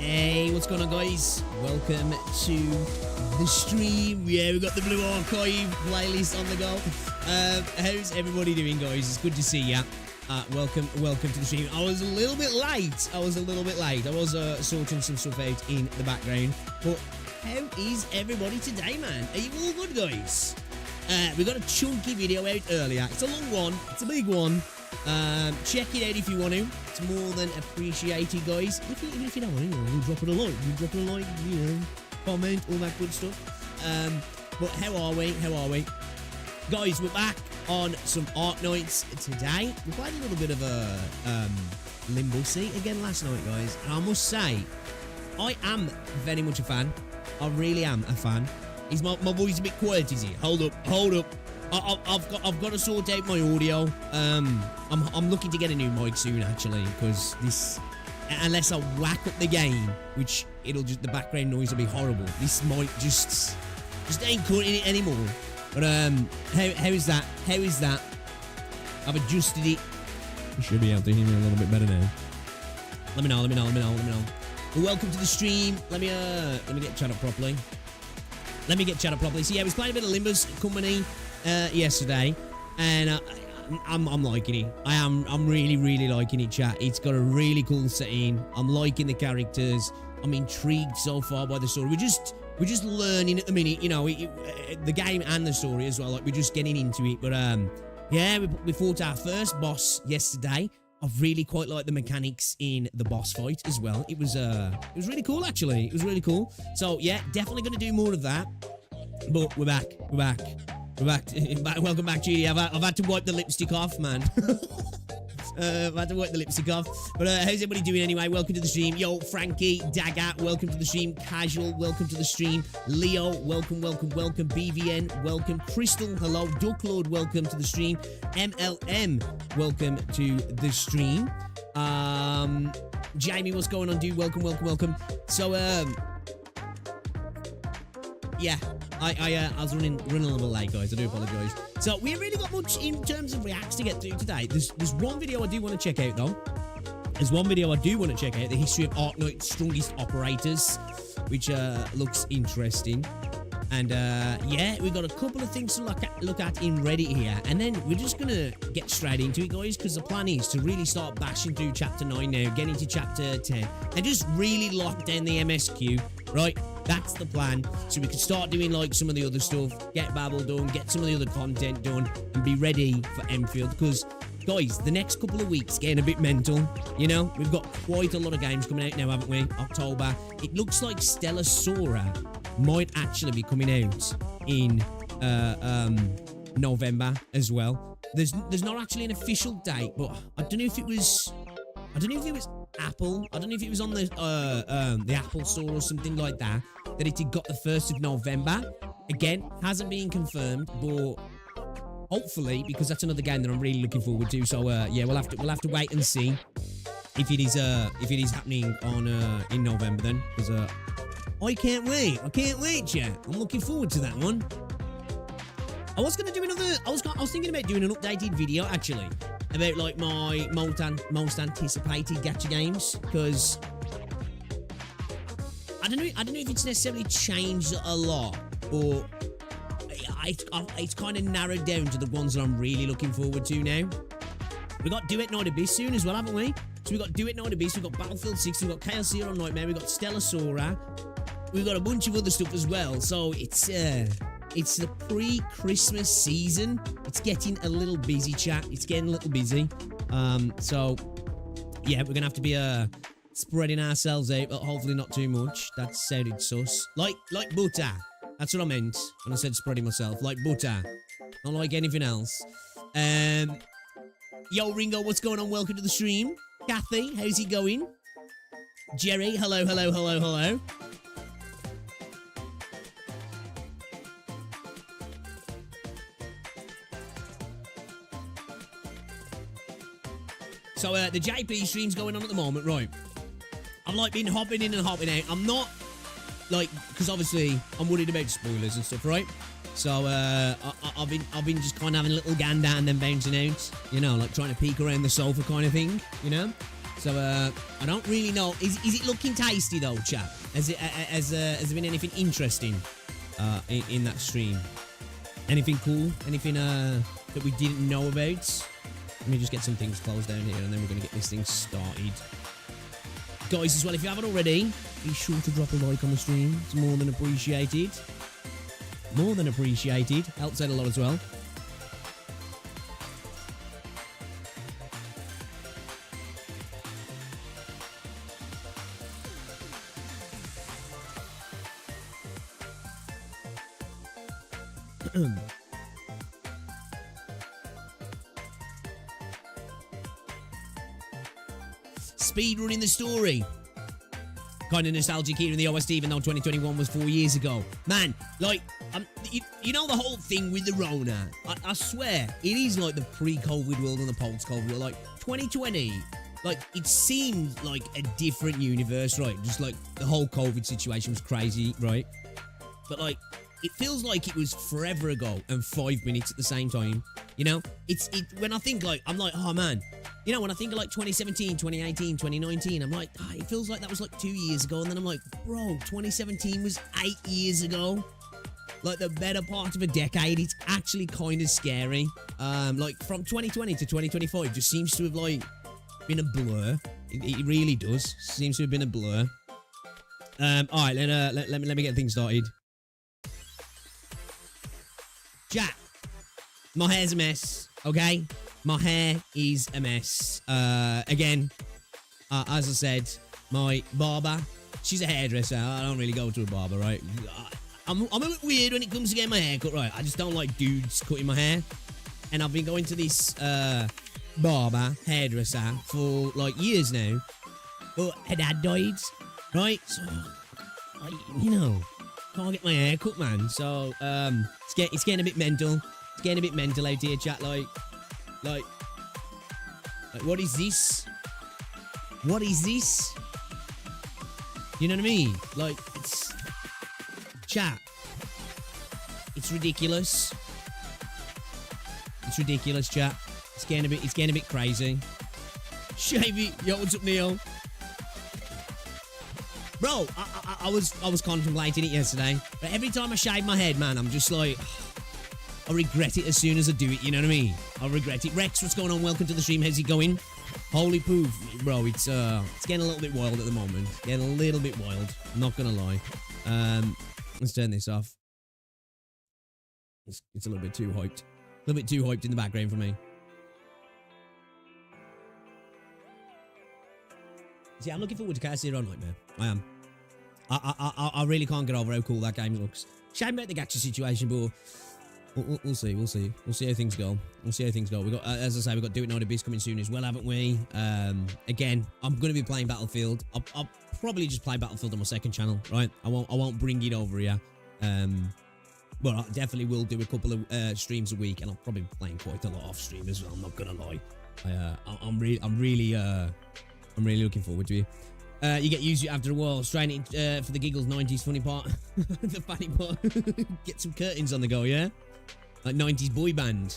Hey, what's going on, guys? Welcome to the stream. Yeah, we got the Blue Archive playlist on the go. How's everybody doing, guys? It's good to see ya. Welcome to the stream. I was a little bit late. I was sorting some stuff out in the background. But how is everybody today, man? Are you all good, guys? We got a chunky video out earlier. It's a long one. It's a big one. Check it out if you want to. It's more than appreciated, guys. Even if you don't want to, we'll drop it a like. Comment, all that good stuff. But how are we? Guys, we're back on some Arknights today. We played a little bit of a Limbus again last night, guys. And I must say, I am very much a fan. I really am a fan. Is my voice a bit quiet, is he? Hold up. I've got to sort out my audio. I'm looking to get a new mic soon, actually, because this, unless I whack up the game, which the background noise will be horrible. This mic just ain't cutting it anymore. But how is that? I've adjusted it. You should be able to hear me a little bit better now. Let me know. Well, welcome to the stream. Let me get chat up properly. So yeah, I was playing a bit of Limbus Company yesterday, and I'm liking it. I'm really liking it, chat. It's got a really cool setting. I'm liking the characters. I'm intrigued so far by the story. We're just learning at the minute, you know, the game and the story as well. Like, we're just getting into it. But yeah, we fought our first boss yesterday. I've really quite liked the mechanics in the boss fight as well. It was really cool, actually. It was really cool. So yeah, definitely going to do more of that. But we're back. Welcome back, Judy. I've had to wipe the lipstick off, man. I've had to wipe the lipstick off. But how's everybody doing anyway? Welcome to the stream. Yo, Frankie, Dagger, welcome to the stream. Casual, welcome to the stream. Leo, welcome. BVN, welcome. Crystal, hello. Ducklord, welcome to the stream. MLM, welcome to the stream. Jamie, what's going on, dude? Welcome. So, yeah. I was running a little bit late, guys. I do apologise. So we haven't really got much in terms of reacts to get through today. There's one video I do want to check out, though. The history of Arknights' strongest operators, which looks interesting. And yeah, we've got a couple of things to look at in Reddit here, and then we're just gonna get straight into it, guys, because the plan is to really start bashing through chapter 9 now, get into chapter 10, and just really lock down the MSQ, right? That's the plan, so we can start doing like some of the other stuff, get Babel done, get some of the other content done, and be ready for Enfield. Because, guys, the next couple of weeks getting a bit mental. You know, we've got quite a lot of games coming out now, haven't we? October. It looks like Stella Sora might actually be coming out in November as well. There's not actually an official date, but I don't know if it was Apple. I don't know if it was on the Apple Store or something like that it got the 1st of November. Again, hasn't been confirmed, but hopefully, because that's another game that I'm really looking forward to. So yeah, we'll have to wait and see if it is happening on in November then, because I can't wait, chat. I'm looking forward to that one. I was thinking about doing an updated video, actually, about like my most anticipated gacha games, because I don't know if it's necessarily changed a lot, but it's kind of narrowed down to the ones that I'm really looking forward to now. We got Duet Night Abyss soon as well, haven't we? So we got Duet Night Abyss, we got Battlefield 6, we got Chaos Zero Nightmare, we got Stella Sora, we've got a bunch of other stuff as well. So it's the pre-Christmas season. It's getting a little busy, chat. It's getting a little busy. So yeah, we're gonna have to be spreading ourselves out, but hopefully not too much. That sounded sus. Like butter. That's what I meant when I said spreading myself. Like butter. Not like anything else. Yo, Ringo, what's going on? Welcome to the stream. Kathy, how's it going? Jerry, hello. So, the JP stream's going on at the moment, right? I've, like, been hopping in and hopping out. I'm not, like, because obviously I'm worried about spoilers and stuff, right? So, I've been just kind of having a little gander and then bouncing out, you know, like trying to peek around the sofa kind of thing, you know? So I don't really know. Is it looking tasty though, chat? Has there been anything interesting in that stream? Anything cool? Anything that we didn't know about? Let me just get some things closed down here, and then we're gonna get this thing started. Guys, as well, if you haven't already, be sure to drop a like on the stream. It's more than appreciated. More than appreciated. Helps out a lot as well. Speed running the story. Kind of nostalgic here in the OST, even though 2021 was 4 years ago. Man, like, you know the whole thing with the Rona? I swear, it is like the pre-COVID world and the post-COVID world. Like, 2020, like, it seemed like a different universe, right? Just like, the whole COVID situation was crazy, right? But, like, it feels like it was forever ago and 5 minutes at the same time. You know? When I think, like, I'm like, oh, man. You know, when I think of, like, 2017, 2018, 2019, I'm like, it feels like that was, like, 2 years ago. And then I'm like, bro, 2017 was 8 years ago. Like, the better part of a decade. It's actually kind of scary. Like, from 2020 to 2025 just seems to have, like, been a blur. It really does. Seems to have been a blur. All right, let me get things started. Chat. My hair's a mess, okay? My hair is a mess. Again, as I said, my barber, she's a hairdresser. I don't really go to a barber, right? I'm a bit weird when it comes to getting my hair cut, right? I just don't like dudes cutting my hair. And I've been going to this barber, hairdresser, for, like, years now. But her dad died, right? So, you know, can't get my hair cut, man. So, it's getting a bit mental. It's getting a bit mental out here, chat. Like, what is this? What is this? You know what I mean? Like, it's chat. It's ridiculous. It's ridiculous, chat. It's getting a bit crazy. Shavy, yo, what's up, Neil? Bro, I was contemplating it yesterday, but every time I shave my head, man, I'm just like, I regret it as soon as I do it, you know what I mean? I regret it. Rex, what's going on? Welcome to the stream. How's it going? Holy poof, bro, it's getting a little bit wild at the moment. Getting a little bit wild, I'm not gonna lie. Let's turn this off. It's a little bit too hyped. A little bit too hyped in the background for me. See, I'm looking forward to Cassie on Nightmare. I am. I really can't get over how cool that game looks. Shame about the gacha situation, but we'll see. We'll see how things go. We'll see how things go. We got, as I say, we got Do It Not Abyss coming soon as well, haven't we? Again, I'm going to be playing Battlefield. I'll probably just play Battlefield on my second channel, right? I won't bring it over here. Well, I definitely will do a couple of streams a week, and I'll probably be playing quite a lot off stream as well. I'm not gonna lie. I'm really looking forward to it. You get used to it after a while. Straining for the giggles, 90s funny part. The funny part. Get some curtains on the go, yeah? Like 90s boy band.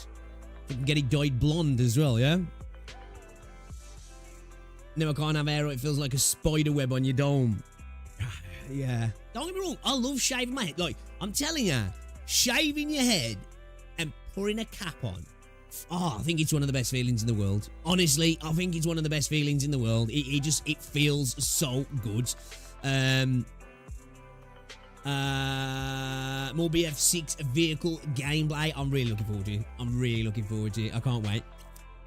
Get it dyed blonde as well, yeah? No, I can't have hair. It feels like a spider web on your dome. Yeah. Don't get me wrong. I love shaving my head. Like, I'm telling you, shaving your head and putting a cap on. Oh, I think it's one of the best feelings in the world. Honestly, I think it's one of the best feelings in the world. It feels so good. More BF6 vehicle gameplay. I'm really looking forward to it. I can't wait.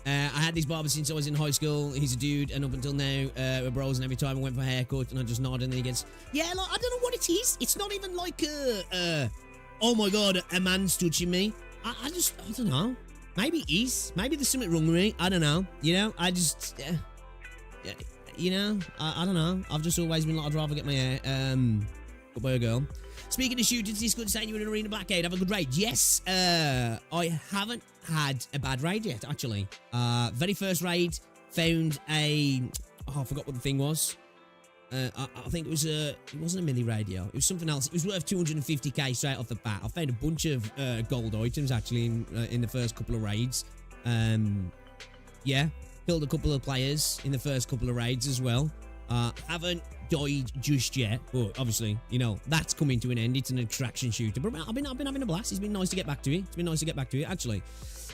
I had this barber since I was in high school. He's a dude, and up until now, we're bros, and every time I went for a haircut, and I just nod, and then he gets, yeah, like, I don't know what it is. It's not even like oh my god, a man's touching me. I don't know. Maybe it is. Maybe there's something wrong with me. I don't know. You know, I just, you know, I don't know. I've just always been like, I'd rather get my hair cut by a girl. Speaking of shooters, it's good saying you were in Arena Blackade. Have a good raid. Yes, I haven't had a bad raid yet, actually. Very first raid, found a, I forgot what the thing was. I think it wasn't a mini radio. It was something else. It was worth 250k straight off the bat. I found a bunch of gold items, actually, in the first couple of raids. Yeah, Killed a couple of players in the first couple of raids as well. Haven't died just yet, but obviously, you know, that's coming to an end. It's an extraction shooter, but I've been having a blast. It's been nice to get back to it. It's been nice to get back to it, actually.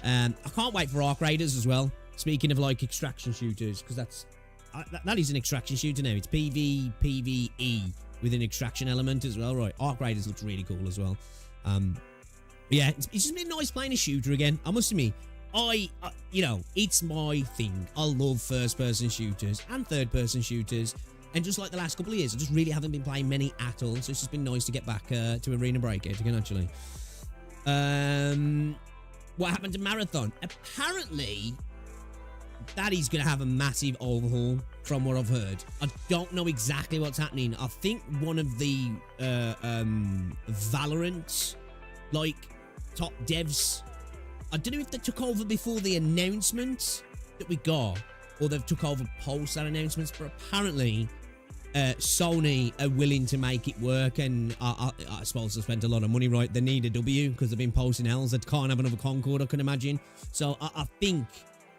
I can't wait for Arc Raiders as well. Speaking of like extraction shooters, because that is an extraction shooter now. It's PvE with an extraction element as well, right? Arc Raiders looks really cool as well. Yeah, it's just been nice playing a shooter again. I must admit, you know, it's my thing. I love first-person shooters and third-person shooters. And just like the last couple of years, I just really haven't been playing many at all. So it's just been nice to get back to Arena Breakout again, actually. What happened to Marathon? Apparently, that is going to have a massive overhaul from what I've heard. I don't know exactly what's happening. I think one of the Valorant, like, top devs, I don't know if they took over before the announcement that we got, or they've took over post that announcements, but apparently Sony are willing to make it work, and I suppose they spent a lot of money, right? They need a W because they've been posting L's. They can't have another Concord, I can imagine. So I think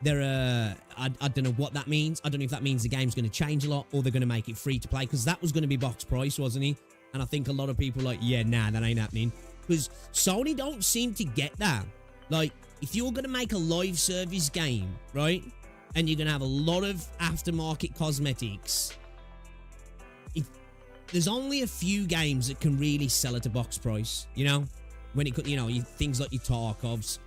they're, I don't know what that means. I don't know if that means the game's going to change a lot, or they're going to make it free to play, because that was going to be box price, wasn't it? And I think a lot of people are like, yeah, nah, that ain't happening, because Sony don't seem to get that. Like, if you're going to make a live service game, right, and you're going to have a lot of aftermarket cosmetics, there's only a few games that can really sell at a box price, you know? When it could, you know, things like your Tarkovs,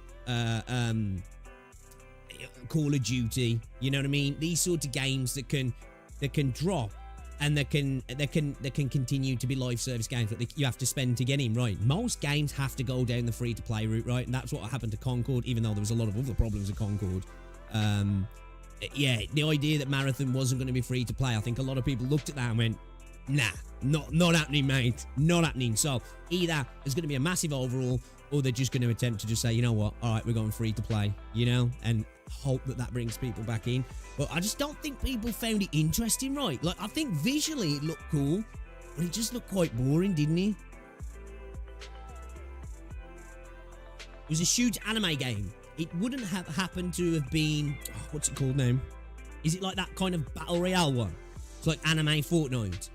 Call of Duty, you know what I mean? These sort of games that can drop, and that can continue to be live service games that you have to spend to get in, right? Most games have to go down the free-to-play route, right? And that's what happened to Concord, even though there was a lot of other problems with Concord. Yeah, the idea that Marathon wasn't going to be free-to-play, I think a lot of people looked at that and went, nah, not happening, mate. Not happening. So either there's going to be a massive overhaul, or they're just going to attempt to just say, you know what, all right, we're going free-to-play, you know, and hope that brings people back in. But I just don't think people found it interesting, right? Like, I think visually it looked cool, but it just looked quite boring, didn't it? It was a shoot anime game. It wouldn't have happened to have been, what's it called now? Is it like that kind of Battle Royale one? It's like anime Fortnite.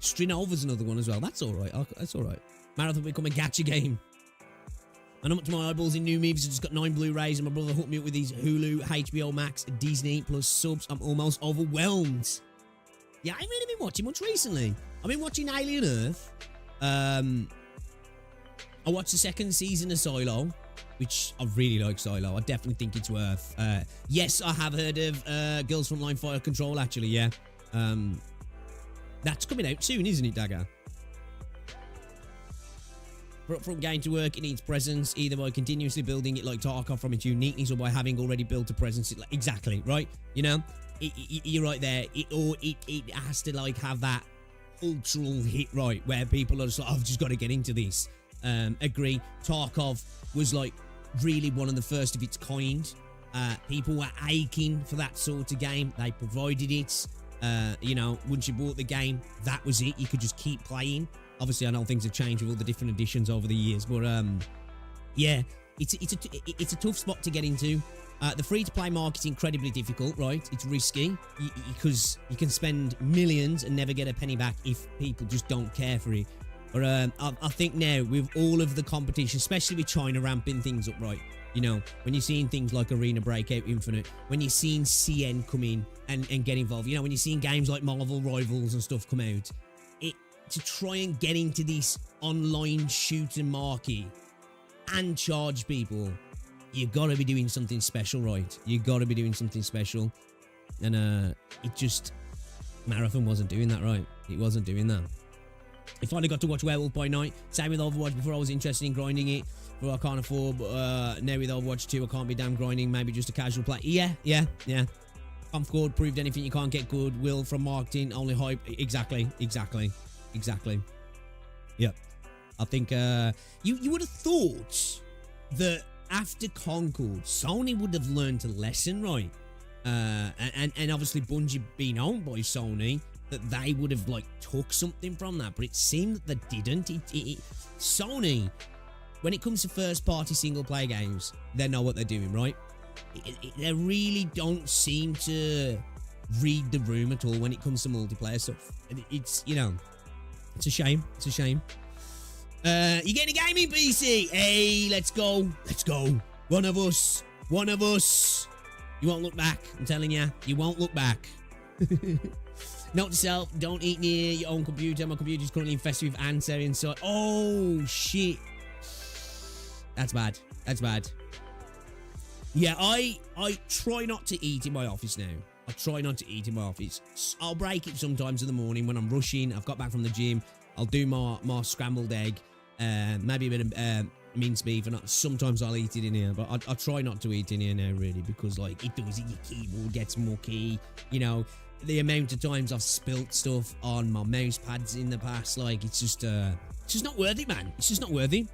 Strinova's another one as well. That's all right. That's all right. Marathon will become a gacha game. And I'm up to my eyeballs in new movies. I just got 9 Blu-rays, and my brother hooked me up with these Hulu, HBO Max, Disney Plus subs. I'm almost overwhelmed. Yeah, I ain't really been watching much recently. I've been watching Alien Earth. I watched the 2nd season of Silo, which I really like Silo. I definitely think it's worth. Yes, I have heard of Girls from Line Fire Control, actually, yeah. That's coming out soon, isn't it, Dagger? For upfront game to work, it needs presence, either by continuously building it like Tarkov from its uniqueness, or by having already built a presence. Exactly, right? You know? You're right there. It has to, like, have that cultural hit, right? Where people are just like, I've just got to get into this. Agree. Tarkov was, like, really one of the first of its kind. People were aching for that sort of game. They provided it. You know, once you bought the game, that was it. You could just keep playing. Obviously, I know things have changed with all the different editions over the years, but yeah, it's a tough spot to get into. The free-to-play market's incredibly difficult, right? It's risky because you can spend millions and never get a penny back if people just don't care for it. But I think now, with all of the competition, especially with China ramping things up, right? You know, when you're seeing things like Arena Breakout Infinite, when you're seeing CN come in and get involved, you know, when you're seeing games like Marvel Rivals and stuff come out, to try and get into this online shooting market and charge people, you got to be doing something special, right? You got to be doing something special. And it just, Marathon wasn't doing that, right? It wasn't doing that. I finally got to watch Werewolf by Night. Same with Overwatch. Before I was interested in grinding it, but I can't afford. But now with Overwatch 2, I can't be damn grinding. Maybe just a casual play. Yeah. Comfort proved anything you can't get good. Will from marketing, only hype. Exactly. Yep. I think you would have thought that after Concord, Sony would have learned a lesson, right? And obviously Bungie being owned by Sony, that they would have like took something from that, but it seemed that they didn't. Sony, when it comes to first-party single-player games, they know what they're doing, right? They really don't seem to read the room at all when it comes to multiplayer stuff. It's, you know, it's a shame. It's a shame. You getting a gaming PC? Hey, let's go. Let's go. One of us. One of us. You won't look back. I'm telling you. You won't look back. Note to self, don't eat near your own computer. My computer is currently infested with ants inside. Oh, shit. That's bad. That's bad. Yeah, I try not to eat in my office now. I try not to eat in my office. I'll break it sometimes in the morning when I'm rushing. I've got back from the gym. I'll do my scrambled egg. Maybe a bit of minced beef. And sometimes I'll eat it in here. But I try not to eat in here now, really. Because, like, it does it. Your keyboard gets mucky. You know, the amount of times I've spilt stuff on my mouse pads in the past. Like, it's just not worth it, man. It's just not worth it.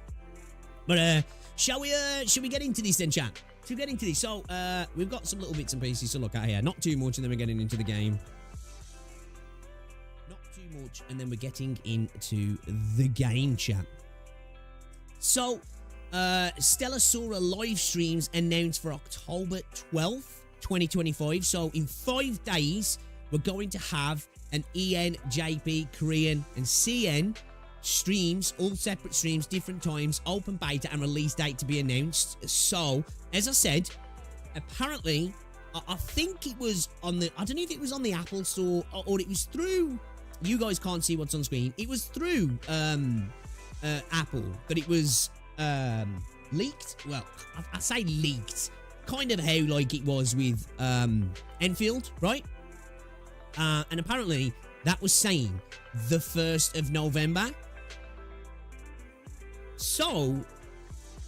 But, shall we get into this then, chat? To get into this, so we've got some little bits and pieces to look at here. Not too much, and then we're getting into the game. Not too much, and then we're getting into the game, chat. So, Stella Sora live streams announced for October 12th, 2025. So, in 5 days, we're going to have an EN, JP, Korean, and CN streams, all separate streams, different times, open beta and release date to be announced. So, as I said, apparently, I think it was on the, I don't know if it was on the Apple Store or it was through, you guys can't see what's on screen, it was through Apple, but it was leaked. Well, I say leaked, kind of how like it was with Enfield, right? And apparently that was saying the 1st of November. So,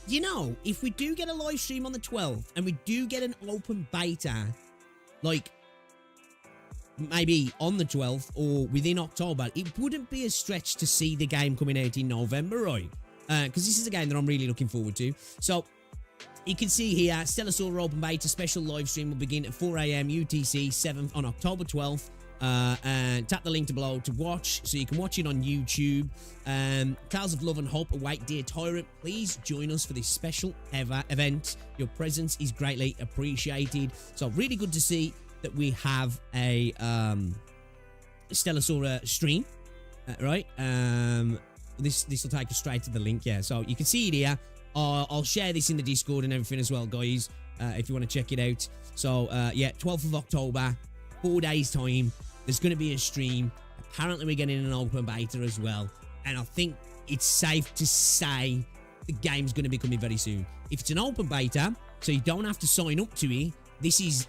you know, if we do get a live stream on the 12th and we do get an open beta, like maybe on the 12th or within October, it wouldn't be a stretch to see the game coming out in November, right? Because this is a game that I'm really looking forward to. So, you can see here, Stella Sora open beta special live stream will begin at 4 AM UTC 7th on October 12th. And tap the link below to watch, so you can watch it on YouTube. Tales of love and hope await, dear tyrant. Please join us for this special event. Your presence is greatly appreciated. So really good to see that we have a Stella Sora stream, right? This will take us straight to the link. Yeah, so you can see it here. I'll share this in the Discord and everything as well, guys, if you want to check it out. So yeah, 12th of October, 4 days time. There's going to be a stream. Apparently, we're getting an open beta as well. And I think it's safe to say the game's going to be coming very soon. If it's an open beta, so you don't have to sign up to it, this is,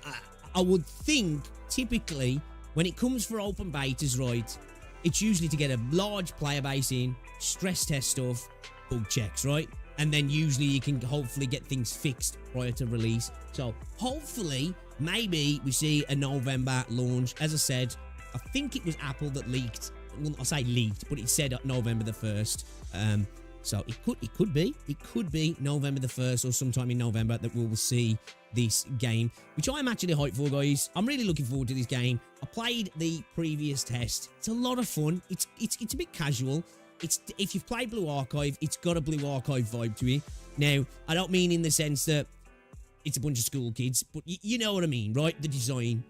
I would think, typically, when it comes for open betas, right, it's usually to get a large player base in, stress test stuff, bug checks, right? And then usually you can hopefully get things fixed prior to release. So hopefully, maybe we see a November launch. As I said, I think it was Apple that leaked. Well, I say leaked, but it said November the 1st. So it could be November the 1st or sometime in November that we will see this game, which I'm actually hyped for, guys. I'm really looking forward to this game. I played the previous test. It's a lot of fun. It's a bit casual. If you've played Blue Archive, it's got a Blue Archive vibe to it. Now, I don't mean in the sense that it's a bunch of school kids, but you know what I mean, right? The design.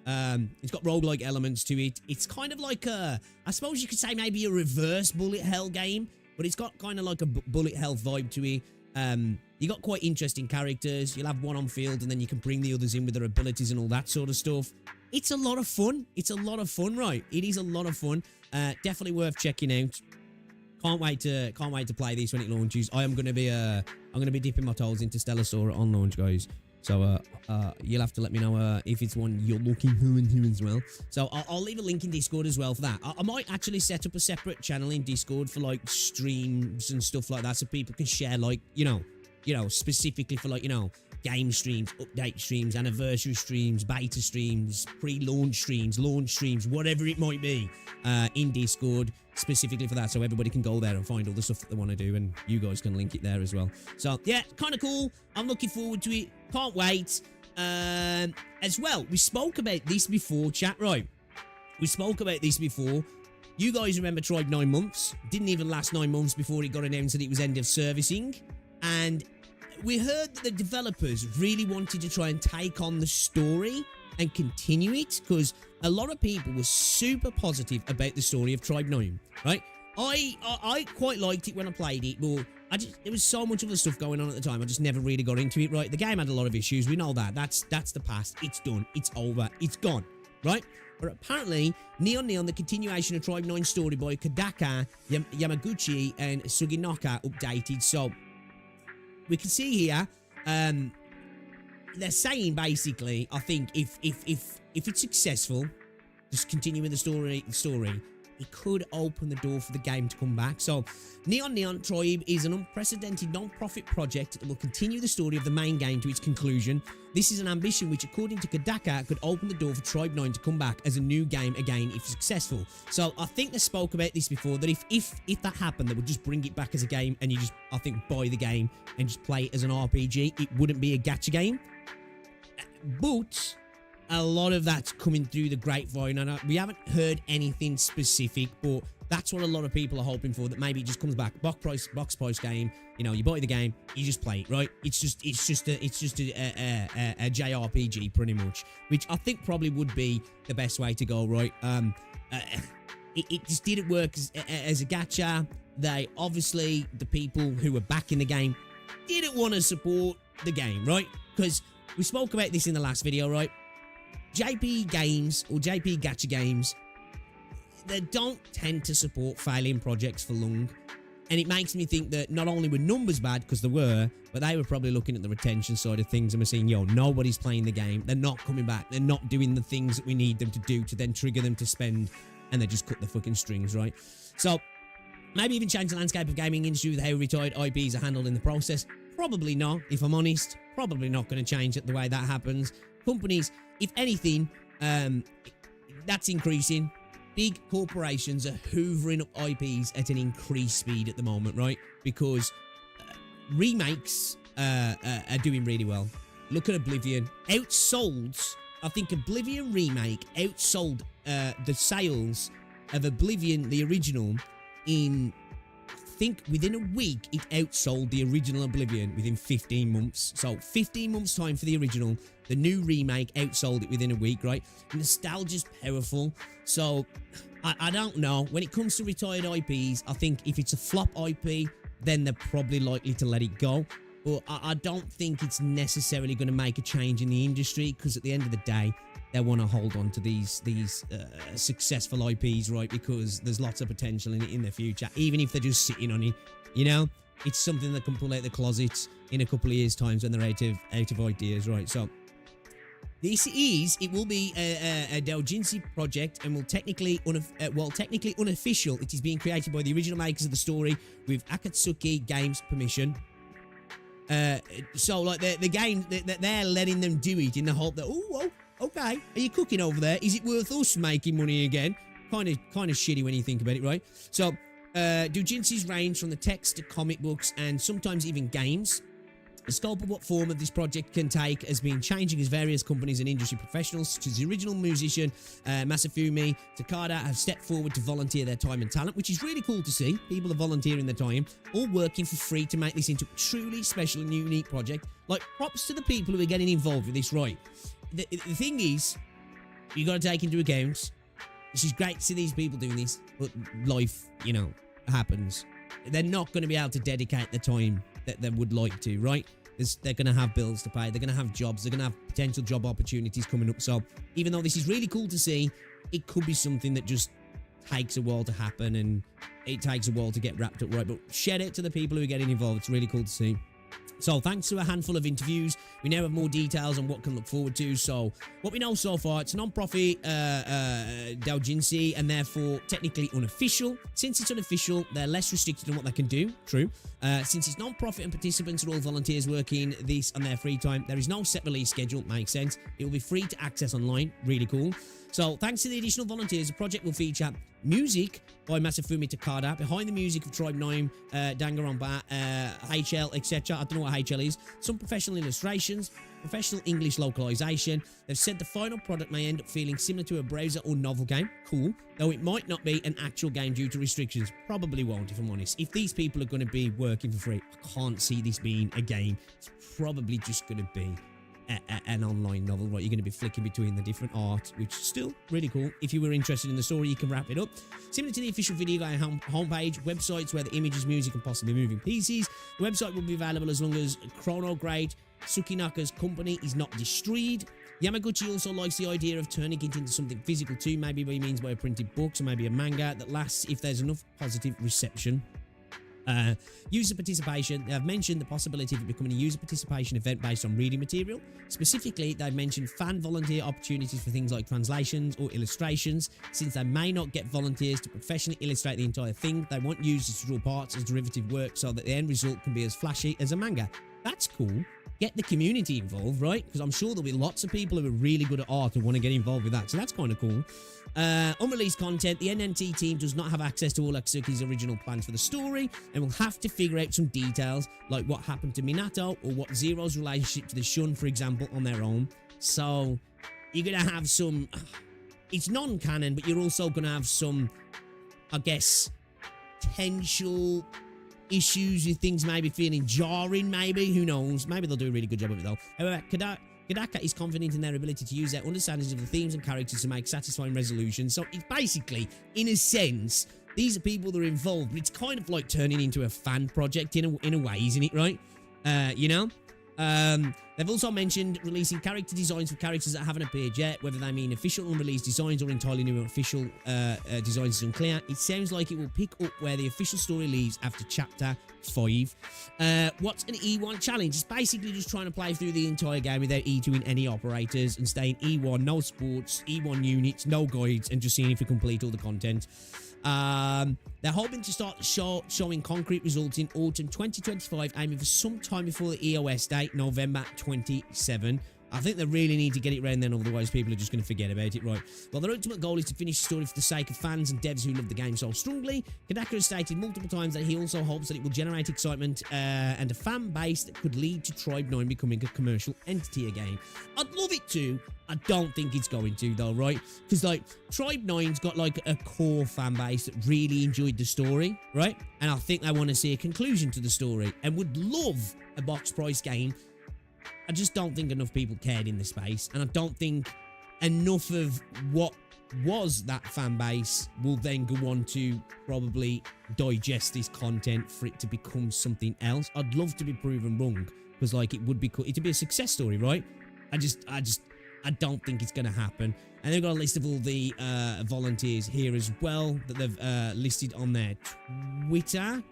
It's got roguelike elements to it. It's kind of like a, I suppose you could say maybe a reverse bullet hell game, but it's got kind of like a bullet hell vibe to it. You got quite interesting characters. You'll have one on field, and then you can bring the others in with their abilities and all that sort of stuff. It's a lot of fun. It's a lot of fun, right? It is a lot of fun. Definitely worth checking out. Can't wait to play this when it launches. I'm gonna be dipping my toes into Stella Sora on launch, guys. So you'll have to let me know if it's one you're looking forward to as well. So I'll leave a link in Discord as well for that. I might actually set up a separate channel in Discord for like streams and stuff like that, so people can share, like, you know, specifically for, like, you know, game streams, update streams, anniversary streams, beta streams, pre-launch streams, launch streams, whatever it might be, in Discord specifically for that, so everybody can go there and find all the stuff that they want to do, and you guys can link it there as well. So yeah, kind of cool. I'm looking forward to it. Can't wait. As well, we spoke about this before, chat, right? We spoke about this before. You guys remember Tribe 9 months? Didn't even last 9 months before it got announced that it was end of servicing. And we heard that the developers really wanted to try and take on the story and continue it, because a lot of people were super positive about the story of Tribe 9, right? I quite liked it when I played it, but there was so much other stuff going on at the time, I just never really got into it, right? The game had a lot of issues, we know that. That's the past. It's done. It's over. It's gone, right? But apparently, Neon Neon, the continuation of Tribe 9 story by Kodaka, Yamaguchi, and Suginaka updated. So, we can see here, they're saying basically, I think, if it's successful, just continuing the story, it could open the door for the game to come back. So, Neon Neon Tribe is an unprecedented non-profit project that will continue the story of the main game to its conclusion. This is an ambition which, according to Kodaka, could open the door for Tribe 9 to come back as a new game again if successful. So, I think they spoke about this before, that if that happened, they would just bring it back as a game, and you just, I think, buy the game and just play it as an RPG. It wouldn't be a gacha game. But a lot of that's coming through the grapevine, and we haven't heard anything specific, but that's what a lot of people are hoping for, that maybe it just comes back. Box price game, you know, you buy the game, you just play it, right? It's just a JRPG pretty much, which I think probably would be the best way to go, right? It just didn't work as a gacha. They obviously, the people who were backing the game didn't want to support the game, right? Because we spoke about this in the last video, right? JP games, or JP gacha games, they don't tend to support failing projects for long. And it makes me think that not only were numbers bad, because they were, but they were probably looking at the retention side of things and were saying, yo, nobody's playing the game. They're not coming back. They're not doing the things that we need them to do to then trigger them to spend. And they just cut the fucking strings, right? So, maybe even change the landscape of gaming industry with how retired IPs are handled in the process. Probably not, if I'm honest. Probably not going to change it the way that happens. Companies, if anything, that's increasing. Big corporations are hoovering up IPs at an increased speed at the moment, right? Because remakes are doing really well. Look at Oblivion. Outsold, I think Oblivion Remake outsold the sales of Oblivion, the original, in... I think within a week it outsold the original Oblivion within 15 months. So 15 months time for the original, the new remake outsold it within a week, right? Nostalgia's powerful. So I don't know. When it comes to retired IPs, I think if it's a flop IP, then they're probably likely to let it go. But I don't think it's necessarily going to make a change in the industry, because at the end of the day, they want to hold on to these successful IPs, right? Because there's lots of potential in it in the future, even if they're just sitting on it. You know, it's something that can pull out the closets in a couple of years' times when they're out of ideas, right? So it will be a doujinshi project, and will technically unofficial. It is being created by the original makers of the story with Akatsuki Games permission. So like the game, they're letting them do it in the hope that, oh, okay, are you cooking over there? Is it worth us making money again? Kind of shitty when you think about it, right? So, doujinshis range from the text to comic books and sometimes even games. The scope of what form of this project can take has been changing as various companies and industry professionals, such as the original musician Masafumi Takada, have stepped forward to volunteer their time and talent, which is really cool to see. People are volunteering their time, all working for free to make this into a truly special and unique project. Like, props to the people who are getting involved with this, right? The thing is, you got to take into account, this is great to see these people doing this, but life, you know, happens. They're not going to be able to dedicate the time that they would like to, right? They're going to have bills to pay. They're going to have jobs. They're going to have potential job opportunities coming up. So even though this is really cool to see, it could be something that just takes a while to happen, and it takes a while to get wrapped up right. But shout out to the people who are getting involved. It's really cool to see. So thanks to a handful of interviews, we now have more details on what can look forward to. So what we know so far, it's a non-profit doujinshi, and therefore technically unofficial. Since it's unofficial, they're less restricted on what they can do. True. Since it's non-profit and participants are all volunteers working this on their free time, there is no set release schedule. Makes sense. It will be free to access online. Really cool. So, thanks to the additional volunteers, the project will feature music by Masafumi Takada, behind the music of Tribe 9, Danganronpa, HL, etc. I don't know what HL is. Some professional illustrations, professional English localization. They've said the final product may end up feeling similar to a browser or novel game. Cool. Though it might not be an actual game due to restrictions. Probably won't, if I'm honest. If these people are going to be working for free, I can't see this being a game. It's probably just going to be an online novel, right? You're going to be flicking between the different art, which is still really cool. If you were interested in the story, you can wrap it up. Similar to the official video game homepage, websites where the images, music, and possibly moving pieces. The website will be available as long as Chronograde Sukinaka's company is not destroyed. Yamaguchi also likes the idea of turning it into something physical too, maybe what he means by a printed book, or maybe a manga that lasts if there's enough positive reception. User participation. They have mentioned the possibility of it becoming a user participation event based on reading material. Specifically, they've mentioned fan volunteer opportunities for things like translations or illustrations. Since they may not get volunteers to professionally illustrate the entire thing, they want users to draw parts as derivative work so that the end result can be as flashy as a manga. That's cool. Get the community involved, right? Because I'm sure there'll be lots of people who are really good at art who want to get involved with that. So that's kind of cool. Unreleased content. The NNT team does not have access to all Akatsuki's original plans for the story and will have to figure out some details like what happened to Minato or what Zero's relationship to the Shun, for example, on their own. So you're going to have some... It's non-canon, but you're also going to have some, I guess, potential issues with things maybe feeling jarring, maybe. Who knows? Maybe they'll do a really good job of it, though. However, Kodaka is confident in their ability to use their understandings of the themes and characters to make satisfying resolutions. So it's basically, in a sense, these are people that are involved, but it's kind of like turning into a fan project in a way, isn't it, right? You know? They've also mentioned releasing character designs for characters that haven't appeared yet. Whether they mean official unreleased designs or entirely new official designs is unclear. It sounds like it will pick up where the official story leaves after chapter 5. What's an E1 challenge? It's basically just trying to play through the entire game without E2 in any operators and staying E1, no sports, E1 units, no guides, and just seeing if you complete all the content. They're hoping to start showing concrete results in autumn 2025, aiming for some time before the EOS date, November 27. I think they really need to get it around then, otherwise people are just going to forget about it, right? Well, their ultimate goal is to finish the story for the sake of fans and devs who love the game so strongly. Kodaka has stated multiple times that he also hopes that it will generate excitement and a fan base that could lead to Tribe 9 becoming a commercial entity again. I'd love it to. I don't think it's going to, though, right? Because, like, Tribe 9's got, like, a core fan base that really enjoyed the story, right? And I think they want to see a conclusion to the story and would love a box price game. I just don't think enough people cared in the space, and I don't think enough of what was that fan base will then go on to probably digest this content for it to become something else. I'd love to be proven wrong, because, like, it would be cool. It'd be a success story, right? I don't think it's going to happen. And they've got a list of all the volunteers here as well that they've listed on their Twitter.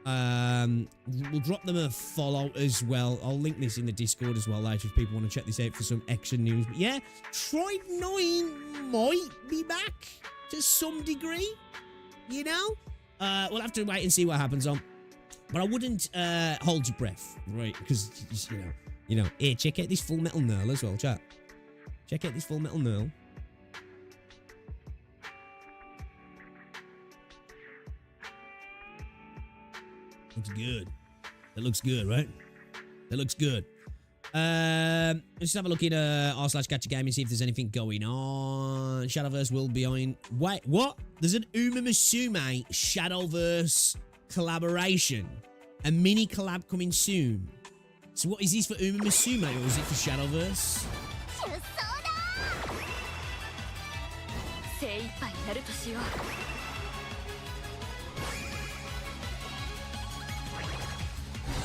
We'll drop them a follow as well. I'll link this in the Discord as well later if people want to check this out for some extra news. But yeah, Tribe 9 might be back to some degree, you know? We'll have to wait and see what happens on. But I wouldn't hold your breath, right? Because, you know, here, check out this Full Metal Knurl as well, chat. Check out this Full Metal Knurl. Looks good. That looks good, right? That looks good. Let's just have a look at r/Gacha Game and see if there's anything going on. Shadowverse will be on... Wait, what? There's an Uma Musume Shadowverse collaboration. A mini collab coming soon. So what is this for Uma Musume or is it for Shadowverse?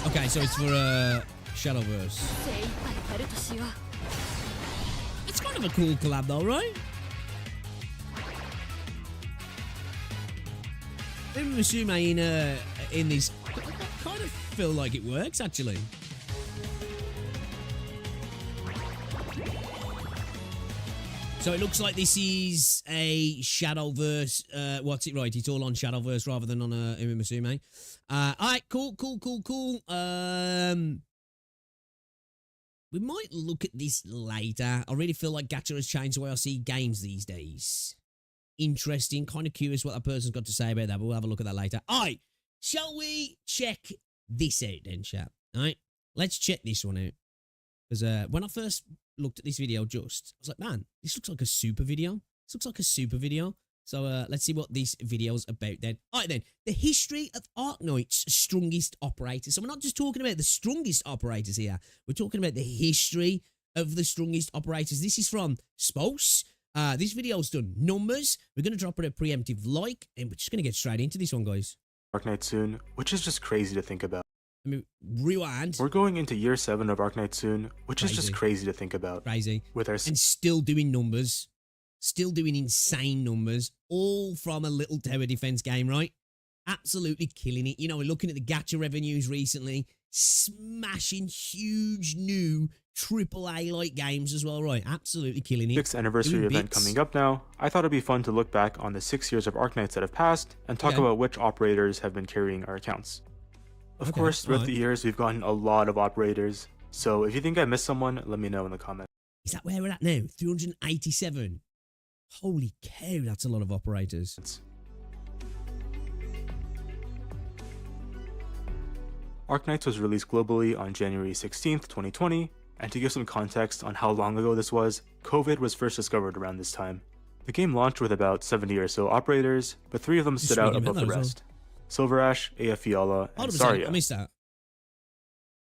Okay, so it's for Shadowverse. It's kind of a cool collab though, right? Uma Musume in this kind of feel like it works actually. So it looks like this is a Shadowverse. What's it right? It's all on Shadowverse rather than on Uma Musume. Alright, cool. We might look at this later. I really feel like Gacha has changed the way I see games these days. Interesting, kind of curious what that person's got to say about that, but we'll have a look at that later. All right, shall we check this out then, chap? All right, let's check this one out. Because when I first looked at this video I was like, man, this looks like a super video. This looks like a super video. So let's see what this video's about then. All right then, the history of Arknights' strongest operators. So we're not just talking about the strongest operators here. We're talking about the history of the strongest operators. This is from Spose. This video's done numbers. We're going to drop it a preemptive like, and we're just going to get straight into this one, guys. Arknights soon, which is just crazy to think about. I mean, rewind. We're going into year 7 of Arknights soon, which is just crazy to think about. Crazy. With our and still doing numbers. Still doing insane numbers. All from a little tower defense game, right? Absolutely killing it. You know, we're looking at the Gacha revenues recently. Smashing huge new AAA-like games as well, right? Absolutely killing it. 6th anniversary event coming up now. I thought it'd be fun to look back on the 6 years of Arknights that have passed and talk about which operators have been carrying our accounts. Of course, throughout the years, we've gotten a lot of operators. So if you think I missed someone, let me know in the comments. Is that where we're at now? 387. Holy cow, that's a lot of operators. Arknights was released globally on January 16th, 2020, and to give some context on how long ago this was, COVID was first discovered around this time. The game launched with about 70 or so operators, but 3 of them stood out above the rest. Silverash, AF Fiala, and Saria. I missed that.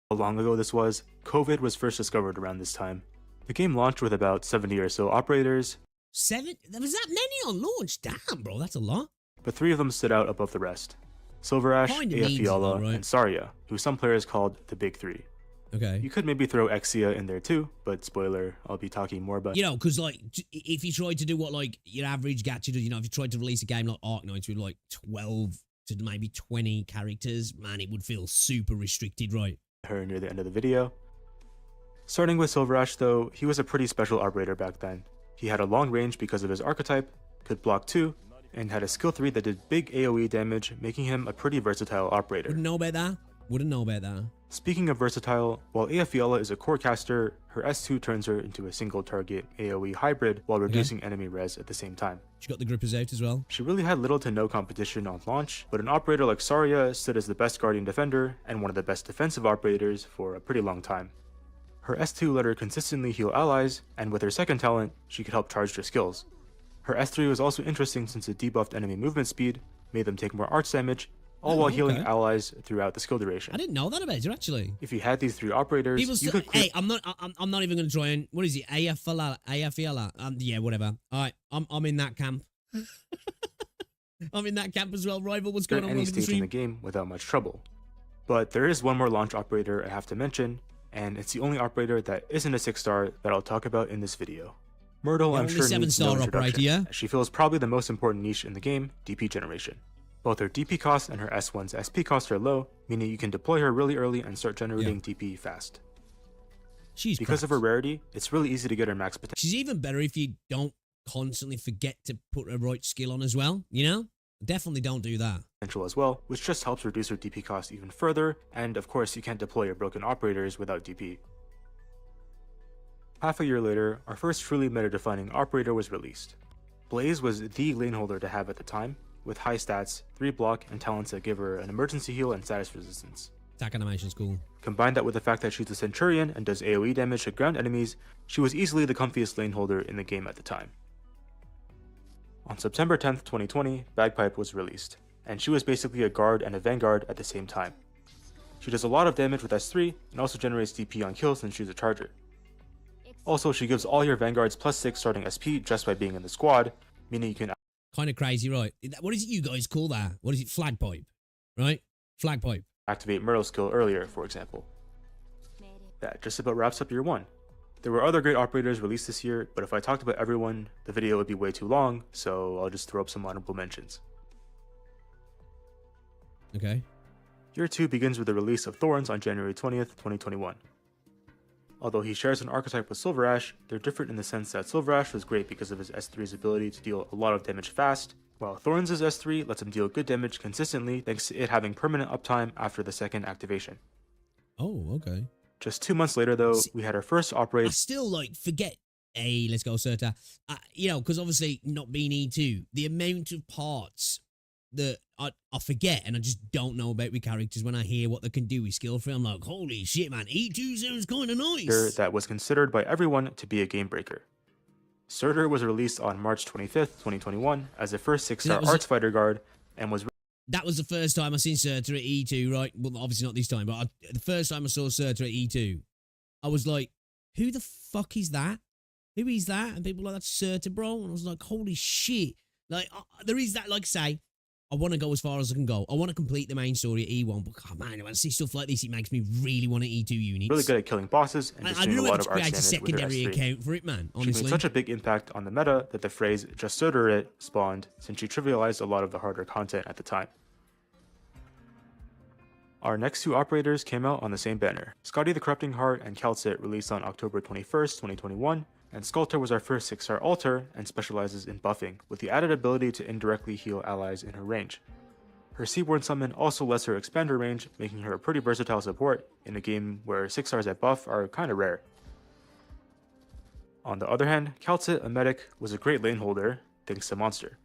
How long ago this was, COVID was first discovered around this time. The game launched with about 70 or so operators. 7? There was that many on launch? Damn, bro, that's a lot. But 3 of them stood out above the rest. Silverash, AF Fiala, and Saria, who some players called the Big 3. Okay. You could maybe throw Exia in there too, but spoiler, I'll be talking more about... You know, because like, if you tried to do what like your average Gacha does, you know, if you tried to release a game like Arknights with like 12 to maybe 20 characters, man, it would feel super restricted, right? Her near the end of the video. Starting with Silverash though, he was a pretty special operator back then. He had a long range because of his archetype, could block 2, and had a skill 3 that did big AoE damage, making him a pretty versatile operator. Wouldn't know about that. Wouldn't know about that. Speaking of versatile, while AF Fiala is a core caster, her S2 turns her into a single target AoE hybrid while reducing enemy res at the same time. She got the grippers out as well. She really had little to no competition on launch, but an operator like Saria stood as the best guardian defender and one of the best defensive operators for a pretty long time. Her S2 let her consistently heal allies, and with her second talent, she could help charge their skills. Her S3 was also interesting since it debuffed enemy movement speed, made them take more arch damage, all while healing allies throughout the skill duration. I didn't know that about her actually. If you had these 3 operators, you could clear... Hey, I'm not even going to try and... What is it? AFLA? Yeah, whatever. Alright, I'm in that camp. I'm in that camp as well. Rival, what's going on? Any stage in the game without much trouble. But there is one more launch operator I have to mention, and it's the only operator that isn't a 6-star that I'll talk about in this video. Myrtle, I'm sure, needs no introduction. She fills probably the most important niche in the game, DP generation. Both her DP cost and her S1's SP cost are low, meaning you can deploy her really early and start generating DP fast. Because of her rarity, it's really easy to get her max potential. She's even better if you don't constantly forget to put her right skill on as well, you know? Definitely don't do that. As well, which just helps reduce her DP cost even further, and of course you can't deploy your broken operators without DP. Half a year later, our first truly meta-defining operator was released. Blaze was the lane holder to have at the time, with high stats, 3 block, and talents that give her an emergency heal and status resistance. Attack animation's cool. Combine that with the fact that she's a Centurion and does AoE damage to ground enemies, she was easily the comfiest lane holder in the game at the time. On September 10th, 2020, Bagpipe was released, and she was basically a guard and a vanguard at the same time. She does a lot of damage with S3, and also generates DP on kills since she's a charger. Also, she gives all your vanguards +6 starting SP just by being in the squad, meaning you can... Kind of crazy, right? What is it you guys call that? What is it? Flag pipe, right? Flag pipe. Activate Myrtle's skill earlier, for example. That just about wraps up year 1. There were other great operators released this year, but if I talked about everyone, the video would be way too long, so I'll just throw up some honorable mentions. Okay. Year 2 begins with the release of Thorns on January 20th, 2021. Although he shares an archetype with Silverash, they're different in the sense that Silverash was great because of his S3's ability to deal a lot of damage fast, while Thorns' S3 lets him deal good damage consistently thanks to it having permanent uptime after the second activation. Oh, okay. Just 2 months later, though, we had our first operator. I still, like, forget. Hey, let's go, Serta. You know, because obviously not being E2, the amount of parts that I forget and I just don't know about with characters when I hear what they can do with skill free. I'm like, holy shit, man, E2 sounds kind of nice. That was considered by everyone to be a game breaker. Surtur was released on March 25th, 2021 as the first 6-star Arts Fighter Guard and was... That was the first time I seen Surtur at E2, right? Well, obviously not this time, but the first time I saw Surtur at E2, I was like, who the fuck is that? Who is that? And people were like, that's Surtur, bro. And I was like, holy shit. Like, there is that, like, say, I want to go as far as I can go. I want to complete the main story at E1, but God, man, when I see stuff like this, it makes me really want to E2 units. Really good at killing bosses and just doing a lot of arts damage with her secondary account for it, man, honestly. She made such a big impact on the meta that the phrase just Surtur it spawned, since she trivialized a lot of the harder content at the time. Our next two operators came out on the same banner. Scotty the Corrupting Heart and Calcit released on October 21st, 2021, and Sculptor was our first 6-star altar and specializes in buffing, with the added ability to indirectly heal allies in her range. Her Seaborn summon also lets her expand her range, making her a pretty versatile support in a game where 6-stars at buff are kinda rare. On the other hand, Calcit, a medic, was a great lane holder, thanks to Monster.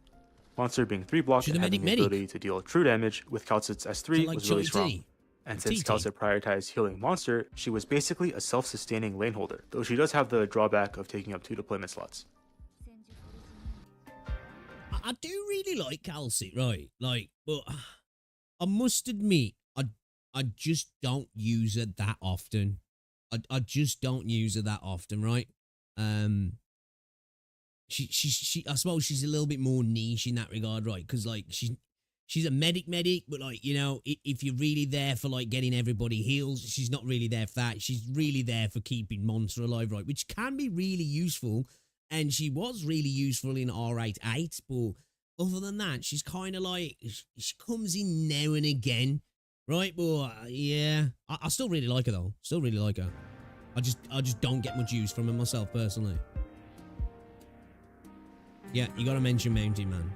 Monster being 3-block and having the ability to deal true damage with Calcit's S3 was really strong. And since Calcit prioritized healing Monster, she was basically a self-sustaining lane holder, though she does have the drawback of taking up 2 deployment slots. I do really like Calcit, right? Like, but I must admit, I just don't use her that often. I just don't use her that often, right? She I suppose she's a little bit more niche in that regard, right? Because like she's a medic, but like, you know, if you're really there for like getting everybody heals, she's not really there for that. She's really there for keeping Monster alive, right? Which can be really useful. And she was really useful in R88, but other than that, she's kind of like, she comes in now and again, right? But yeah, I still really like her though. Still really like her. I just don't get much use from her myself personally. Yeah, you gotta mention Mountain Man.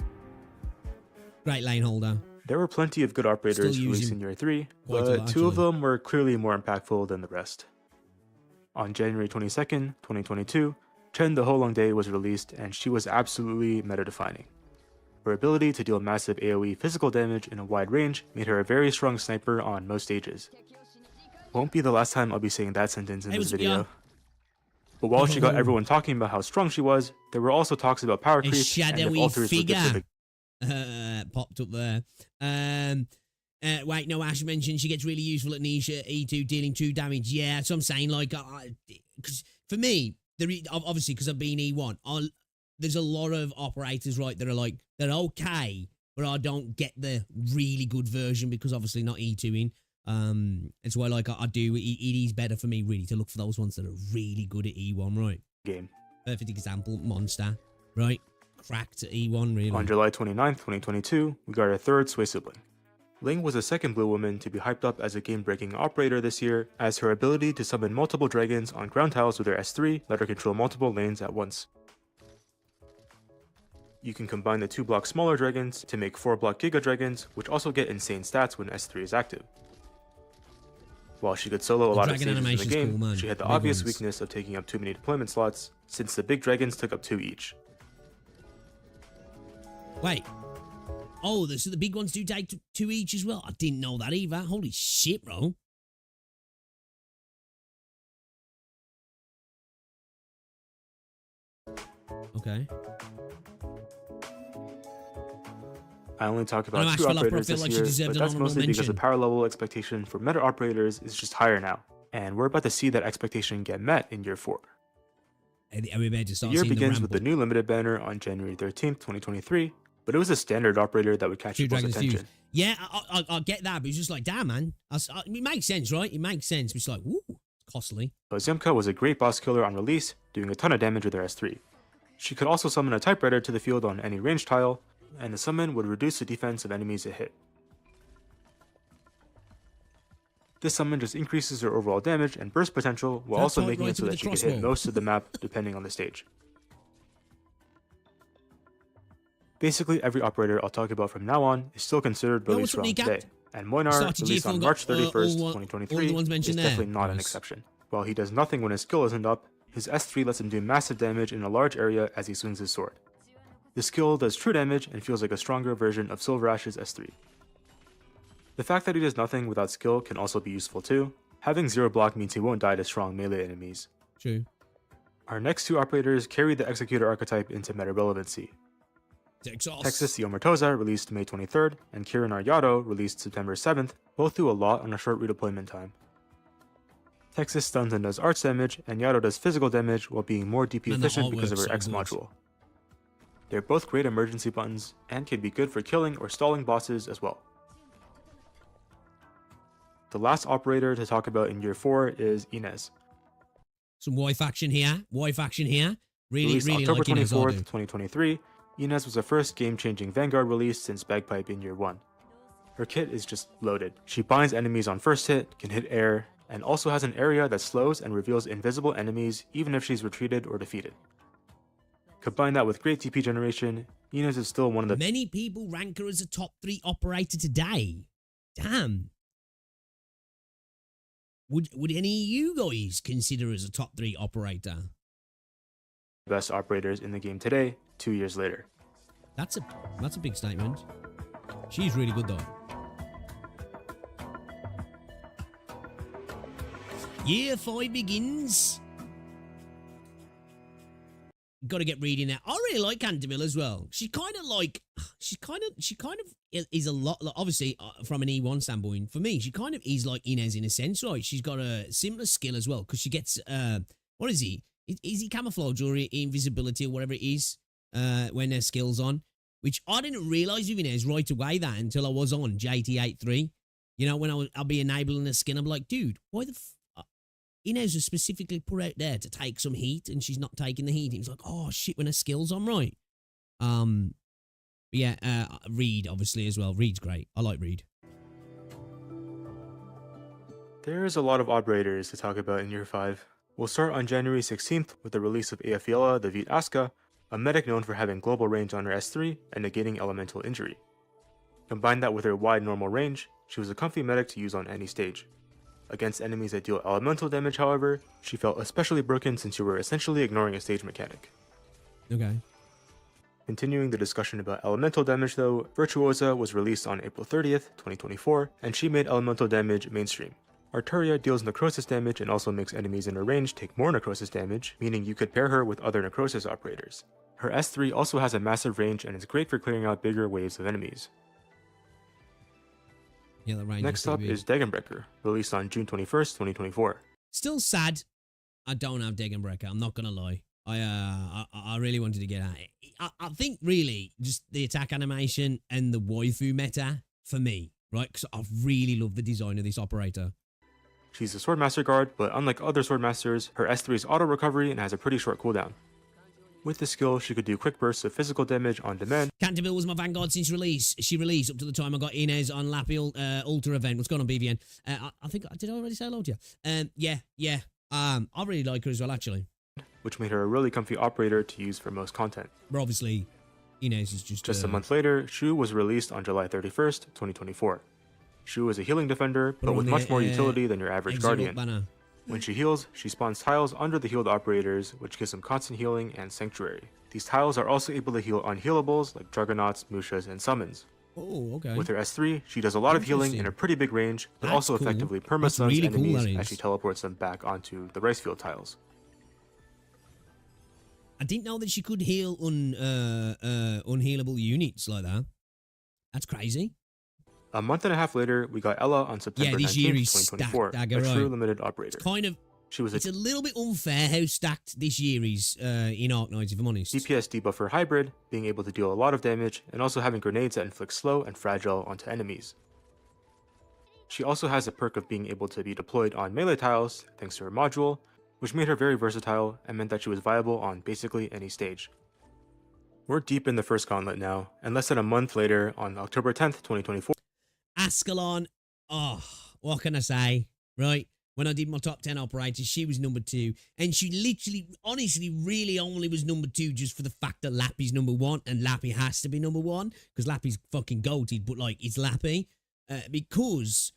Great lane holder. There were plenty of good operators released in Year 3, but 2 of them were clearly more impactful than the rest. On January 22nd, 2022, Chen the Holong Day was released and she was absolutely meta-defining. Her ability to deal massive AoE physical damage in a wide range made her a very strong sniper on most stages. Won't be the last time I'll be saying that sentence in this video. But while she got everyone talking about how strong she was, there were also talks about power creep and if alters would get to the popped up there. Wait, no, Ash mentioned she gets really useful at niche E2 dealing 2 damage. Yeah, that's what I'm saying. Like, because for me, obviously because I've been E1, there's a lot of operators, right, that are like, they're okay, but I don't get the really good version because obviously not E2 in. It's why like I do, it is better for me really to look for those ones that are really good at E1, right? Game. Perfect example, Monster, right? Cracked at E1, really. On July 29th, 2022, we got our 3rd Sway sibling. Ling was the second blue woman to be hyped up as a game-breaking operator this year, as her ability to summon multiple dragons on ground tiles with her S3 let her control multiple lanes at once. You can combine the 2-block smaller dragons to make 4-block Giga Dragons, which also get insane stats when S3 is active. While she could solo a lot of stages in the game, cool, she had the obvious weakness of taking up too many deployment slots, since the big dragons took up 2 each. Wait. Oh, so the big ones do take 2 each as well? I didn't know that either. Holy shit, bro. Okay. I only talk about 2 operators this year, but that's mostly because the power level expectation for meta operators is just higher now, and we're about to see that expectation get met in Year 4. The year begins with the new limited banner on January 13th, 2023, but it was a standard operator that would catch people's attention. Yeah, I get that, but it's just like, damn, man. It makes sense, right? It makes sense. It's like, woo, it's costly. Ozymka was a great boss killer on release, doing a ton of damage with her S3. She could also summon a typewriter to the field on any ranged tile, and the summon would reduce the defense of enemies it hit. This summon just increases her overall damage and burst potential, while also making it so that she can hit most of the map depending on the stage. Basically, every operator I'll talk about from now on is still considered really strong today, and Moinar, released on March 31st, 2023, is definitely not an exception. While he does nothing when his skill isn't up, his S3 lets him do massive damage in a large area as he swings his sword. The skill does true damage and feels like a stronger version of Silver Ash's S3. The fact that he does nothing without skill can also be useful too. Having 0 block means he won't die to strong melee enemies. True. Our next 2 operators carry the Executor archetype into meta relevancy. Texas the Omertosa released May 23rd, and Kirin Aryato released September 7th, both do a lot on a short redeployment time. Texas stuns and does arts damage, and Yato does physical damage while being more DP efficient because of her X module. They're both great emergency buttons, and can be good for killing or stalling bosses as well. The last operator to talk about in year 4 is Inez. Some Y faction here. Y faction here. Really October like Inez. 24th, 2023, Inez was the first game-changing Vanguard release since Bagpipe in year 1. Her kit is just loaded. She binds enemies on first hit, can hit air, and also has an area that slows and reveals invisible enemies even if she's retreated or defeated. Combine that with great TP generation, Inez is still one of the— Many people rank her as a top 3 operator today. Damn. Would any of you guys consider her as a top 3 operator? best operators in the game today, 2 years later. That's a big statement. She's really good though. Year 5 begins. Got to get reading now. I really like Canterville as well. She kind of is a lot, obviously from an E1 standpoint. For me, she kind of is like Inez in a sense, right? She's got a similar skill as well because she gets what is he? Is he camouflage or invisibility or whatever it is when her skill's on? Which I didn't realize with Inez right away that until I was on JT83. You know, when I'll be enabling her skin, I'm like, dude, why the Inez was specifically put out there to take some heat, and she's not taking the heat. He was like, oh shit, when her skill's on, right? Yeah, Reed obviously as well. Reed's great. I like Reed. There's a lot of operators to talk about in year 5. We'll start on January 16th with the release of Aefiela, the Vite Aska, a medic known for having global range on her S3 and negating elemental injury. Combine that with her wide normal range, she was a comfy medic to use on any stage. Against enemies that deal elemental damage, however, she felt especially broken since you were essentially ignoring a stage mechanic. Okay. Continuing the discussion about elemental damage though, Virtuosa was released on April 30th, 2024, and she made elemental damage mainstream. Arturia deals necrosis damage and also makes enemies in her range take more necrosis damage, meaning you could pair her with other necrosis operators. Her S3 also has a massive range and is great for clearing out bigger waves of enemies. Yeah, the range. Next up is Degenbrecher, released on June 21st, 2024. Still sad I don't have Degenbrecher, I'm not gonna lie. I really wanted to get at it. I think really just the attack animation and the waifu meta for me, right? Because I really love the design of this operator. She's a Swordmaster guard, but unlike other Swordmasters, her S3 is auto recovery and has a pretty short cooldown. With the skill, she could do quick bursts of physical damage on demand. Canterville was my Vanguard since release. She released up to the time I got Inez on Lappy Ultra event. What's going on, BVN? I think, did I already say hello to you? Yeah. I really like her as well, actually. Which made her a really comfy operator to use for most content. But obviously, Inez is just a month later, Shu was released on July 31st, 2024. Shu is a healing defender, but with much more utility than your average guardian. Banner. When she heals, she spawns tiles under the healed operators, which gives them constant healing and sanctuary. These tiles are also able to heal unhealables like Juggernauts, Mushas, and Summons. Oh, okay. With her S3, she does a lot of healing in a pretty big range, but also effectively perma-stuns really enemies as she teleports them back onto the rice field tiles. I didn't know that she could heal unhealable units like that. That's crazy. A month and a half later, we got Ella on September 19th, 2024, a true limited operator. It's a little bit unfair how stacked this year is in Arknights, if I'm honest. DPS debuffer hybrid, being able to deal a lot of damage, and also having grenades that inflict slow and fragile onto enemies. She also has a perk of being able to be deployed on melee tiles, thanks to her module, which made her very versatile and meant that she was viable on basically any stage. We're deep in the first gauntlet now, and less than a month later, on October 10th, 2024, Ascalon, what can I say, right? When I did my top 10 operators, she was number 2. And she literally, honestly, really only was number 2 just for the fact that Lappy's number 1. And Lappy has to be number 1. Because Lappy's fucking goated, but like, it's Lappy. Because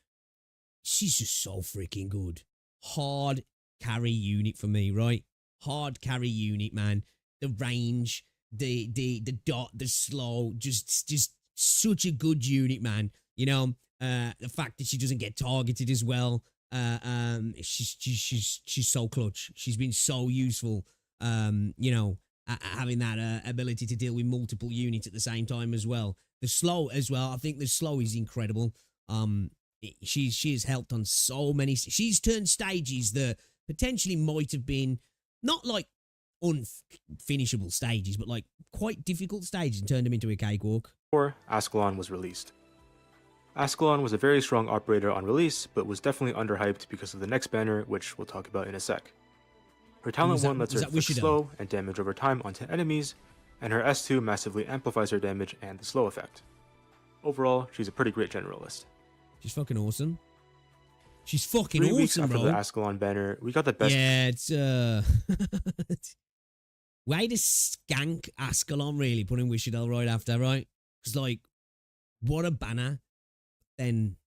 she's just so freaking good. Hard carry unit for me, right? Hard carry unit, man. The range, the dot, the slow, just such a good unit, man. You know, the fact that she doesn't get targeted as well. She's so clutch. She's been so useful. You know, having that ability to deal with multiple units at the same time as well. The slow as well. I think the slow is incredible. She has helped on so many. She's turned stages that potentially might have been not like unfinishable stages, but like quite difficult stages, and turned them into a cakewalk. Before Ascalon was released. Ascalon was a very strong operator on release, but was definitely underhyped because of the next banner, which we'll talk about in a sec. Her talent 1 lets her inflict slow and damage over time onto enemies, and her S2 massively amplifies her damage and the slow effect. Overall, she's a pretty great generalist. She's fucking awesome. She's fucking 3 awesome, weeks after bro. the Ascalon banner, we got the best. Yeah, it's way to skank Ascalon, really, putting Wishadel right after, right? Because, like, what a banner. Then,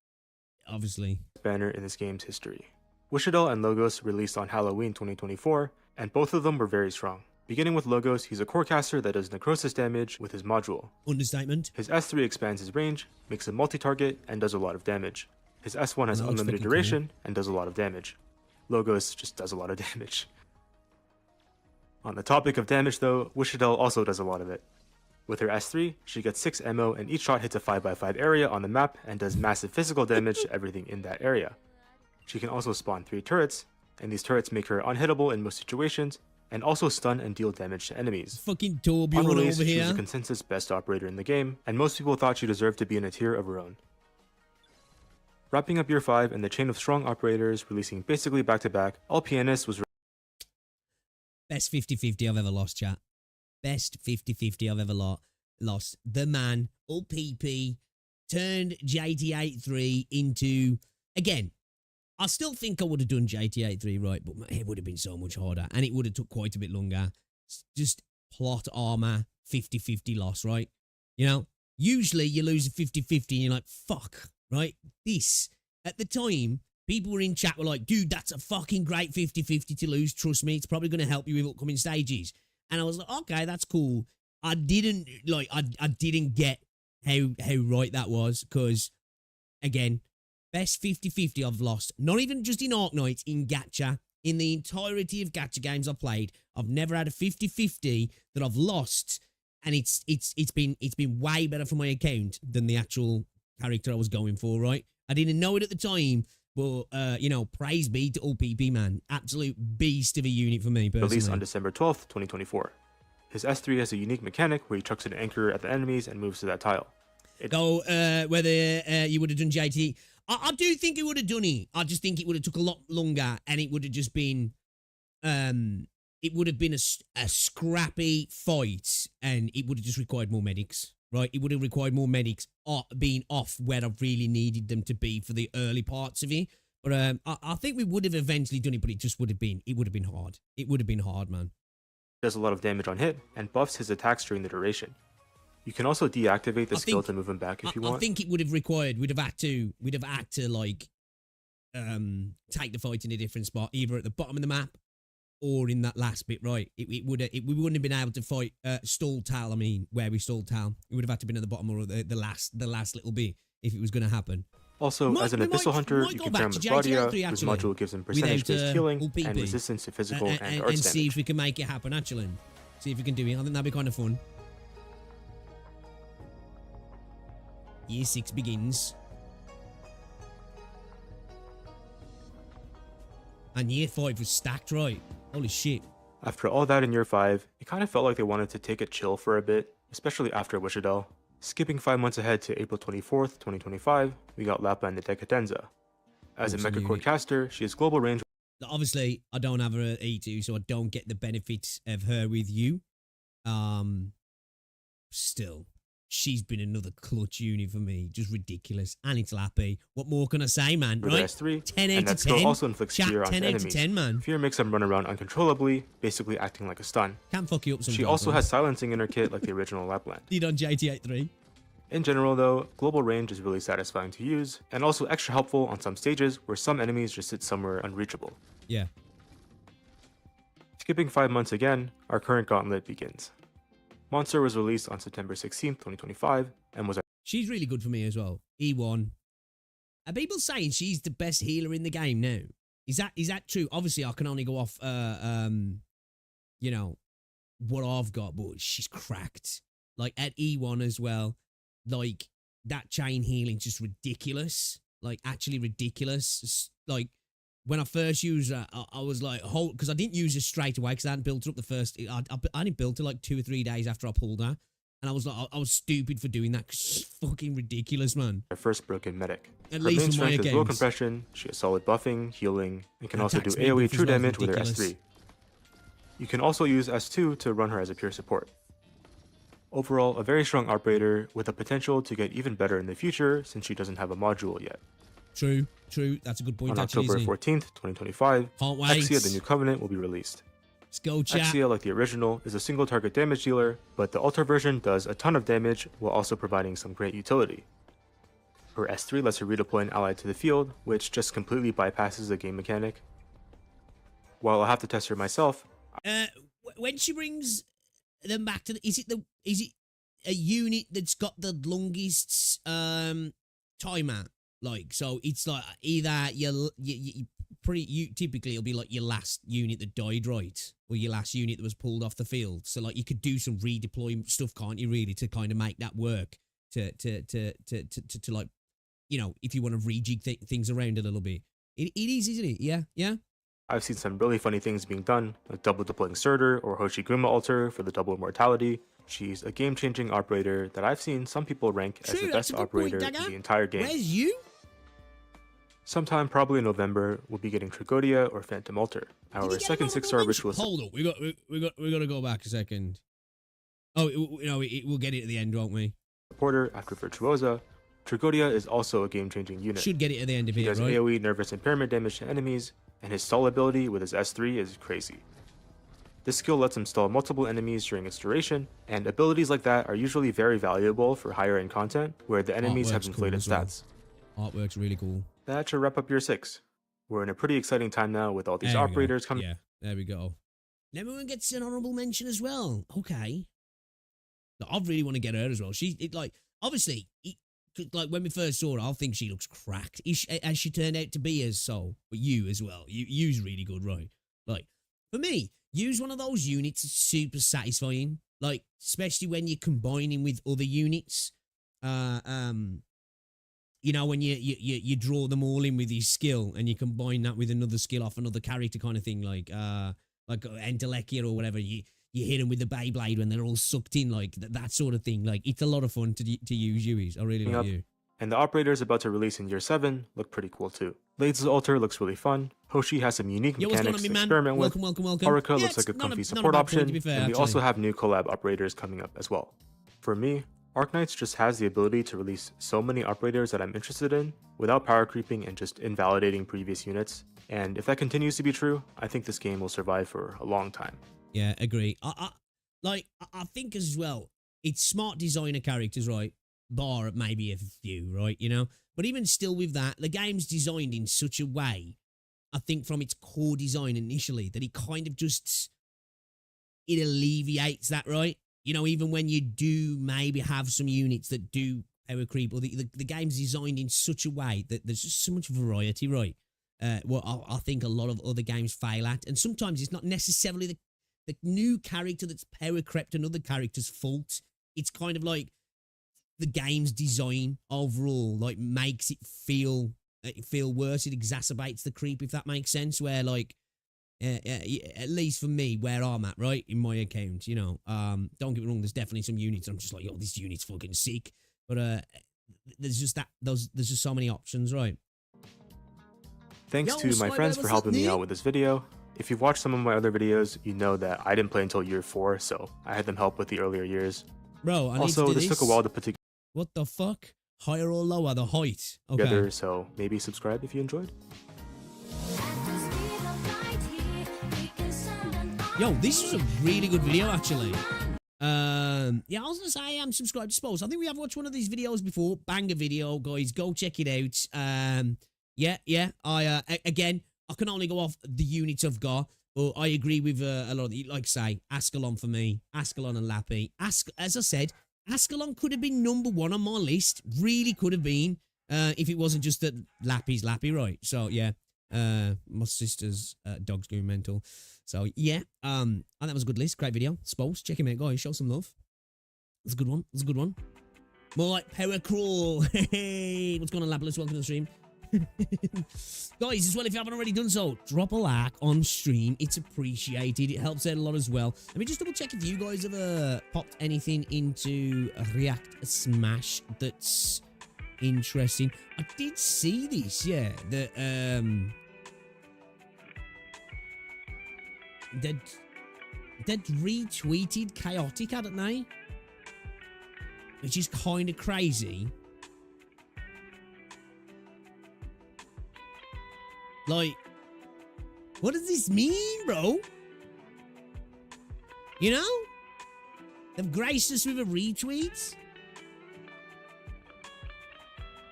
obviously, banner in this game's history. Wishadel and Logos released on Halloween 2024, and both of them were very strong. Beginning with Logos, he's a core caster that does necrosis damage with his module. Understatement. His S3 expands his range, makes him multi-target, and does a lot of damage. His S1 has unlimited duration and does a lot of damage. Logos just does a lot of damage. On the topic of damage though, Wishadel also does a lot of it. With her S3, she gets 6 ammo and each shot hits a 5x5 area on the map and does massive physical damage to everything in that area. She can also spawn 3 turrets, and these turrets make her unhittable in most situations, and also stun and deal damage to enemies. Fucking Torbjorn over here. She was a here. consensus best operator in the game, and most people thought she deserved to be in a tier of her own. Wrapping up year 5 and the chain of strong operators releasing basically back to back, all pianists was best 50-50 I've ever lost, chat. Best 50-50 I've ever lost. The man, all PP, turned JT83 into, again, I still think I would have done JT83 right, but it would have been so much harder, and it would have took quite a bit longer. Just plot armor, 50-50 loss, right? You know, usually you lose a 50-50 and you're like, fuck, right? This, at the time, people were in chat were like, dude, that's a fucking great 50-50 to lose. Trust me, it's probably going to help you with upcoming stages. And I was like, okay, that's cool. I didn't get how right that was, because, again, best 50-50 I've lost. Not even just in Arknights, in Gacha. In the entirety of Gacha games I've played, I've never had a 50-50 that I've lost, and it's been way better for my account than the actual character I was going for, right? I didn't know it at the time, but, you know, praise be to OPP, man. Absolute beast of a unit for me, personally. Released on December 12th, 2024. His S3 has a unique mechanic where he chucks an anchor at the enemies and moves to that tile. So, whether you would have done JT... I do think it would have done it. I just think it would have took a lot longer, and it would have just been... it would have been a scrappy fight, and it would have just required more medics, right? It would have required more medics being off where I really needed them to be for the early parts of it. But I think we would have eventually done it, but it would have been hard. It would have been hard, man. Does a lot of damage on hit, and buffs his attacks during the duration. You can also deactivate the skill to move him back if you want. I think it would have required, we'd have had to like, take the fight in a different spot, either at the bottom of the map or in that last bit, right? We wouldn't have been able to fight stall Tal. I mean, where we stalled Tal, it would have had to been at the bottom or the last little bit if it was going to happen. Also, as an Abyssal Hunter, you can pair him with Claudia, whose module gives him percentage-based healing and resistance to physical and arts damage. See if we can make it happen, actually. See if we can do it. I think that'd be kind of fun. Year 6 begins. And year 5 was stacked, right? Holy shit. After all that in year 5, it kind of felt like they wanted to take a chill for a bit, especially after Wishadel. Skipping 5 months ahead to April 24th, 2025, we got Lappa and the Decadenza. As a Mecha Core caster, she has global range. Obviously, I don't have her at E2, so I don't get the benefits of her with you. Still, she's been another clutch unit for me. Just ridiculous. And it's Lappy. What more can I say, man? Right? S3, 10 and out that of skill 10. also inflicts fear onto 10 out enemies. of 10, man. Fear makes them run around uncontrollably, basically acting like a stun. Can't fuck you up sometimes. She also has silencing in her kit like the original Lapland. Did on JT83. In general though, global range is really satisfying to use, and also extra helpful on some stages where some enemies just sit somewhere unreachable. Yeah. Skipping 5 months again, our current gauntlet begins. Monster was released on September 16th, 2025, and was... She's really good for me as well. E1. Are people saying she's the best healer in the game now? Is that true? Obviously, I can only go off, you know, what I've got, but she's cracked. Like, at E1 as well, like, that chain healing's just ridiculous. Like, actually ridiculous. Like, when I first used her, I was like, because I didn't use her straight away because I hadn't built her up the first... I didn't build her like 2 or 3 days after I pulled her. And I was like, I was stupid for doing that because she's fucking ridiculous, man. Our first broken medic. At Her least main for my strength is low accounts. compression, she has solid buffing, healing, and can also do Attacks me AoE buff as true well, damage with her ridiculous. S3. You can also use S2 to run her as a pure support. Overall, a very strong operator with the potential to get even better in the future since she doesn't have a module yet. True. That's a good point, On actually, October isn't it? 14th, 2025, Can't wait. Exia the New Covenant will be released. Let's go, chat. Exia, like the original, is a single target damage dealer, but the Altar version does a ton of damage while also providing some great utility. Her S3 lets her redeploy an ally to the field, which just completely bypasses the game mechanic. While I'll have to test her myself, When she brings them back to is it a unit that's got the longest timer? Like, so it's like either you typically it'll be like your last unit that died, right? Or your last unit that was pulled off the field. So like you could do some redeploy stuff, can't you, really, to kind of make that work to like, you know, if you want to rejig things around a little bit. It is, isn't it? Yeah. I've seen some really funny things being done, like double deploying Surtur or Hoshiguma Altar for the double immortality. She's a game-changing operator that I've seen some people rank as the best operator in the entire game. Where's you? Sometime probably in November, we'll be getting Trigodia or Phantom Altar, our second 6-star ritualist. Hold up, we got to go back a second. Oh, we'll get it at the end, won't we? Supporter after Virtuosa. Trigodia is also a game-changing unit. Should get it at the end of He it, does right? AoE nervous impairment damage to enemies, and his stall ability with his S3 is crazy. This skill lets him stall multiple enemies during its duration, and abilities like that are usually very valuable for higher end content where the enemies have inflated stats. Artwork's really cool. That should wrap up year 6. We're in a pretty exciting time now with all these operators coming. Yeah, there we go. And everyone gets an honorable mention as well. Okay. I really want to get her as well. Like when we first saw her, I think she looks cracked. As she turned out to be as so. But you as well. You's really good, right? Like, for me, use one of those units is super satisfying. Like, especially when you're combining with other units. You know, when you draw them all in with your skill and you combine that with another skill off another character kind of thing, like Entelekia or whatever, you hit them with the Beyblade when they're all sucked in, like that sort of thing. Like, it's a lot of fun to use Yui's. I really like you. And the operators about to release in year 7 look pretty cool too. Blades' Altar looks really fun. Hoshi has some unique mechanics to experiment with. Welcome. Haruka looks like a comfy support option, and we also have new collab operators coming up as well. For me, Arknights just has the ability to release so many operators that I'm interested in without power creeping and just invalidating previous units. And if that continues to be true, I think this game will survive for a long time. Yeah, agree. I think as well, it's smart designer characters, right? Bar maybe a few, right? You know? But even still with that, the game's designed in such a way, I think from its core design initially, that it kind of just, it alleviates that, right? You know, even when you do maybe have some units that do power creep, or the game's designed in such a way that there's just so much variety, right? What I think a lot of other games fail at. And sometimes it's not necessarily the new character that's power crept another character's fault. It's kind of like the game's design overall, like, makes it feel worse. It exacerbates the creep, if that makes sense, where, like, at least for me, where I'm at, right, in my account, you know, don't get me wrong, there's definitely some units I'm just like, yo, this unit's fucking sick, but there's just there's just so many options, right? Thanks to my friends for helping me out with this video. If you've watched some of my other videos, you know that I didn't play until year 4, so I had them help with the earlier years. Bro, also, this took a while to put together. What the fuck? Higher or lower, the height? Okay. Together, so maybe subscribe if you enjoyed. Yo, this was a really good video, actually. Yeah, I was gonna say I am subscribed to Spose. I think we have watched one of these videos before. Banger video, guys. Go check it out. Yeah. Again, I can only go off the units I've got, Well, I agree with a lot of the, like say, Ascalon for me. Ascalon and Lappy. As I said, Ascalon could have been number 1 on my list. Really could have been. If it wasn't just that Lappy's Lappy, right? So, yeah. My sister's dog's going mental. So, yeah. And that was a good list. Great video. Spose. Check him out, guys. Show some love. That's a good one. That's a good one. More like Power Crawl. Hey, what's going on, Lapis? Welcome to the stream. Guys, as well, if you haven't already done so, drop a like on stream. It's appreciated. It helps out a lot as well. Let me just double check if you guys have popped anything into React Smash that's interesting. I did see this, yeah. That that retweeted Chaotic, hadn't they? Which is kind of crazy. Like, what does this mean, bro? You know? They've graced us with a retweet.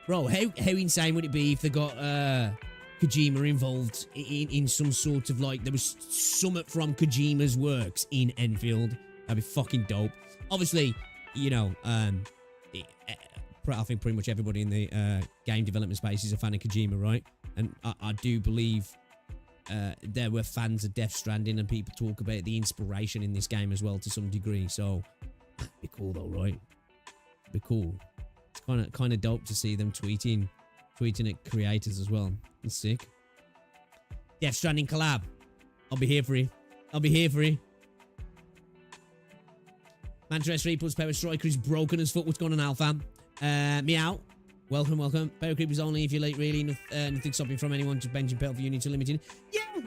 Bro, how insane would it be if they got Kojima involved in some sort of, like, there was something from Kojima's works in Enfield? That'd be fucking dope. Obviously, you know, I think pretty much everybody in the game development space is a fan of Kojima, right? And I do believe there were fans of Death Stranding, and people talk about the inspiration in this game as well to some degree. So, it'd be cool though, right? It'd be cool. It's kind of dope to see them tweeting at creators as well. It's sick. Death Stranding collab. I'll be here for you. I'll be here for you. Mantra 3 plus Power Striker is broken as fuck. What's going on, Alpha? Meow. Welcome, welcome. Power Creep is only if you're late, really. Nothing stopping from anyone to bench and pelt for you need to limit it.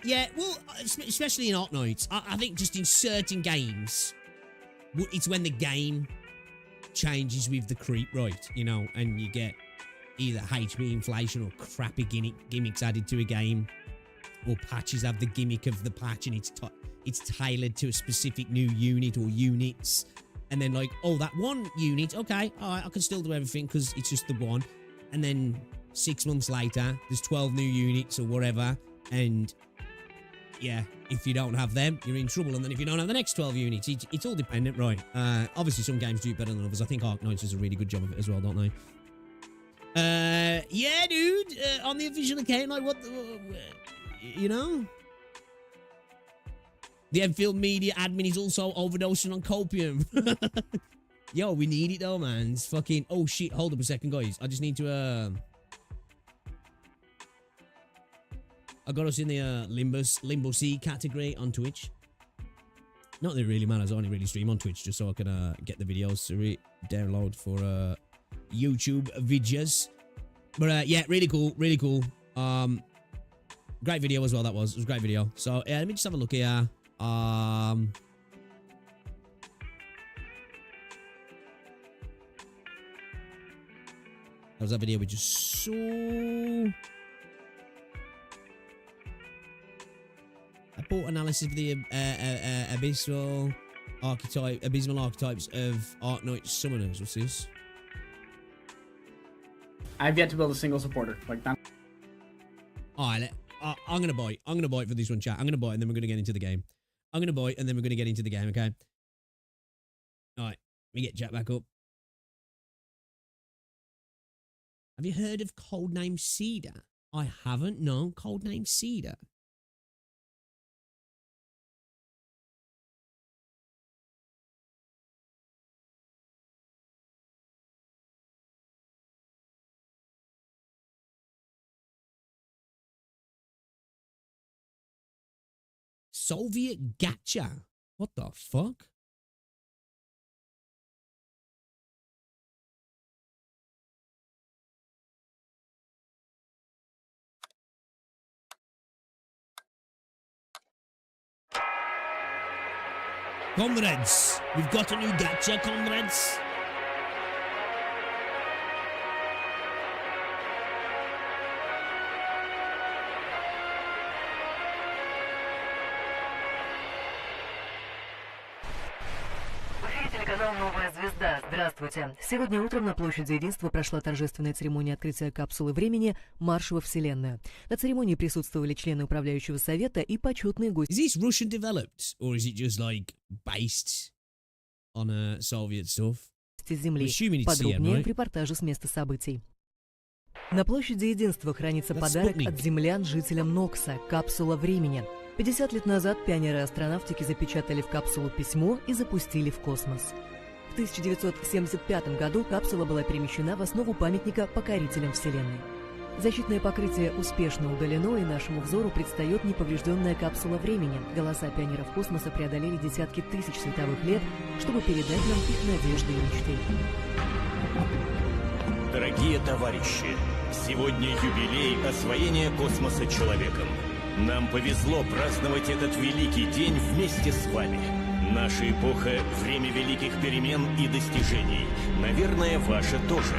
Yeah. Well, especially in Arknights. I think just in certain games, it's when the game changes with the creep, right? You know, and you get either HP inflation or crappy gimmicks added to a game, or patches have the gimmick of the patch and it's tailored to a specific new unit or units. And then, like, oh, that one unit, okay, all right, I can still do everything because it's just the one. And then 6 months later, there's 12 new units or whatever. And, yeah, if you don't have them, you're in trouble. And then if you don't have the next 12 units, it's all dependent, right? Obviously, some games do it better than others. I think Arknights does a really good job of it as well, don't they? Yeah, dude, on the official account, like, you know? The Enfield Media admin is also overdosing on copium. Yo, we need it though, man. It's fucking... Oh, shit. Hold up a second, guys. I just need to... I got us in the Limbus category on Twitch. Not that it really matters. I only really stream on Twitch just so I can get the videos to download for YouTube videos. But yeah, really cool. Really cool. Great video as well, that was. It was a great video. So, yeah, let me just have a look here. That was that video we just saw. I bought analysis of the abysmal archetypes of Arknight summoners. What's this? I've yet to build a single supporter like that. Alright, I'm gonna buy. I'm gonna buy it for this one, chat. I'm gonna buy it and then we're gonna get into the game. I'm gonna buy it and then we're gonna get into the game, okay? Alright, let me get chat back up. Have you heard of Codename Cedar? I haven't, no. Codename Cedar. Soviet Gacha. What the fuck? Comrades, we've got a new Gacha, comrades. Здравствуйте. Сегодня утром на площади Единства прошла торжественная церемония открытия капсулы времени «Марш во Вселенную». На церемонии присутствовали члены управляющего совета и почетные гости. Is this Russian developed, or is it just like based on Soviet stuff? Земли. Подробнее в репортаже с места событий. На площади Единства хранится подарок от землян жителям Нокса – капсула времени. 50 лет назад пионеры астронавтики запечатали в капсулу письмо и запустили в космос. В 1975 году капсула была перемещена в основу памятника покорителям Вселенной. Защитное покрытие успешно удалено, и нашему взору предстает неповрежденная капсула времени. Голоса пионеров космоса преодолели десятки тысяч световых лет, чтобы передать нам их надежды и мечты. Дорогие товарищи, сегодня юбилей освоения космоса человеком. Нам повезло праздновать этот великий день вместе с вами. Наша эпоха – время великих перемен и достижений. Наверное, ваша тоже.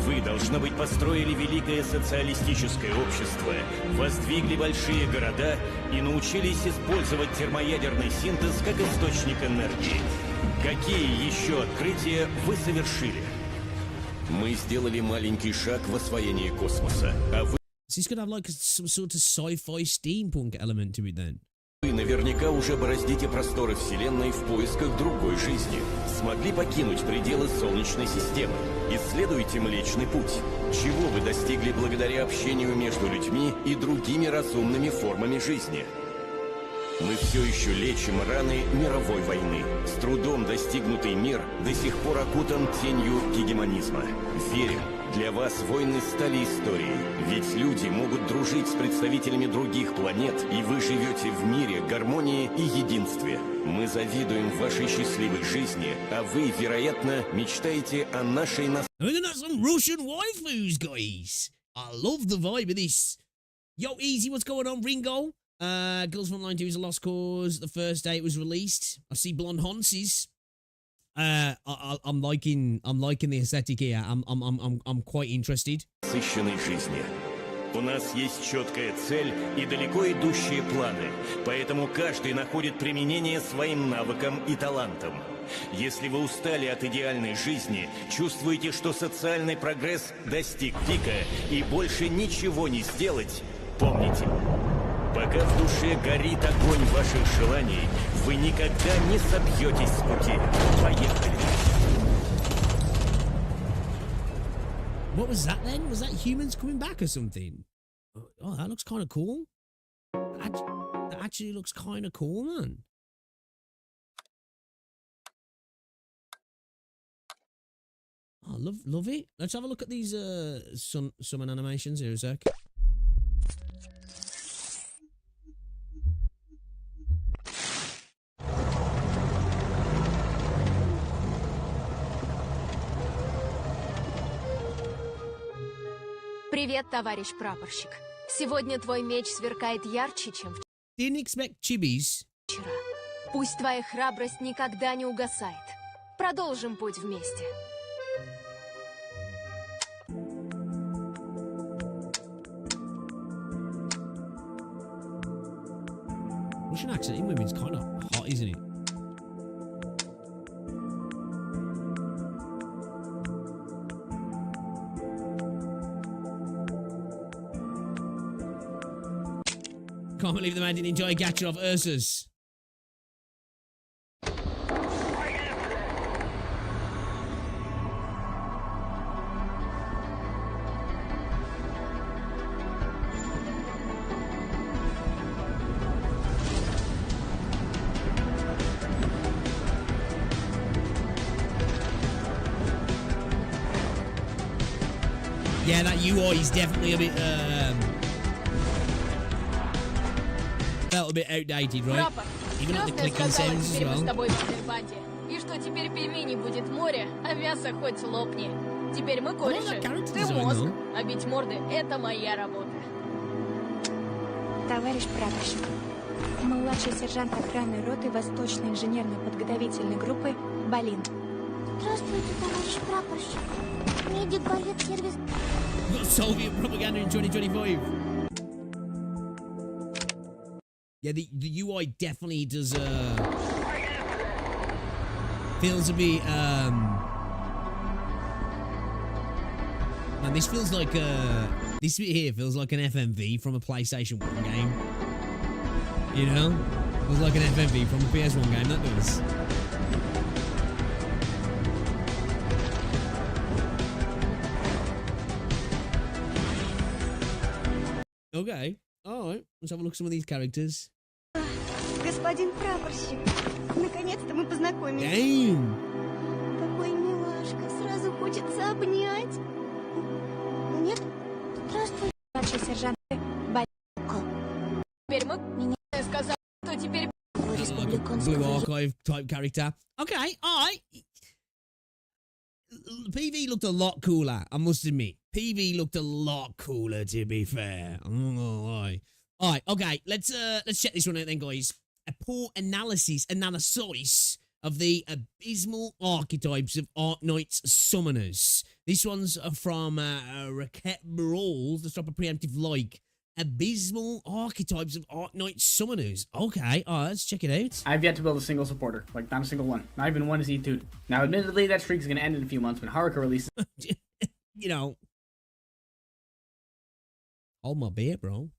Вы, должно быть, построили великое социалистическое общество, воздвигли большие города и научились использовать термоядерный синтез как источник энергии. Какие еще открытия вы совершили? Мы сделали маленький шаг в освоении космоса, а вы... So it's gonna have like some sort of sci-fi steampunk element to it then. Вы наверняка уже бороздите просторы Вселенной в поисках другой жизни. Смогли покинуть пределы Солнечной системы. Исследуйте Млечный Путь. Чего вы достигли благодаря общению между людьми и другими разумными формами жизни? Мы все еще лечим раны мировой войны. С трудом достигнутый мир до сих пор окутан тенью гегемонизма. Верим, для вас войны стали историей. Ведь люди могут дружить с представителями других планет, и вы живете в мире, гармонии и единстве. Мы завидуем вашей счастливой жизни, а вы, вероятно, мечтаете о нашей We're gonna have some Russian waifus, guys. I love the vibe of this. Yo, Easy, what's going on, Ringo? Girls Frontline 2 is a lost cause. The first day it was released. I see blonde Honses. I'm liking the aesthetic here. I'm quite interested. насыщенной жизни. У нас есть четкая цель и далеко идущие планы, поэтому каждый находит применение своим навыкам и талантам. Если вы устали от идеальной жизни, чувствуете, что социальный прогресс достиг пика и больше ничего не сделать, помните, пока в душе горит огонь ваших желаний, вы никогда не собьетесь с пути. Поехали! What was that then? Was that humans coming back or something? Oh, that looks kind of cool. That actually looks kind of cool, man. Oh, love it. Let's have a look at these summon animations here a sec. Привет, товарищ прапорщик. Сегодня твой меч сверкает ярче, чем Didn't expect chibis. вчера. Пусть твоя храбрость никогда не угасает. Продолжим путь вместе. Russian accent in women's kind of hot, isn't it? Can't believe the man didn't enjoy Gacha of Ursus. Yeah, that UI is definitely a bit felt a bit outdated, right? Прапор, Even like the Красная clicking сказала, sounds as теперь мы с well. тобой в одной банде. И что теперь пельменей будет море, а мясо хоть лопни. Теперь мы кореши, character ты design, мозг, though. а бить морды — это моя работа. Товарищ прапорщик, мы младший сержант охраны роты Восточной инженерно-подготовительной группы «Балин». Здравствуйте, товарищ прапорщик. Медик болит сервис. We've got Soviet propaganda in 2025. Yeah, the UI definitely does feels a bit Man, this feels like this bit here feels like an FMV from a PlayStation 1 game. You know? Feels like an FMV from a PS1 game, that does. Okay. Alright. Let's have a look at some of these characters. Господин прапорщик, наконец-то мы познакомились. Damn! Какой милашка, сразу хочется обнять. Нет? Здравствуй, младший сержант. Теперь мы... Меня сказал, что теперь... Blue Archive type character. Okay, alright. PV looked a lot cooler, I must admit. PV looked a lot cooler, to be fair. I'm not gonna lie. Alright, okay, let's check this one out then, guys. A poor analysis of the abysmal archetypes of Arknights summoners. This one's from Raquette Brawls. Let's drop a preemptive like. Abysmal archetypes of Arknights summoners. Okay, alright, let's check it out. I've yet to build a single supporter. Like, not a single one. Not even one is E2'd. Now, admittedly, that streak is going to end in a few months when Haruka releases... You know. Hold my beer, bro.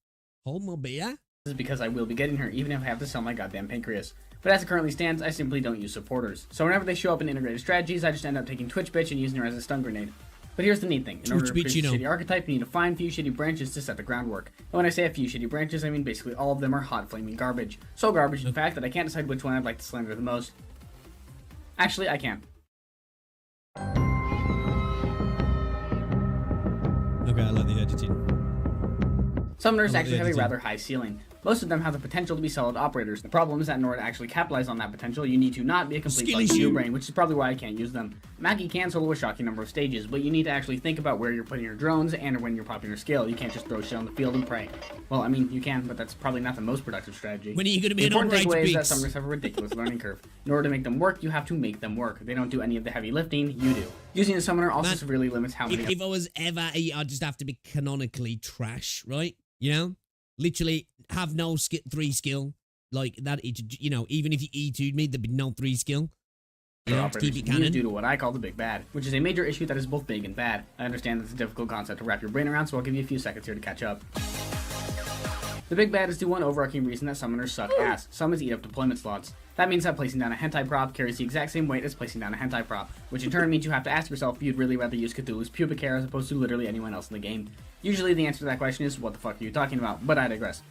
Hold my beer. This is because I will be getting her, even if I have to sell my goddamn pancreas. But as it currently stands, I simply don't use supporters. So whenever they show up in integrated strategies, I just end up taking Twitch Bitch and using her as a stun grenade. But here's the neat thing. In order to produce a shitty archetype, you need to find a few shitty branches to set the groundwork. And when I say a few shitty branches, I mean basically all of them are hot flaming garbage. So garbage, in fact, that I can't decide which one I'd like to slander the most. Actually, I can. Okay, I like the editing. Summoners actually have a rather high ceiling. Most of them have the potential to be solid operators. The problem is that in order to actually capitalize on that potential, you need to not be a complete new brain, which is probably why I can't use them. Maki can solo a shocking number of stages, but you need to actually think about where you're putting your drones and when you're popping your skill. You can't just throw shit on the field and pray. Well, I mean, you can, but that's probably not the most productive strategy. When are you going to be an operator? The important takeaway is that summoners have a ridiculous learning curve. In order to make them work, you have to make them work. They don't do any of the heavy lifting, you do. Using a summoner also severely limits how many... If I was ever I'd just have to be canonically trash, right? You know? Literally have no 3 skill. Like that, you know, even if you E2'd me, there'd be no 3 skill. You know, to keep it canon. Due to what I call the big bad, which is a major issue that is both big and bad. I understand that's a difficult concept to wrap your brain around, so I'll give you a few seconds here to catch up. The big bad is the one overarching reason that summoners suck ass. Summons eat up deployment slots. That means that placing down a hentai prop carries the exact same weight as placing down a hentai prop, which in turn means you have to ask yourself if you'd really rather use Cthulhu's pubic hair as opposed to literally anyone else in the game. Usually the answer to that question is, what the fuck are you talking about? But I digress.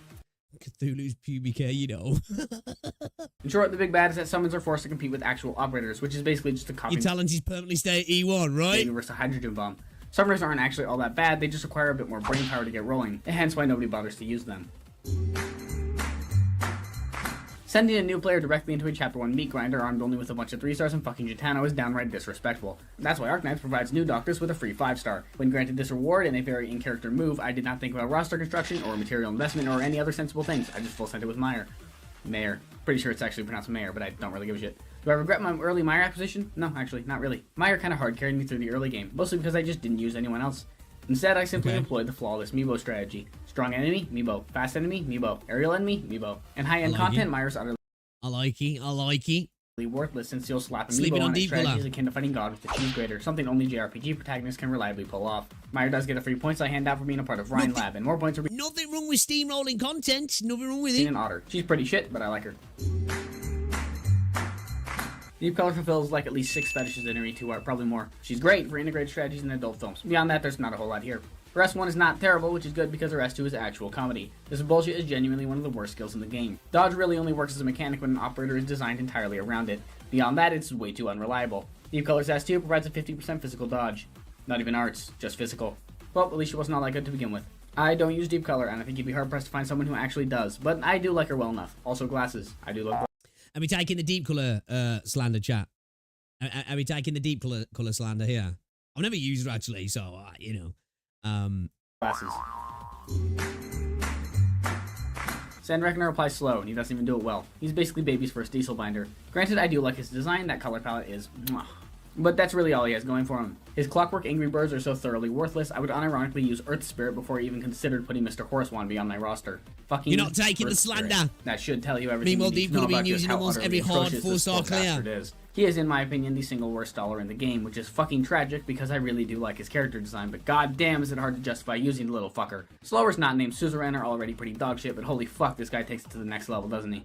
Cthulhu's pubic hair, you know. In short, the big bad is that summons are forced to compete with actual operators, which is basically just a copy. Your talent is permanently stay at E1, right? Universal hydrogen bomb. Summoners aren't actually all that bad, they just require a bit more brain power to get rolling, and hence why nobody bothers to use them. Sending a new player directly into a Chapter 1 meat grinder armed only with a bunch of 3-stars and fucking Gitano is downright disrespectful. That's why Arknights provides new doctors with a free 5-star. When granted this reward in a very in-character move, I did not think about roster construction or material investment or any other sensible things. I just full sent it with Meyer. Mayor. Pretty sure it's actually pronounced Mayor, but I don't really give a shit. Do I regret my early Meyer acquisition? No, actually, not really. Meyer kinda hard carried me through the early game, mostly because I just didn't use anyone else. Instead, I simply employed the flawless Meebo strategy. Strong enemy, Meebo. Fast enemy, Meebo. Aerial enemy, Meebo. And high-end content, Meyer's utterly I like it. Worthless since you'll slap a Meebo on a strategy akin to fighting God with the cheese grater, something only JRPG protagonists can reliably pull off. Meyer does get the free points I hand out for being a part of Rhine Lab, and more points are nothing wrong with steamrolling content. Nothing wrong with it. An otter. She's pretty shit, but I like her. Deep Color fulfills like at least 6 fetishes in her E2 art, probably more. She's great for integrated strategies in adult films. Beyond that, there's not a whole lot here. Her S1 is not terrible, which is good because her S2 is actual comedy. This bullshit is genuinely one of the worst skills in the game. Dodge really only works as a mechanic when an operator is designed entirely around it. Beyond that, it's way too unreliable. Deep Color's S2 provides a 50% physical dodge. Not even arts, just physical. Well, at least she wasn't all that good to begin with. I don't use Deep Color, and I think you'd be hard-pressed to find someone who actually does, but I do like her well enough. Also glasses. I do love. Are we taking the Deep Color slander chat? Are we taking the Deep Color slander here? I've never used her actually, so, you know. Glasses. Sand Reckoner applies slow, and he doesn't even do it well. He's basically baby's first diesel binder. Granted, I do like his design, that color palette is But that's really all he has going for him. His Clockwork Angry Birds are so thoroughly worthless, I would unironically use Earth Spirit before I even considered putting Mr. Horse Wannabe on my roster. Fucking You're not taking Earth the slander. Spirit. That should tell you everything Meanwhile, you need to know Deep could have about been just using how almost utterly every hard atrocious this 4-star poor bastard clear. is. He is, in my opinion, the single worst dollar in the game, which is fucking tragic because I really do like his character design, but goddamn is it hard to justify using the little fucker. Slower's not named Suzerain are already pretty dogshit, but holy fuck, this guy takes it to the next level, doesn't he?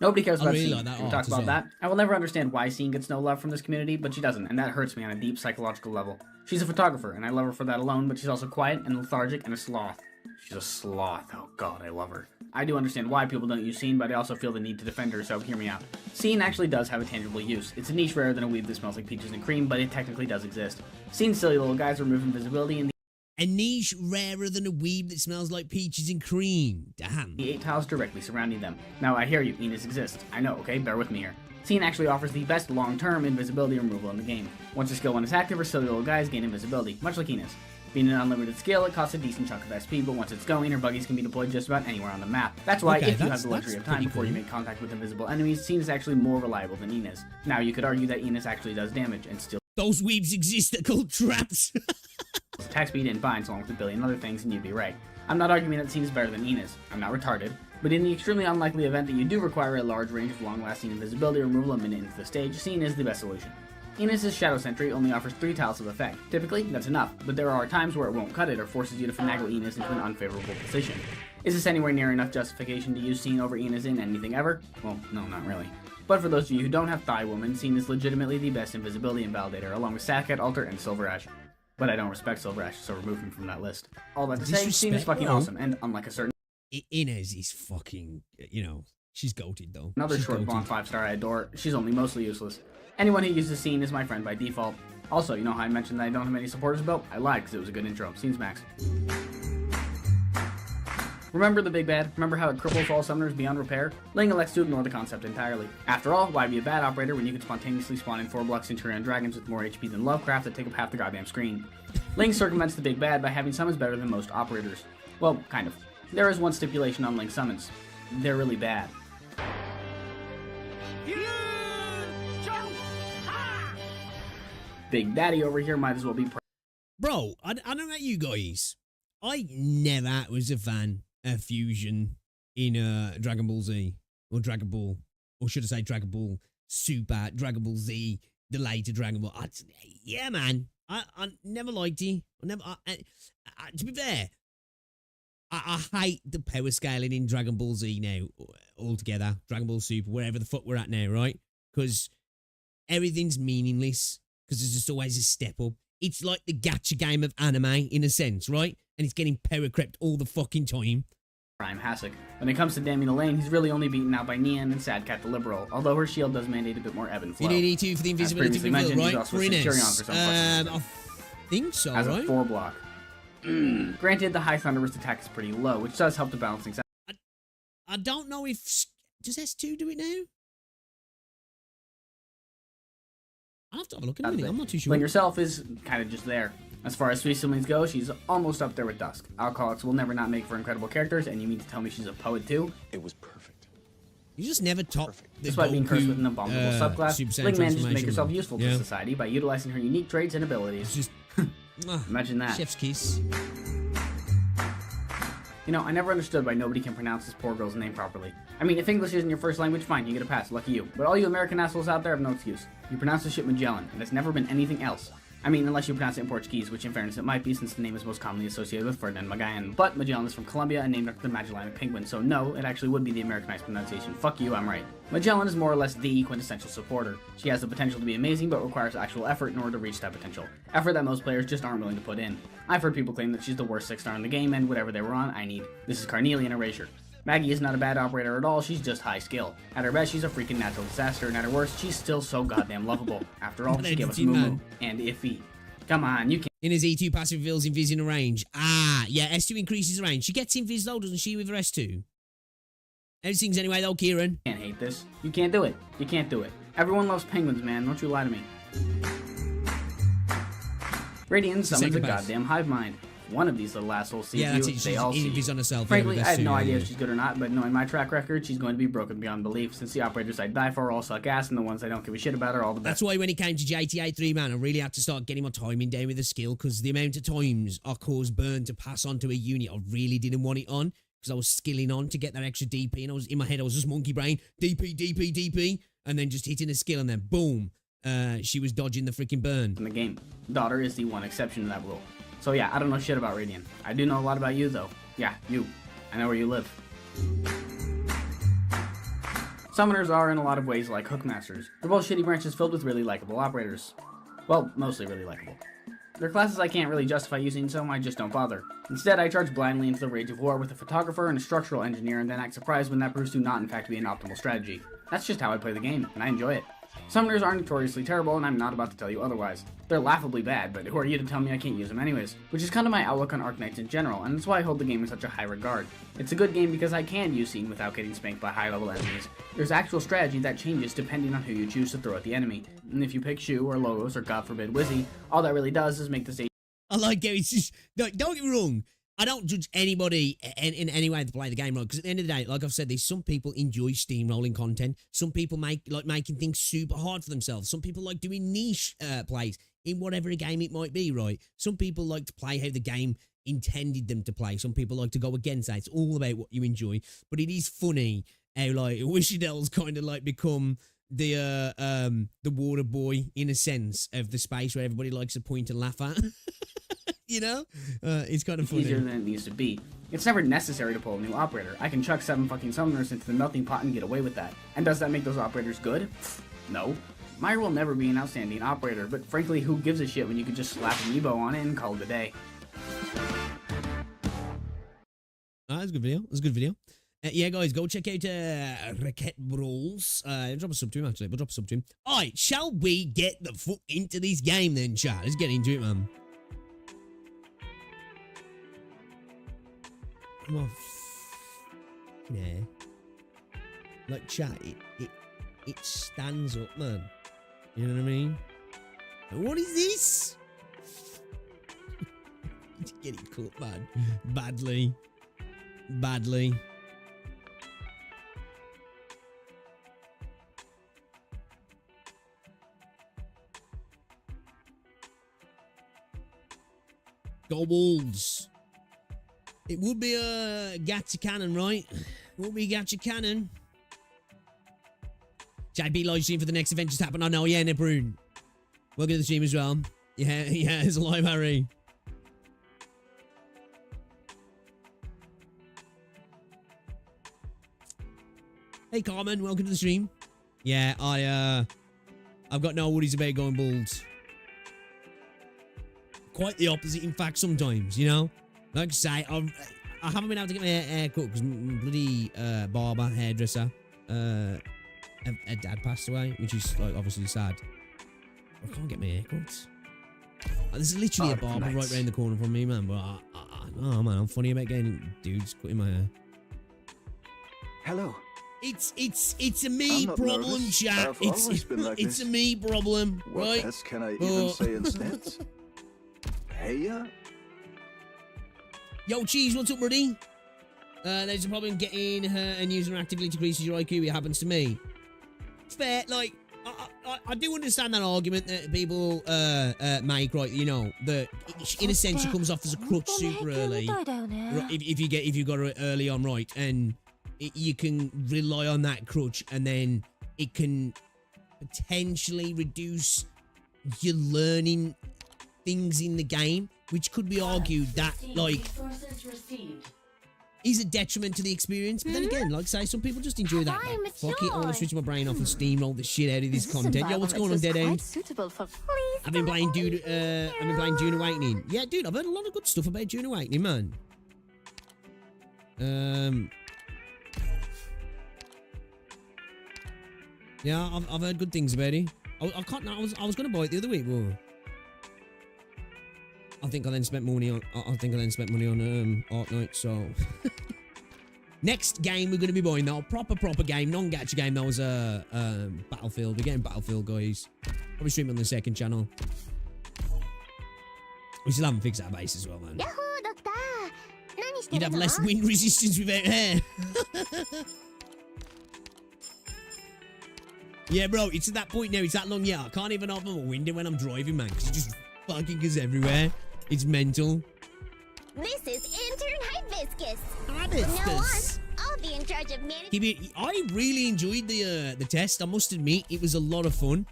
Nobody cares about Scene. We talked about that. I will never understand why Scene gets no love from this community, but she doesn't, and that hurts me on a deep psychological level. She's a photographer, and I love her for that alone, but she's also quiet and lethargic and a sloth. She's a sloth. Oh god, I love her. I do understand why people don't use Scene, but I also feel the need to defend her, so hear me out. Scene actually does have a tangible use. It's a niche rarer than a weed that smells like peaches and cream, but it technically does exist. Scene's silly little guys remove invisibility and a niche rarer than a weeb that smells like peaches and cream. Damn. The 8 tiles directly surrounding them. Now, I hear you, Enos exists. I know, okay? Bear with me here. Scene actually offers the best long-term invisibility removal in the game. Once your skill 1 is active, her silly little guys gain invisibility, much like Enos. Being an unlimited skill, it costs a decent chunk of SP, but once it's going, her buggies can be deployed just about anywhere on the map. That's why, if you have the luxury of time before you make contact with invisible enemies, Scene is actually more reliable than Enos. Now, you could argue that Enos actually does damage, and still those weebs exist that called traps. attack speed and binds along with a billion other things, and you'd be right. I'm not arguing that Scene is better than Enos. I'm not retarded. But in the extremely unlikely event that you do require a large range of long-lasting invisibility removal a minute into the stage, Scene is the best solution. Enos' Shadow Sentry only offers 3 tiles of effect. Typically, that's enough, but there are times where it won't cut it or forces you to finagle Enos into an unfavorable position. Is this anywhere near enough justification to use Scene over Enos in anything ever? Well, no, not really. But for those of you who don't have Thigh Woman, Scene is legitimately the best invisibility invalidator, along with Sadcat Alter and Silver Ash. But I don't respect Silver Ash, so remove him from that list. All that to say, Scene is fucking awesome, and unlike a certain Inez is fucking, you know, she's goated though. Another short blonde 5-star I adore, she's only mostly useless. Anyone who uses Scene is my friend by default. Also, you know how I mentioned that I don't have many supporters built? I lied, because it was a good intro. Scene's max. Remember the big bad? Remember how it cripples all summoners beyond repair? Ling elects to ignore the concept entirely. After all, why be a bad operator when you can spontaneously spawn in 4-block Centurion dragons with more HP than Lovecraft that take up half the goddamn screen? Ling circumvents the big bad by having summons better than most operators. Well, kind of. There is one stipulation on Ling summons. They're really bad. Big Daddy over here might as well be Bro, I don't know about you guys. I never was a fan of fusion in Dragon Ball Z or Dragon Ball, or should I say Dragon Ball Super, Dragon Ball Z, the later Dragon Ball. Yeah, man, I never liked it. To be fair, I hate the power scaling in Dragon Ball Z now altogether. Dragon Ball Super, wherever the fuck we're at now, right? Because everything's meaningless. Because there's just always a step up. It's like the gacha game of anime, in a sense, right? And it's getting power crept all the fucking time. Prime Hasek. When it comes to damming the lane, he's really only beaten out by Nian and Sadcat the Liberal, although her shield does mandate a bit more ebb and flow. You need to for the invisibility to reveal, right? For Inez. I think so, as right? As a 4-block. Granted, the high Thunderburst attack is pretty low, which does help the balancing out. I don't know if... Does S2 do it now? I'll have to have a look in a minute. I'm not too sure. Ling herself is kind of just there. As far as Sweet Siblings go, she's almost up there with Dusk. Alcoholics will never not make for incredible characters, and you mean to tell me she's a poet too? It was perfect. You just never top the Despite being cursed with an abominable subclass, Ling manages to make herself useful to society by utilizing her unique traits and abilities. It's just... Imagine that. Chef's kiss. You know, I never understood why nobody can pronounce this poor girl's name properly. I mean, if English isn't your first language, fine, you get a pass, lucky you. But all you American assholes out there have no excuse. You pronounce the shit Magellan, and it's never been anything else. I mean, unless you pronounce it in Portuguese, which in fairness it might be, since the name is most commonly associated with Ferdinand Magellan. But Magellan is from Colombia and named after the Magellanic penguin, so no, it actually would be the Americanized pronunciation. Fuck you, I'm right. Magellan is more or less the quintessential supporter. She has the potential to be amazing, but requires actual effort in order to reach that potential. Effort that most players just aren't willing to put in. I've heard people claim that she's the worst 6-star in the game, and whatever they were on, I need. This is Carnelian Erasure. Maggie is not a bad operator at all, she's just high skill. At her best, she's a freaking natural disaster, and at her worst, she's still so goddamn lovable. After all, she gave us Moo and Iffy. Come on, you can't. In his E2 passive reveals invis in a range. Ah, yeah, S2 increases range. She gets invis though, doesn't she, with her S2? Everything's anyway though, Kieran. You can't hate this. You can't do it. You can't do it. Everyone loves penguins, man. Don't you lie to me. Radiant summons a goddamn hive mind. one of these little assholes sees you, that's it. they all see you. On herself. Frankly, I have no idea if she's good or not, but knowing my track record, she's going to be broken beyond belief, since the operators I die for all suck ass, and the ones I don't give a shit about are all the best. That's why when it came to GTA 3, man, I really had to start getting my timing down with the skill, because the amount of times I caused burn to pass on to a unit I really didn't want it on, because I was skilling on to get that extra DP, and I was in my head, I was just monkey brain, DP, and then just hitting a skill, and then boom, she was dodging the freaking burn. In the game, daughter is the one exception to that rule. So yeah, I don't know shit about Radiant. I do know a lot about you though. Yeah, you. I know where you live. Summoners are in a lot of ways like Hookmasters. They're both shitty branches filled with really likable operators. Well, mostly really likable. They're classes I can't really justify using, so I just don't bother. Instead, I charge blindly into the Rage of War with a photographer and a structural engineer, and then act surprised when that proves to not in fact be an optimal strategy. That's just how I play the game, and I enjoy it. Summoners are notoriously terrible, and I'm not about to tell you otherwise. They're laughably bad, but who are you to tell me I can't use them anyways? Which is kind of my outlook on Arknights in general, and that's why I hold the game in such a high regard. It's a good game because I can use Scene without getting spanked by high-level enemies. There's actual strategy that changes depending on who you choose to throw at the enemy. And if you pick Shu, or Logos, or God forbid Wizzy, all that really does is make the stage... I like it. It's just, don't get me wrong. I don't judge anybody in any way to play the game, right? Because at the end of the day, like I've said, there's some people enjoy steamrolling content. Some people like making things super hard for themselves. Some people like doing niche plays in whatever game it might be, right? Some people like to play how the game intended them to play. Some people like to go against that. It's all about what you enjoy. But it is funny how like Wishidel's kind of like become the water boy in a sense of the space where everybody likes to point and laugh at. You know? It's kind of funny. Easier than it needs to be. It's never necessary to pull a new operator. I can chuck 7 fucking summoners into the melting pot and get away with that. And does that make those operators good? No. Myra will never be an outstanding operator, but frankly, who gives a shit when you could just slap an Evo on it and call it a day? That's a good video. That's a good video. Yeah, guys, go check out Racket Brawls. Drop a sub to him, actually. We'll drop a sub to him. Alright, shall we get the fuck into this game then, chat? Let's get into it, man. Come on. Yeah. Like, chat, it stands up, man. You know what I mean? What is this? It's getting caught, man. Badly. Badly. Go Wolves. It would be a Gacha cannon, right? Would be a Gacha cannon. JB live stream for the next event just happened. I know, yeah, Nebrun. Welcome to the stream as well. Yeah, it's a live Harry. Hey Carmen, welcome to the stream. Yeah, I've got no worries about going bald. Quite the opposite, in fact, sometimes, you know? Like I say, I haven't been able to get my hair cut because bloody barber, hairdresser, her dad passed away, which is like obviously sad. I can't get my hair cut. There's literally a barber right round the corner from me, man, but oh man, I'm funny about getting dudes cutting my hair. Hello. It's a me problem, chat. It's a me problem, what right? What else can I even say instead? Hey, Yo, Cheese, what's up, buddy? There's a problem getting her and using her actively decreases your IQ. It happens to me. It's fair. Like, I do understand that argument that people make, right? You know, that in a sense she comes off as a crutch super early. If you got her early on, right, and you can rely on that crutch, and then it can potentially reduce your learning things in the game, which could be argued that like is a detriment to the experience. But then again, like say, some people just enjoy that. Like, fuck it, I want to switch my brain off and steamroll the shit out of this content. Yo, what's going on, Dead End? I've been playing Dune Awakening. Yeah, dude, I've heard a lot of good stuff about Dune Awakening, man. Yeah, I've heard good things about it. I was gonna buy it the other week, but I think I then spent money on Arknights, so next game we're gonna be buying that proper game, non-gacha game. That was Battlefield. We're getting Battlefield, guys. Probably stream on the second channel. We still haven't fixed our base as well, man. Yahoo! You'd have less wind resistance without hair. Yeah, bro, it's at that point now. It's that long yet. I can't even open my window when I'm driving, man, because it just fucking goes everywhere. It's mental. This is intern Hibiscus. Hibiscus. I'll be in charge of managing. I really enjoyed the test. I must admit, it was a lot of fun.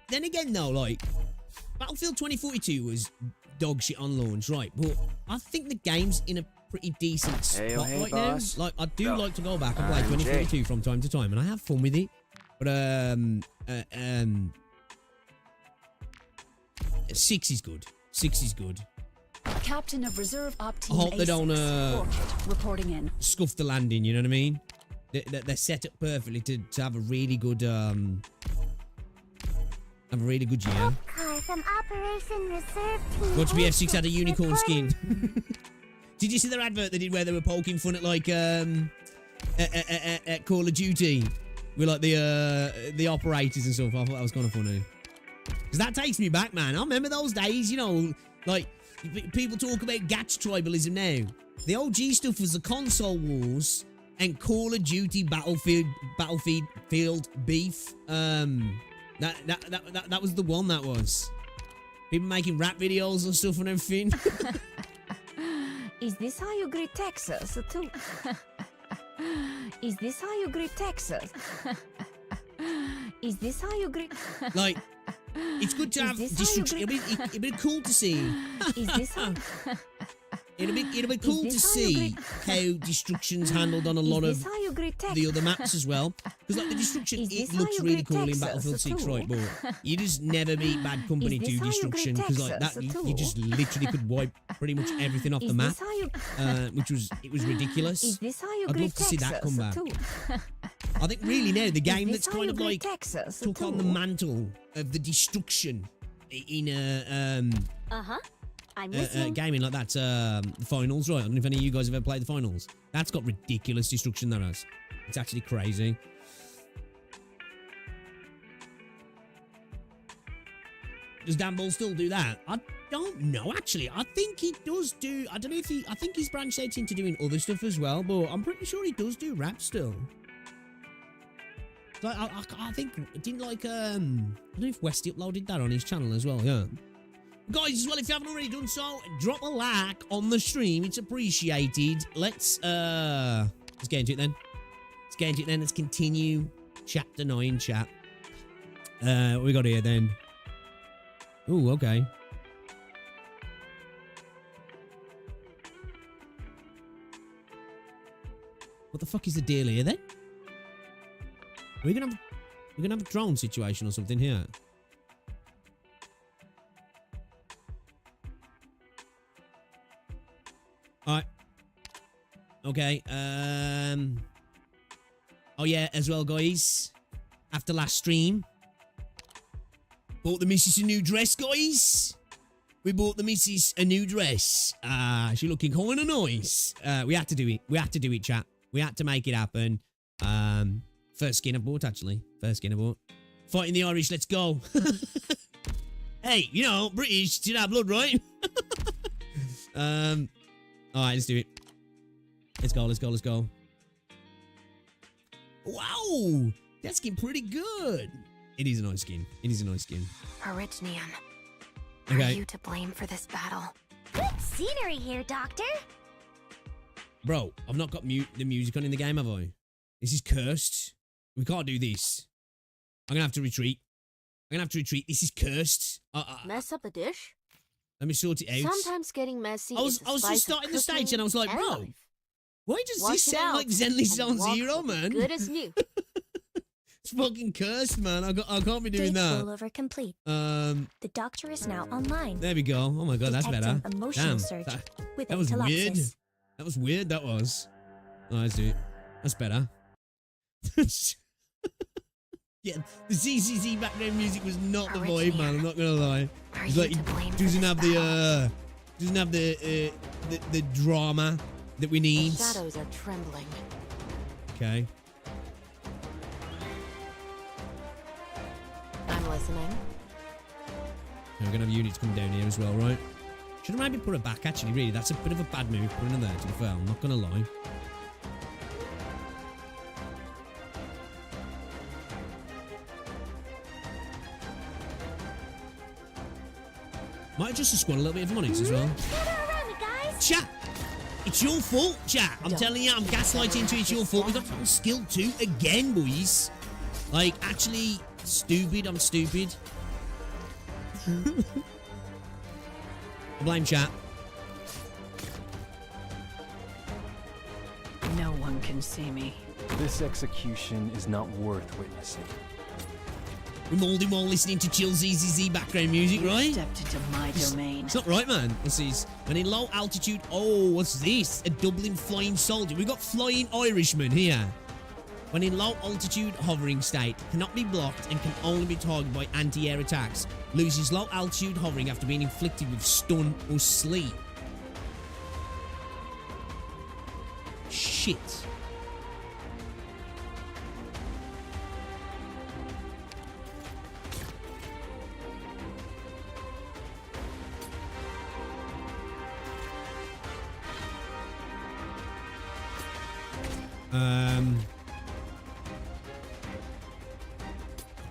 Then again, though, like, Battlefield 2042 was dog shit on launch, right? But I think the game's in a pretty decent spot right boss. now. Like, I do like to go back and play 2042 from time to time, and I have fun with it. But 6 is good. 6 is good. Captain of Reserve Op Team I hope they don't reporting in. Scuff the landing. You know what I mean? They're set up perfectly to have a really good year. From Operation Reserve Team. Watch BF6 had a unicorn skin. Did you see their advert they did where they were poking fun at like at Call of Duty with like the operators and stuff? I thought that was kind of funny. Because that takes me back, man. I remember those days, you know, like people talk about Gacha tribalism now. The OG stuff was the console wars and Call of Duty Battlefield beef. That was the one that was. People making rap videos and stuff and everything. Is this how you greet Texas too? Is this how you greet Texas? Is this how you greet? Like, it's good to have destruction. It'd be cool to see. Is this how? It'll be cool to see how destruction's handled on a lot of the other maps as well. Because like the destruction, it looks really cool in Battlefield 6, right? But you just never beat Bad Company 2 destruction because like that, you just literally could wipe pretty much everything off the map, which was ridiculous. I'd love to see that come back. I think really now the game that's kind of like took on the mantle of the destruction in gaming like that, the finals, right? I don't know if any of you guys have ever played the finals. That's got ridiculous destruction, that has. It's actually crazy. Does Dan Ball still do that? I don't know, actually. I think he does do... I don't know if he... I think he's branched out into doing other stuff as well, but I'm pretty sure he does do rap still. Like, I think... Didn't like... I don't know if Westy uploaded that on his channel as well, yeah. Guys, as well, if you haven't already done so, drop a like on the stream. It's appreciated. Let's get into it then. Let's continue chapter 9, chat. What we got here then? Ooh, okay. What the fuck is the deal here then? We're gonna have a drone situation or something here. Alright. Okay, oh yeah, as well, guys. After last stream, bought the missus a new dress, guys. We bought the missus a new dress. She's looking kind of nice. We had to do it. We had to do it, chat. We had to make it happen. First skin I bought, actually. First skin I bought. Fighting the Irish, let's go. Hey, you know, British, did our blood, right? Alright, let's do it. Let's go. Wow! That skin pretty good. It is a nice skin. Orignium. Okay. Are you to blame for this battle? Good scenery here, Doctor. Bro, I've not got the music on in the game, have I? This is cursed. We can't do this. I'm gonna have to retreat. This is cursed. Mess up a dish? Let me sort it out. Sometimes getting messy. I was just starting the stage and I was like, bro, why does this sound like Zenly Zone Zero, man? Good as new. It's fucking cursed, man. I can't be doing that. Rollover complete. The doctor is now online. There we go. Oh my god, that's better. Emotional surge with that was weird. telopsis. That was weird. That was. Oh, let's do it. That's better. Yeah, the CCC background music was not the vibe, man. I'm not gonna lie. It's like it doesn't have the drama that we need. The shadows are trembling. Okay. I'm listening. Okay, we're gonna have units come down here as well, right? Should have maybe put her back, actually, really. That's a bit of a bad move putting her there, to be fair. I'm not going to lie. Might adjust the squad a little bit if I'm honest as well. Chat! It's your fault, chat. I'm telling you, I'm gaslighting into it's your fault. We got skill 2 again, boys. Like, actually, stupid. I'm stupid. Blame chat. No one can see me. This execution is not worth witnessing. We're molding while listening to chill ZZZ background music, right? Stepped into my domain. It's not right, man. This is when in low altitude. Oh, what's this? A Dublin flying soldier. We got flying Irishman here. When in low altitude hovering state, cannot be blocked and can only be targeted by anti-air attacks. Loses low altitude hovering after being inflicted with stun or sleep. Shit.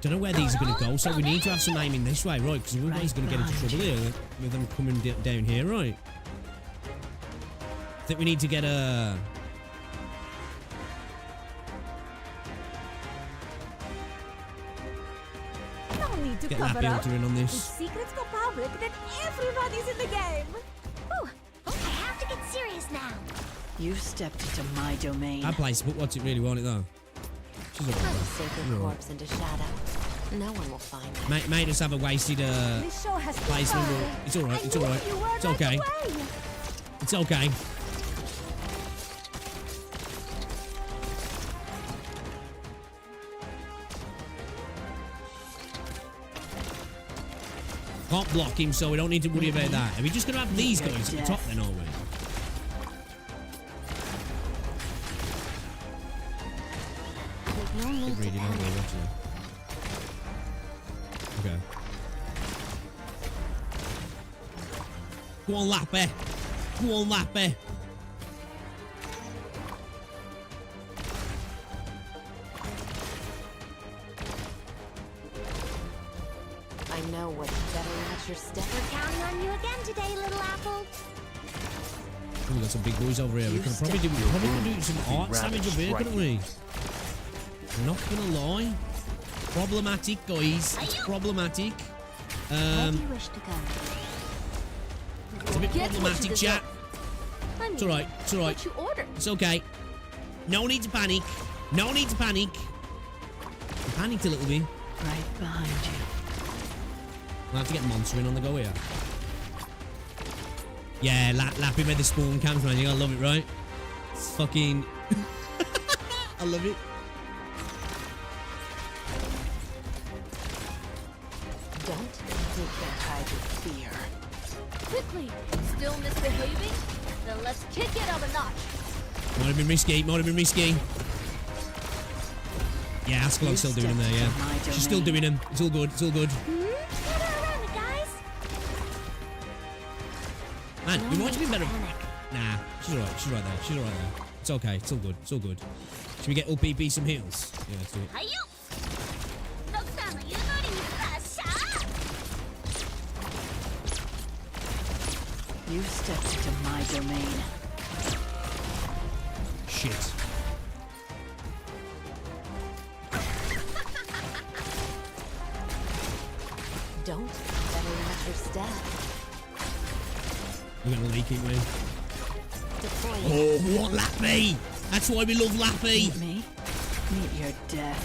Don't know where these are going to go, so we need to have some aiming this way, right? Because everybody's going to get into trouble here with them coming down here, right? I think we need to get a... No need to get cover Lappy up. Alter in on If this. secrets go public, then everybody's in the game. Ooh, I have to get serious now. You stepped into my domain. That place, but what's it really want it though? She's Put a alright. sacred corpse into shadow. No one will find it. Made us have a wasted This show has placement. It's alright, it's alright. It's okay. It's okay. Can't block him, so we don't need to worry about that. Are we just going to have these guys at the top then, are we? No need to Reading out there, actually. Okay. Go on, Lappy. Go on, Lappy. I know what's better match your step. We're counting on you again today, little apple. Oh, we got some big boys over here. We could probably do some art damage over here, couldn't we? I'm not gonna lie. Problematic, guys. It's problematic. Where do you wish to go? It's a bit problematic, chat. It's alright. It's alright. It's okay. No need to panic. No need to panic. I panicked a little bit. Right behind you. I'll have to get monster in on the go here. Yeah, Lappy made the spawn cams, man. You gotta love it, right? It's fucking... I love it. Don't think they'll hide your fear. Quickly, still misbehaving? Then let's kick it up a notch. Might have been risky. Might have been risky. Yeah, Ascalon's still doing him there, yeah. She's still doing him. It's all good. It's all good. Man, we might have been better. Nah, she's alright. She's right there. She's alright there. It's okay. It's all good. It's all good. Should we get LPP some heals? Yeah, let's do it. You stepped into my domain. Shit. Don't better match your step. We're gonna leak it, man. Deploy. Oh, what Lappy? That's why we love Lappy. Meet me? Meet your death.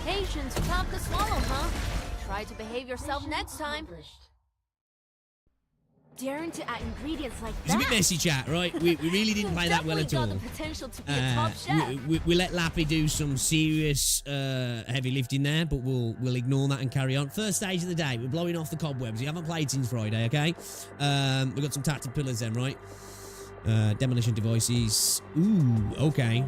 Patience, tough to swallow, huh? Try to behave yourself next time. Daring to add ingredients like It's a bit messy, chat, right? We really didn't play that well at all. Got the potential to be a top chef. We let Lappy do some serious heavy lifting there, but we'll ignore that and carry on. First stage of the day, we're blowing off the cobwebs. You haven't played since Friday, okay? We've got some tactic pillars then, right? Demolition devices. Ooh, okay.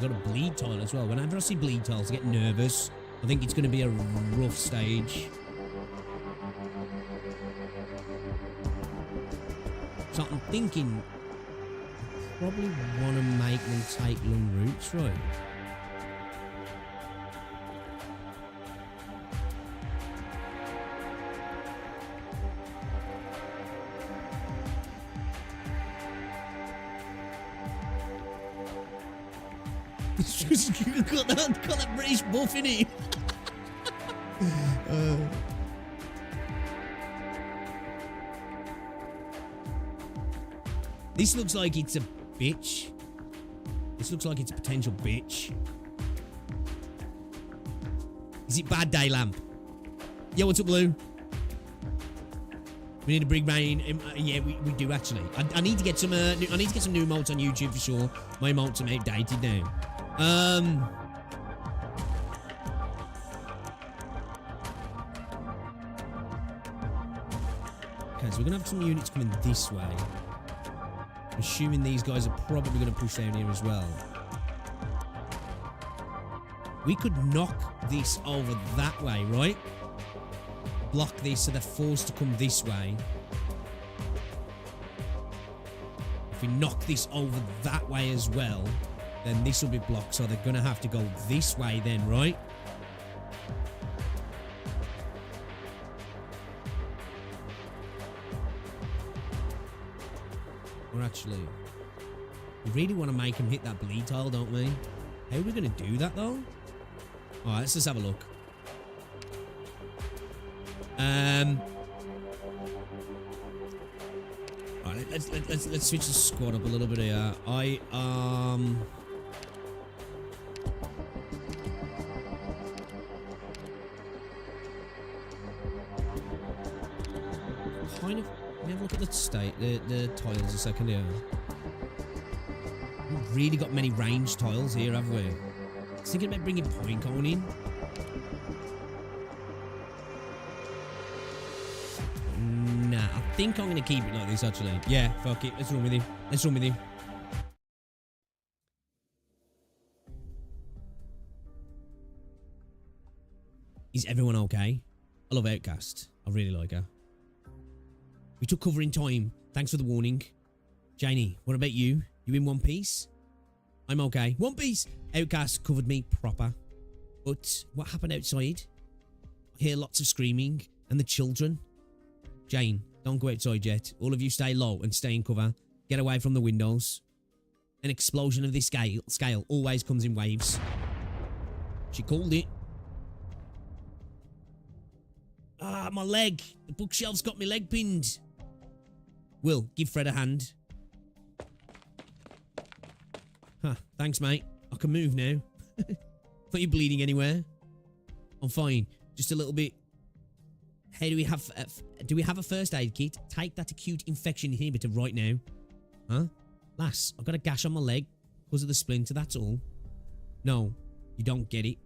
We've got a bleed tile as well. Whenever I see bleed tiles, I get nervous. I think it's going to be a rough stage. So I'm thinking, probably want to make them take long routes, right? It's just got that British buff in it. This looks like it's a bitch. This looks like it's a potential bitch. Is it Bad Day Lamp? Yeah, what's up, Blue? We need a big rain. Yeah, we do actually. I need to get some. I need to get some new emotes on YouTube for sure. My emotes are outdated now. Okay, so we're gonna have some units coming this way. I'm assuming these guys are probably going to push down here as well. We could knock this over that way, right? Block this so they're forced to come this way. If we knock this over that way as well, then this will be blocked, so they're going to have to go this way then, right? Or actually, we really want to make them hit that bleed tile, don't we? How are we going to do that, though? Alright, let's just have a look. Alright, let's switch the squad up a little bit here. Kind of. Let me have a look at the tiles a second here. We've really got many range tiles here, have we? I was thinking about bringing point cone in. Nah, I think I'm going to keep it like this, actually. Yeah, fuck it. Let's run with you. Let's run with you. Is everyone okay? I love Outcast. I really like her. We took cover in time. Thanks for the warning. Janie, what about you? You in one piece? I'm okay. One Piece! Outcast covered me proper. But what happened outside? I hear lots of screaming. And the children. Jane, don't go outside yet. All of you stay low and stay in cover. Get away from the windows. An explosion of this scale always comes in waves. She called it. Ah, my leg. The bookshelf's got my leg pinned. Will, give Fred a hand. Huh, thanks, mate. I can move now. Not you bleeding anywhere? I'm fine. Just a little bit. Hey, do we have a first aid kit? Take that acute infection inhibitor right now. Huh? Lass, I've got a gash on my leg because of the splinter, that's all. No, you don't get it.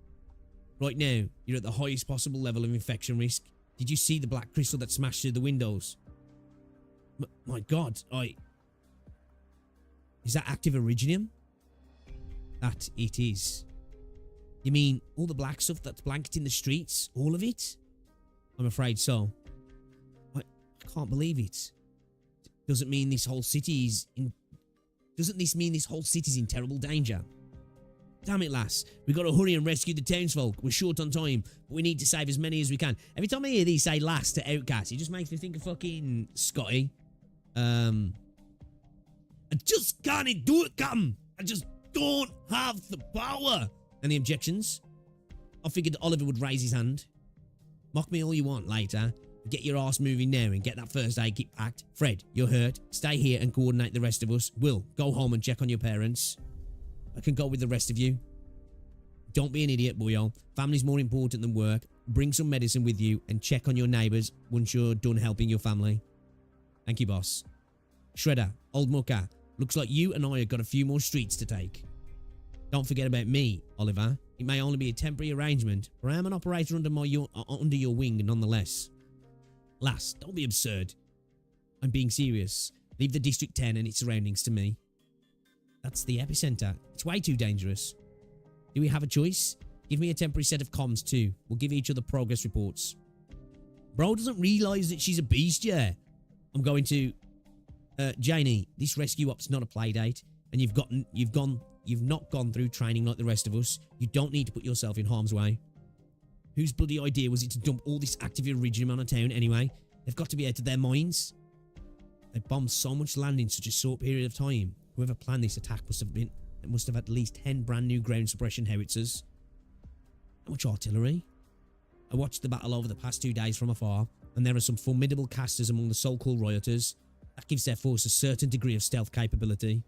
Right now, you're at the highest possible level of infection risk. Did you see the black crystal that smashed through the windows? My God, Is that active iridium? That it is. You mean all the black stuff that's blanketing the streets? All of it? I'm afraid so. I can't believe it. Doesn't mean this whole city is in... Doesn't this mean this whole city's in terrible danger? Damn it, lass. We've got to hurry and rescue the townsfolk. We're short on time, but we need to save as many as we can. Every time I hear these say lass to Outcast, it just makes me think of fucking Scotty. I just can't do it, Captain. I just don't have the power. Any objections? I figured Oliver would raise his hand. Mock me all you want later. Get your ass moving now and get that first aid kit packed. Fred, you're hurt. Stay here and coordinate the rest of us. Will, go home and check on your parents. I can go with the rest of you. Don't be an idiot, boyo. Family's more important than work. Bring some medicine with you and check on your neighbours once you're done helping your family. Thank you, boss. Shredder, old mucker. Looks like you and I have got a few more streets to take. Don't forget about me, Oliver. It may only be a temporary arrangement, but I am an operator under your wing nonetheless. Lass, don't be absurd. I'm being serious. Leave the District 10 and its surroundings to me. That's the epicenter. It's way too dangerous. Do we have a choice? Give me a temporary set of comms too. We'll give each other progress reports. Bro doesn't realise that she's a beast, yeah. I'm going to... Janie, this rescue op's not a play date, and you've not gone through training like the rest of us. You don't need to put yourself in harm's way. Whose bloody idea was it to dump all this active iridium on a town anyway? They've got to be out of their minds. They bombed so much land in such a short period of time. Whoever planned this attack must have at least 10 brand new ground suppression howitzers. How much artillery? I watched the battle over the past 2 days from afar, and there are some formidable casters among the so-called rioters. That gives their force a certain degree of stealth capability.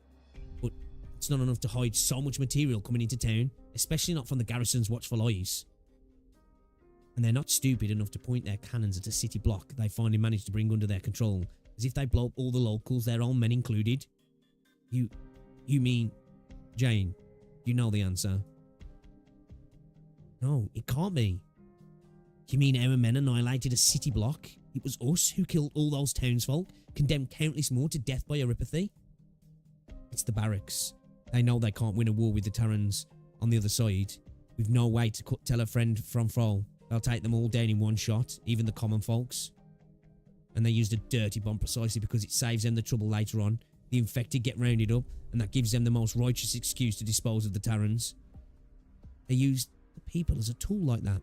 But it's not enough to hide so much material coming into town, especially not from the garrison's watchful eyes. And they're not stupid enough to point their cannons at a city block they finally managed to bring under their control, as if they blow up all the locals, their own men included. You mean... Jane, you know the answer. No, it can't be. You mean our men annihilated a city block? It was us who killed all those townsfolk, condemned countless more to death by oripathy? It's the barracks. They know they can't win a war with the Terrans on the other side. We've no way to tell a friend from foe. They'll take them all down in one shot, even the common folks. And they used a dirty bomb precisely because it saves them the trouble later on. The infected get rounded up, and that gives them the most righteous excuse to dispose of the Terrans. They used the people as a tool like that.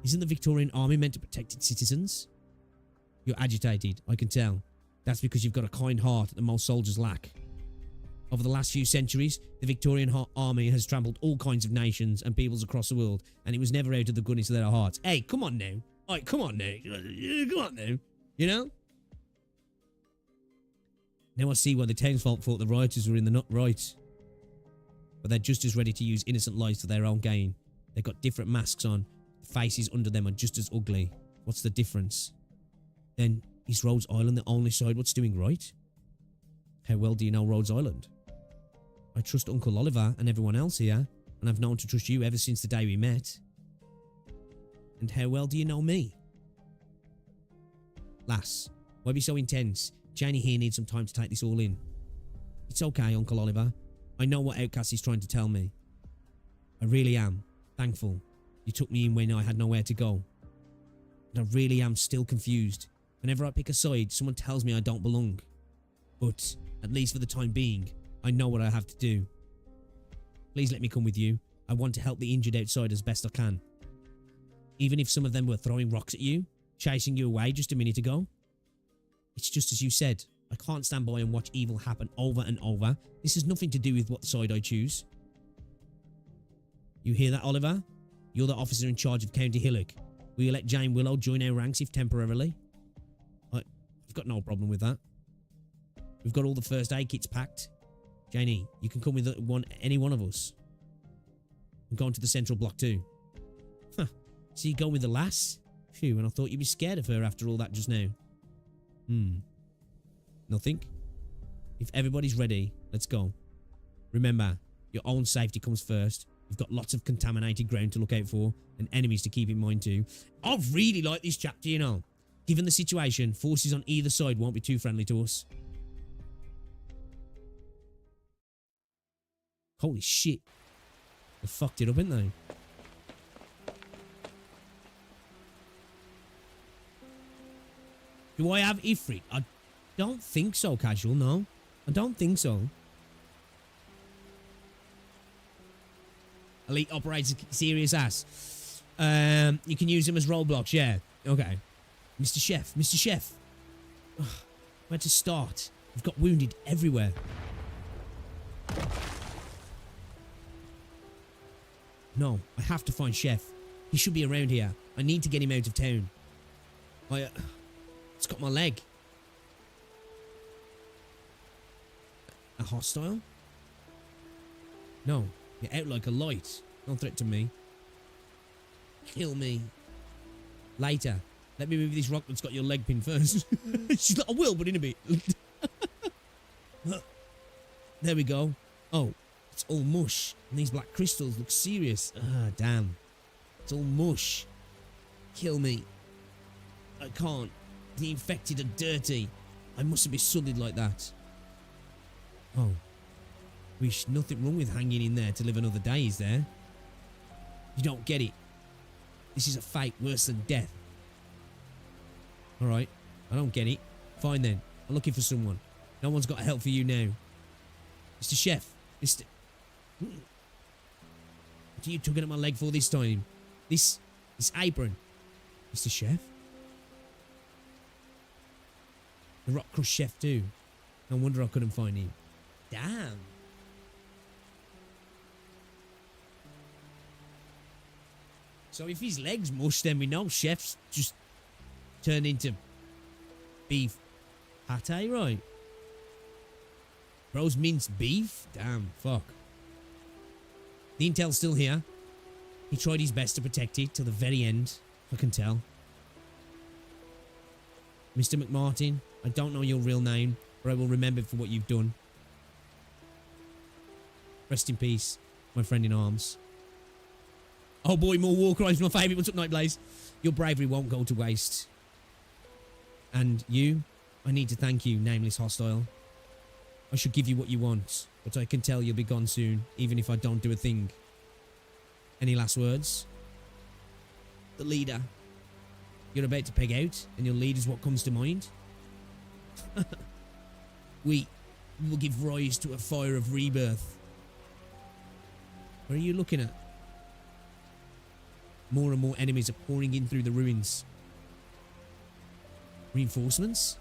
Isn't the Victorian army meant to protect its citizens? You're agitated, I can tell. That's because you've got a kind heart that most soldiers lack. Over the last few centuries, the Victorian army has trampled all kinds of nations and peoples across the world, and it was never out of the goodness of their hearts. Hey, come on now. Alright, come on now. Come on now. You know? Now I see why the townsfolk thought the rioters were in the nut right. But they're just as ready to use innocent lies for their own gain. They've got different masks on. The faces under them are just as ugly. What's the difference? Then, is Rhodes Island the only side what's doing right? How well do you know Rhodes Island? I trust Uncle Oliver and everyone else here, and I've known to trust you ever since the day we met. And how well do you know me? Lass, why be so intense? Janie here needs some time to take this all in. It's okay, Uncle Oliver. I know what Outcast is trying to tell me. I really am thankful you took me in when I had nowhere to go. But I really am still confused. Whenever I pick a side, someone tells me I don't belong. But, at least for the time being, I know what I have to do. Please let me come with you. I want to help the injured outside as best I can. Even if some of them were throwing rocks at you, chasing you away just a minute ago. It's just as you said. I can't stand by and watch evil happen over and over. This has nothing to do with what side I choose. You hear that, Oliver? You're the officer in charge of County Hillock. Will you let Jane Willow join our ranks if temporarily? I've got no problem with that. We've got all the first aid kits packed. Janie, you can come with any one of us. I'm going to the central block too. Huh. So you go with the lass? Phew, and I thought you'd be scared of her after all that just now. Nothing? If everybody's ready, let's go. Remember, your own safety comes first. You've got lots of contaminated ground to look out for, and enemies to keep in mind too. I really like this chapter, you know. Given the situation, forces on either side won't be too friendly to us. Holy shit. They fucked it up, haven't they? Do I have Ifrit? I don't think so, Casual, no. I don't think so. Elite operator, serious ass. You can use them as roadblocks, yeah. Okay. Mr. Chef. Ugh, where to start? We've got wounded everywhere. No, I have to find Chef. He should be around here. I need to get him out of town. It's got my leg. A hostile? No, you're out like a light. Don't threaten me. Kill me. Later. Let me move this rock that's got your leg pinned first. She's like, I will, but in a bit. There we go. Oh, it's all mush. And these black crystals look serious. Ah, damn. It's all mush. Kill me. I can't. The infected are dirty. I mustn't be sullied like that. Oh. Wish nothing wrong with hanging in there to live another day, is there? You don't get it. This is a fate worse than death. Alright. I don't get it. Fine then. I'm looking for someone. No one's got help for you now. Mr. Chef. Mr. What are you tugging at my leg for this time? This apron. Mr. Chef? The Rock Crush Chef too. No wonder I couldn't find him. Damn. So if his leg's mush, then we know Chef's just turned into beef pate, right? Bro's minced beef? Damn, fuck. The intel's still here. He tried his best to protect it till the very end, I can tell. Mr. McMartin, I don't know your real name, but I will remember for what you've done. Rest in peace, my friend in arms. Oh boy, more war crimes, my favourite. What's up, Nightblaze? Your bravery won't go to waste. And you, I need to thank you, nameless hostile. I should give you what you want, but I can tell you'll be gone soon, even if I don't do a thing. Any last words? The leader. You're about to peg out, and your lead is what comes to mind? We will give rise to a fire of rebirth. What are you looking at? More and more enemies are pouring in through the ruins. Reinforcements?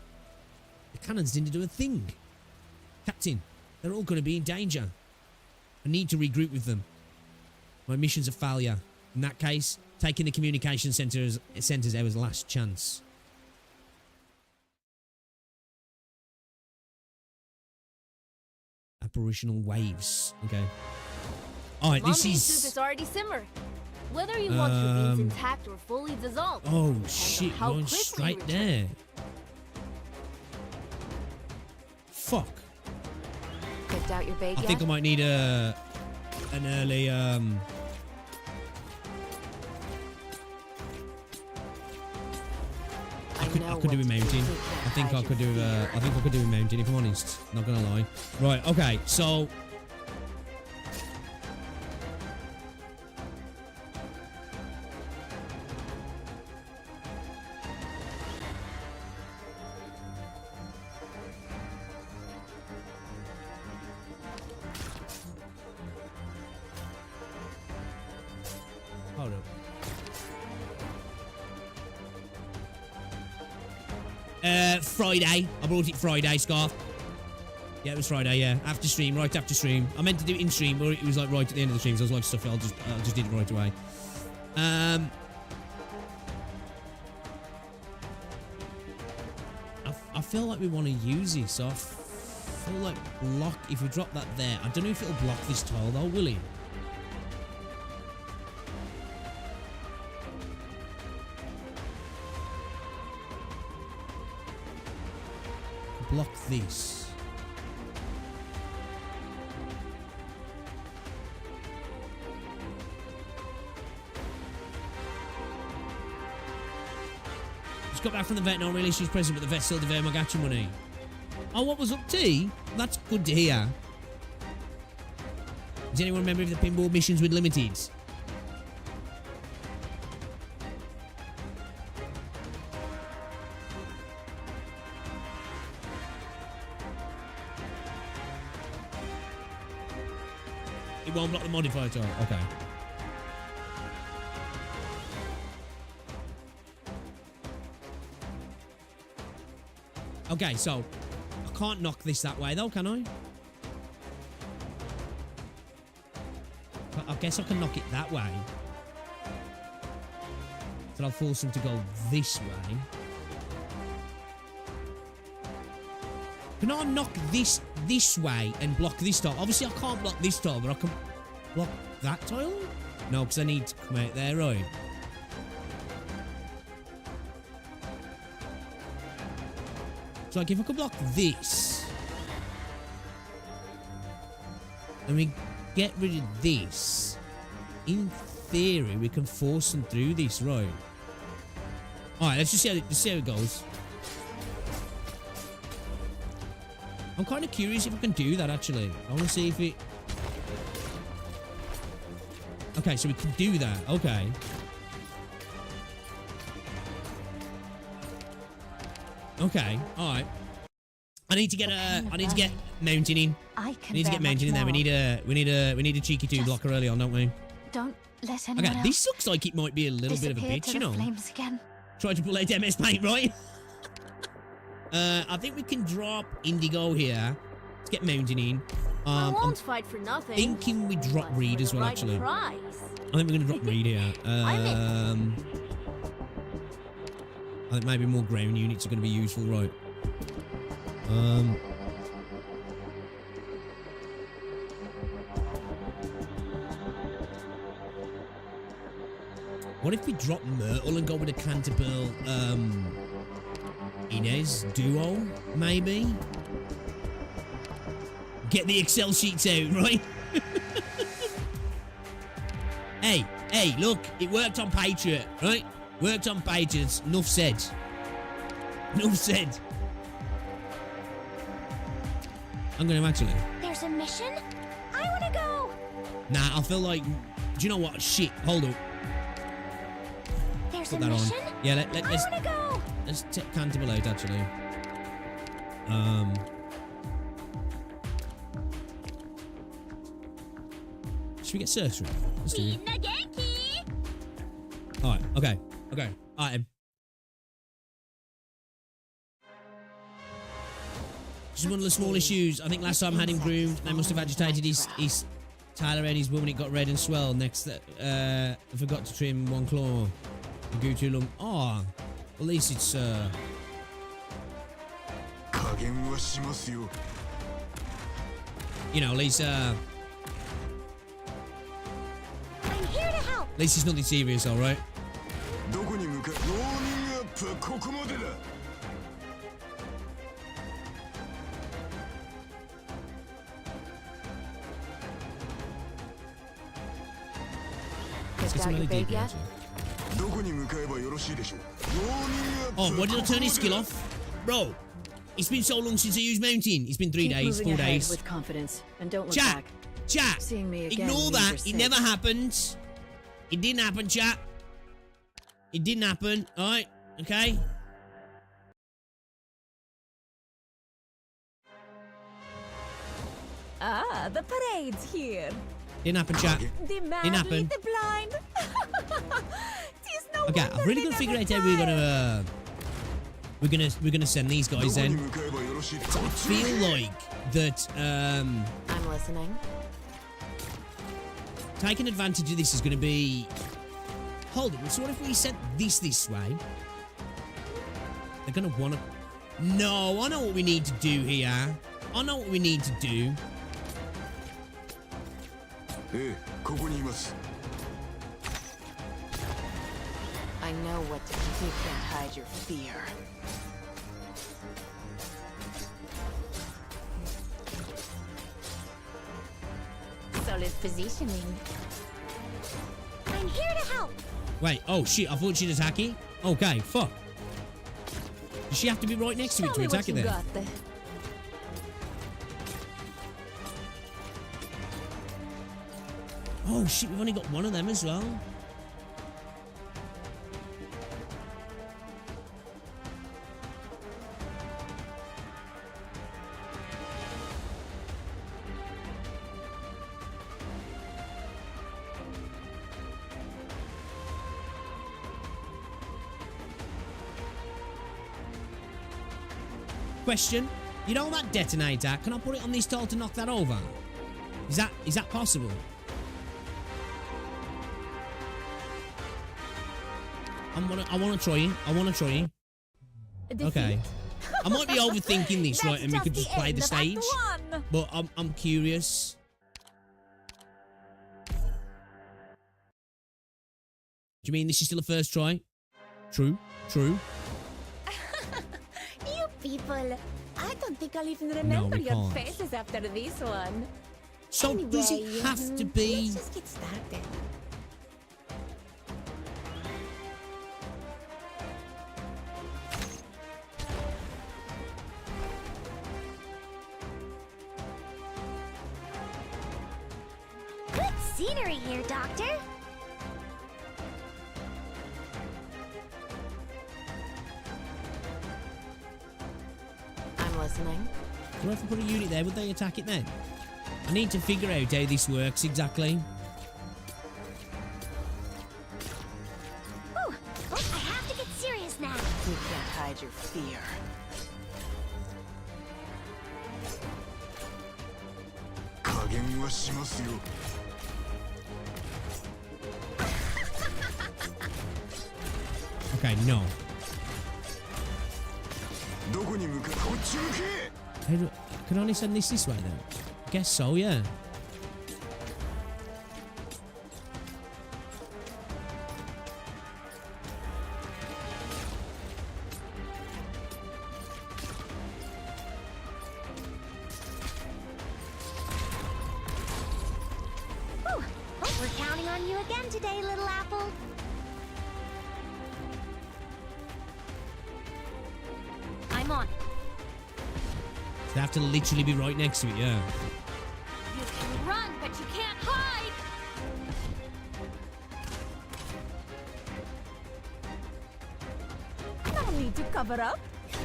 The cannons didn't do a thing. Captain, they're all going to be in danger. I need to regroup with them. My mission's a failure. In that case, taking the communication centers our last chance. Apparitional waves. Okay. Alright, this is... soup is already simmered. Whether you want your beans intact or fully dissolved. Oh shit, going straight there. Fuck. Picked out your bait I think I might need an early I could do a mountain. I think I could do a mountain if I'm honest. Not gonna lie. Right, okay, so hold up. Friday. I brought it Friday, Scarf. Yeah, it was Friday, yeah. After stream, right after stream. I meant to do it in stream, but it was like right at the end of the stream, so I was like, stuff it, I'll just did it right away. I feel like we want to use this, so I feel like block, if we drop that there, I don't know if it'll block this tile though, will it? Block this. Just got back from the vet, no real issues present, but the vet's still devouring my gacha money. Oh, what was up, T? That's good to hear. Does anyone remember if the pinball missions were limited? It won't block the modifier tile. Okay. Okay, so I can't knock this that way though, can I? I guess I can knock it that way. So I'll force them to go this way. Can I knock this way and block this tile? Obviously, I can't block this tile, but I can block that tile? No, because I need to come out there, right? So, like, if I could block this, and we get rid of this, in theory, we can force them through this, right? Alright, let's just see how it goes. I'm kind of curious if I can do that, actually. I want to see if it... Okay, so we can do that. Okay. Okay. All right. I need to get mounting in. I need to get mounting in there. We need a cheeky two blocker early on, don't we? Don't let anyone Okay, this looks like it might be a little bit of a bitch, you know. Flames again. Try to pull out MS Paint, right? I think we can drop Indigo here. Let's get mounting in. I won't fight for nothing. Thinking we drop Reed as well, right actually. Price. I think we're gonna drop Reed here. I think maybe more ground units are gonna be useful, right? What if we drop Myrtle and go with a Canterbury Inez duo, maybe? Get the Excel sheets out, right? Hey, look, it worked on Patriot, right? Worked on Patriot. Enough said. Enough said. I'm going to actually. There's a mission? I want to go. Nah, I feel like. Do you know what? Shit, hold up. There's Put a that mission? on. Yeah, let's. I want to go. Let's take Canterbury out, actually. Should we get Sorcery? Let's do it. Alright, okay. Alright. This is one of the small issues. I think last time I had him groomed, they must have agitated his Tyler and his woman. It got red and swell. Next, I forgot to trim one claw. The grew too long. Oh, at least it's you know, at least I'm here to help. at least it's nothing serious, all right. Picked out your bait yet? Oh, why did I turn his skill off? Bro, it's been so long since I used mounting. It's been 3 days, 4 days. With confidence and don't look Chat, back. chat. Seeing me again Ignore means that. you're It safe. never happened. It didn't happen, chat. It didn't happen. All right, okay. Ah, the parade's here. Didn't happen, chat. The man Didn't happen. lead the blind. Tis no Okay, wonder I've really they got to figure never out how we're gonna send these guys then. So I feel like that I'm listening. taking advantage of this is gonna be. Hold on. So what if we sent this way? They're gonna wanna. No, I know what we need to do here. I know what we need to do. I know what to do. You can't hide your fear. solid positioning. I'm here to help. Wait, oh shit, I thought she'd attack it. Okay, fuck. Does she have to be right next to it to attack it then? Oh shit, we've only got one of them as well. Question, you know that detonator, can I put it on this tile to knock that over? Is that possible? I wanna try it. Okay. I might be overthinking this, right, and we could just play the stage. But I'm curious. Do you mean this is still a first try? True. You people, I don't think I'll even remember we your can't. faces after this one. So Anyway, does it have to be? Let's just get started. Good scenery here, Doctor. listening. Do I have to put a unit there? Would they attack it then? I need to figure out how this works exactly. Ooh, I have to get serious now. You can't hide your fear. Okay, no. Can I only send this way then? Guess so, yeah. We're counting on you again today, little apple. I'm on. They have to literally be right next to it, yeah. You can run, but you can't hide. No need to cover up.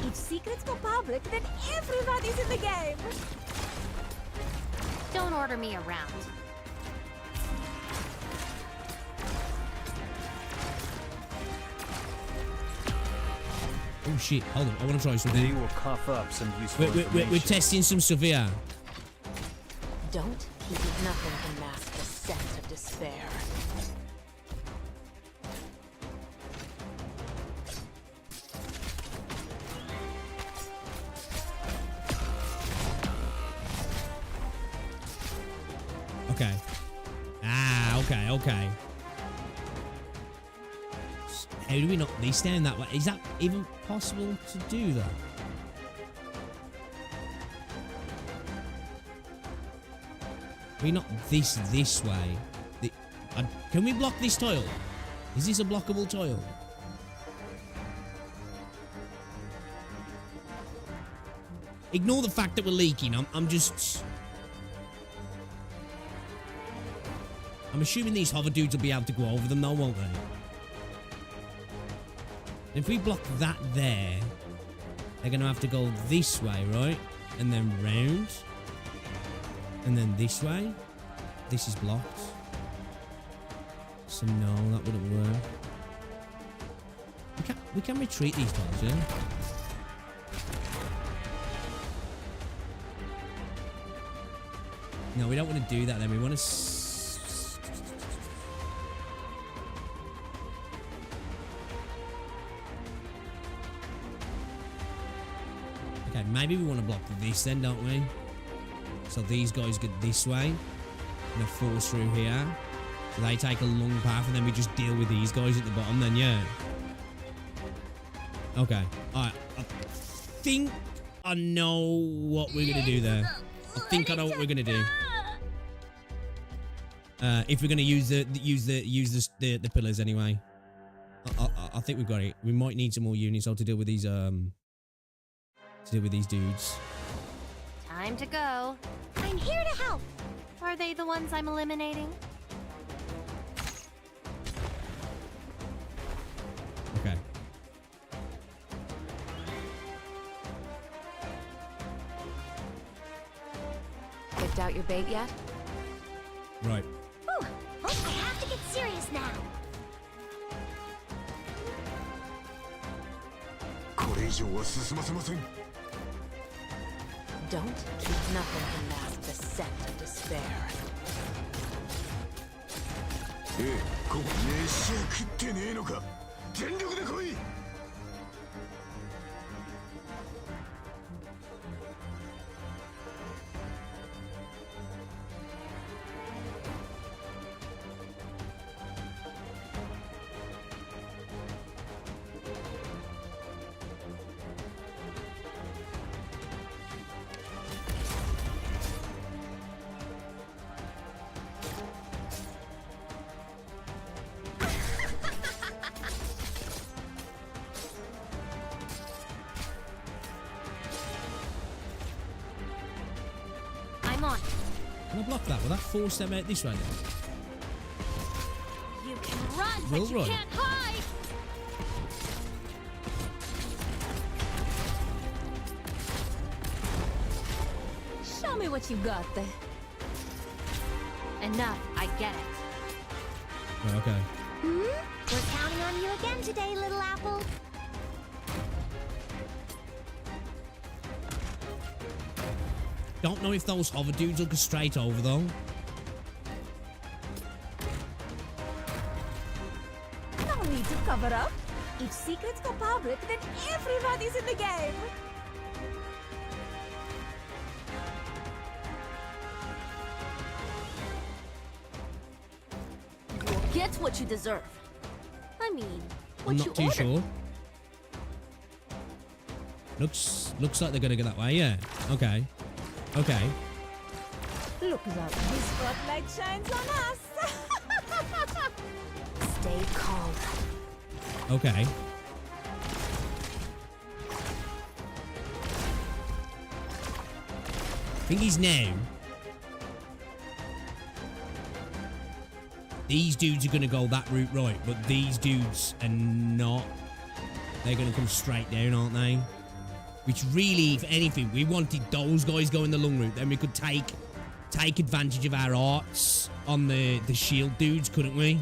If secrets go public, then everybody's in the game. Don't order me around. Oh shit, hold on, I want to try something. They will cough up some useful We're testing some stuff here. Don't keep nothing can mask the scent of despair. Okay. Ah, okay. How do we knock these down that way? Is that even possible to do that? We knock this way. Can we block this tile? Is this a blockable tile? Ignore the fact that we're leaking. I'm assuming these hover dudes will be able to go over them though, won't they? If we block that there, they're going to have to go this way, right? And then round. And then this way. This is blocked. So no, that wouldn't work. We can retreat these tiles, yeah? No, we don't want to do that then. We want to... Okay, maybe we want to block this then, don't we? So these guys get this way. And they force through here. So they take a long path and then we just deal with these guys at the bottom then, yeah. Okay. Alright. I think I know what we're going to do there. I think I know what we're going to do. If we're going to use the pillars anyway. I think we've got it. We might need some more units to deal with these dudes. Time to go. I'm here to help. Are they the ones I'm eliminating? Okay. Picked out your bait yet? Right. Ooh, I have to get serious now. Don't keep nothing can mask the scent of despair. I'm on. Can I block that? Will that force them out this way then? You can run, We'll but you run. can't hide. me what you got there. Enough, I get it. Oh, okay. We're counting on you again today, little apple. Don't know if those hover dudes will go straight over, though. No need to cover up. If secrets go public, then everybody's in the game. You'll get what you deserve. I mean, what I'm you not too ordered. sure. Looks like they're gonna go that way, yeah. Okay. Okay. Look out, this spotlight shines on us. Stay calm. Okay. Thing is now, these dudes are gonna go that route, right? But these dudes are not. They're gonna come straight down, aren't they? Which really, if anything, we wanted those guys going the long route. Then we could take advantage of our arts on the shield dudes, couldn't we?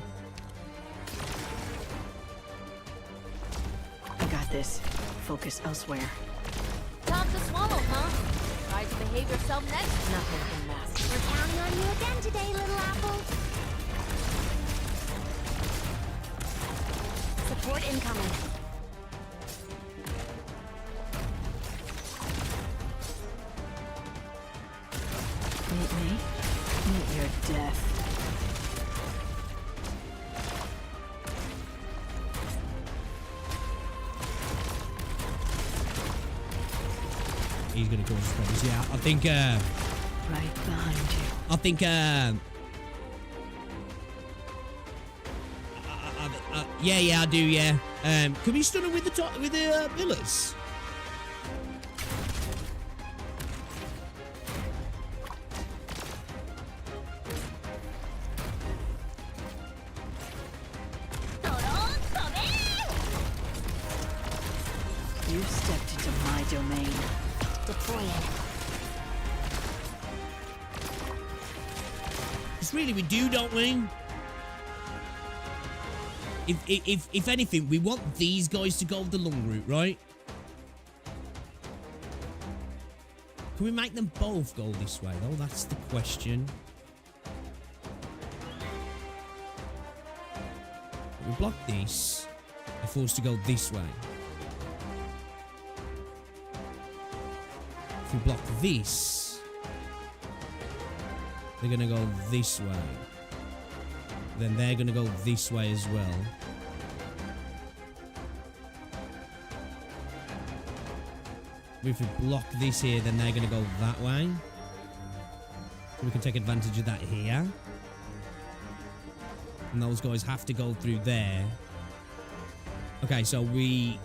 I got this. Focus elsewhere. Time to swallow, huh? Try to behave yourself next. Nothing can mask. We're counting on you again today, little apple. Support incoming. Meet me. Meet your death. He's gonna cause us problems. Yeah, I think. Right behind you. I think. Yeah, I do. Yeah. Can we stun him with the pillars? You stepped into my domain. Deploying. Because really, we do, don't we? If anything, we want these guys to go the long route, right? Can we make them both go this way, though? That's the question. We block this. They're forced to go this way. If we block this, they're going to go this way. Then they're going to go this way as well. If we block this here, then they're going to go that way. So we can take advantage of that here. And those guys have to go through there. Okay, so we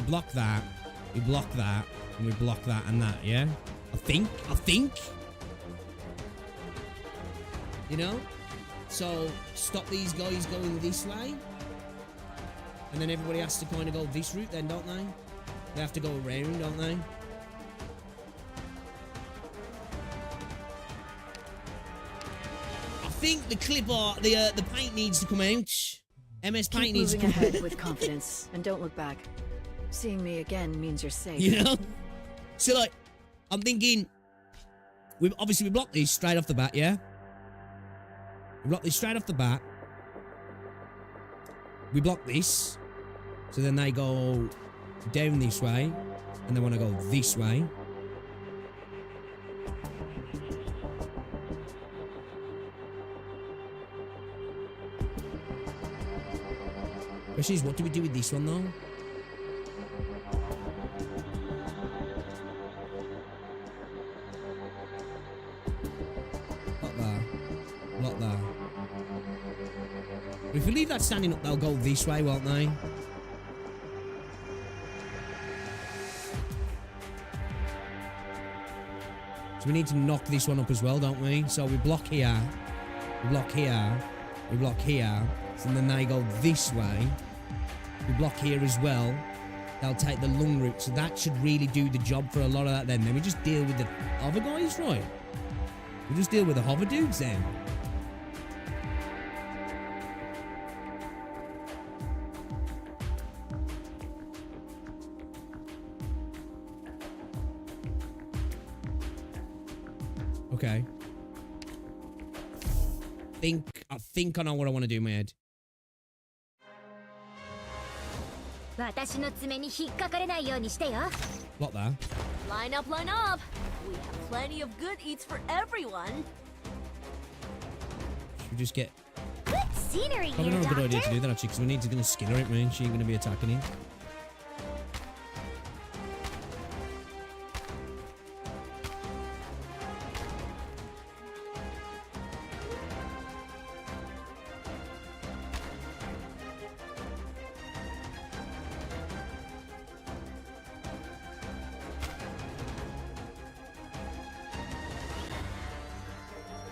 block that, we block that, and we block that and that, yeah? I think. You know? So, stop these guys going this way. And then everybody has to kind of go this route then, don't they? They have to go around, don't they? I think the clip art, the paint needs to come out. MS Paint needs to come out. Ahead with confidence and don't look back. Seeing me again means you're safe. You know? So, like, I'm thinking, we block these straight off the bat, yeah? We block this straight off the bat. We block this. So then they go down this way. And they want to go this way. Question is, what do we do with this one, though? Block there. But if we leave that standing up, they'll go this way, won't they? So we need to knock this one up as well, don't we? So we block here. We block here. We block here. So then they go this way. We block here as well. they'll take the lung route. So that should really do the job for a lot of that then. Then we just deal with the other guys, right? We just deal with the hover dudes then. Okay. I think I know what I want to do in my head. Block that. Line up, line up. We have plenty of good eats for everyone. Should we just get... Good scenery Probably here, not a good idea Doctor. to do that actually, because we need to gonna skin her, ain't we? She ain't gonna be attacking him.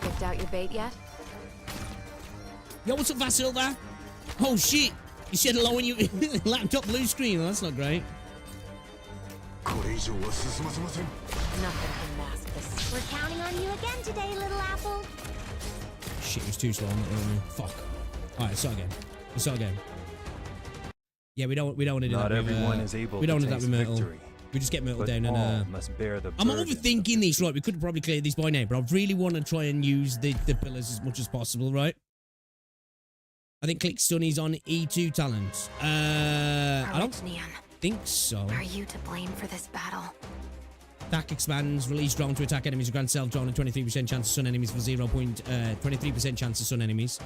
Picked out your bait yet? Yo, what's up, Vasilva? Oh shit! You said hello when you laptop blue screen. Well, that's not great. Nothing can mask this. We're counting on you again today, little apple. Shit, it was too slow on that. Fuck. All right, start again. Let's start again. Yeah, we don't want to do Not that. everyone is able we don't to want to do that taste with Myrtle. victory, We just get Myrtle but down all and must bear the I'm burden. overthinking this, right? We could probably clear these by now, but I really want to try and use the pillars as much as possible, right? I think click Sunny's on E2 talent. I don't think so. Are you to blame for this battle? Attack expands, release drone to attack enemies, grant self drone and 23% chance of stun enemies for 23% chance of stun enemies.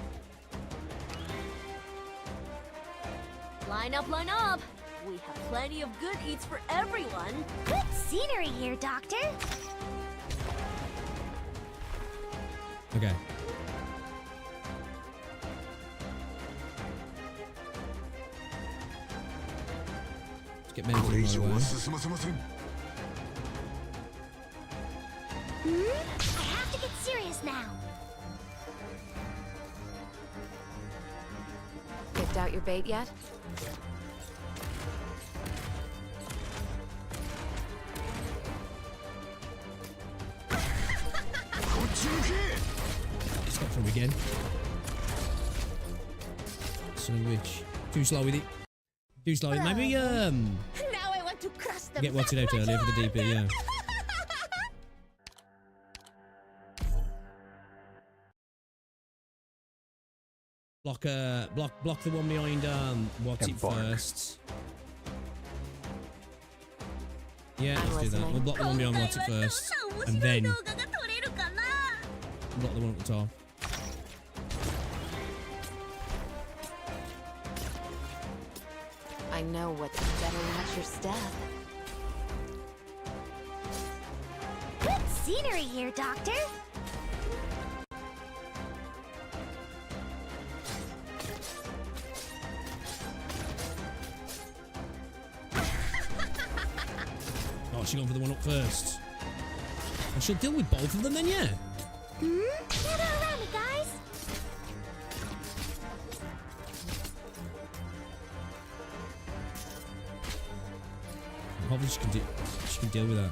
Line up, line up. We have plenty of good eats for everyone. Good scenery here, Doctor. Okay. Let's get Myrtle away. I have to get serious now. Picked out your bait yet? Stop from again. Son of a bitch. Too slow with it. Too slow. Maybe Now I want to crush them. get what's it out earlier for the DP, yeah. Block the one behind what's it first. Yeah, let's do that. We'll block the one behind what's it first. And then block the one at the top. I know what. Better watch your step. Good scenery here, Doctor. Oh, she's going for the one up first. And she'll deal with both of them then, yeah. Gather around me, guys. Hopefully she can deal with that.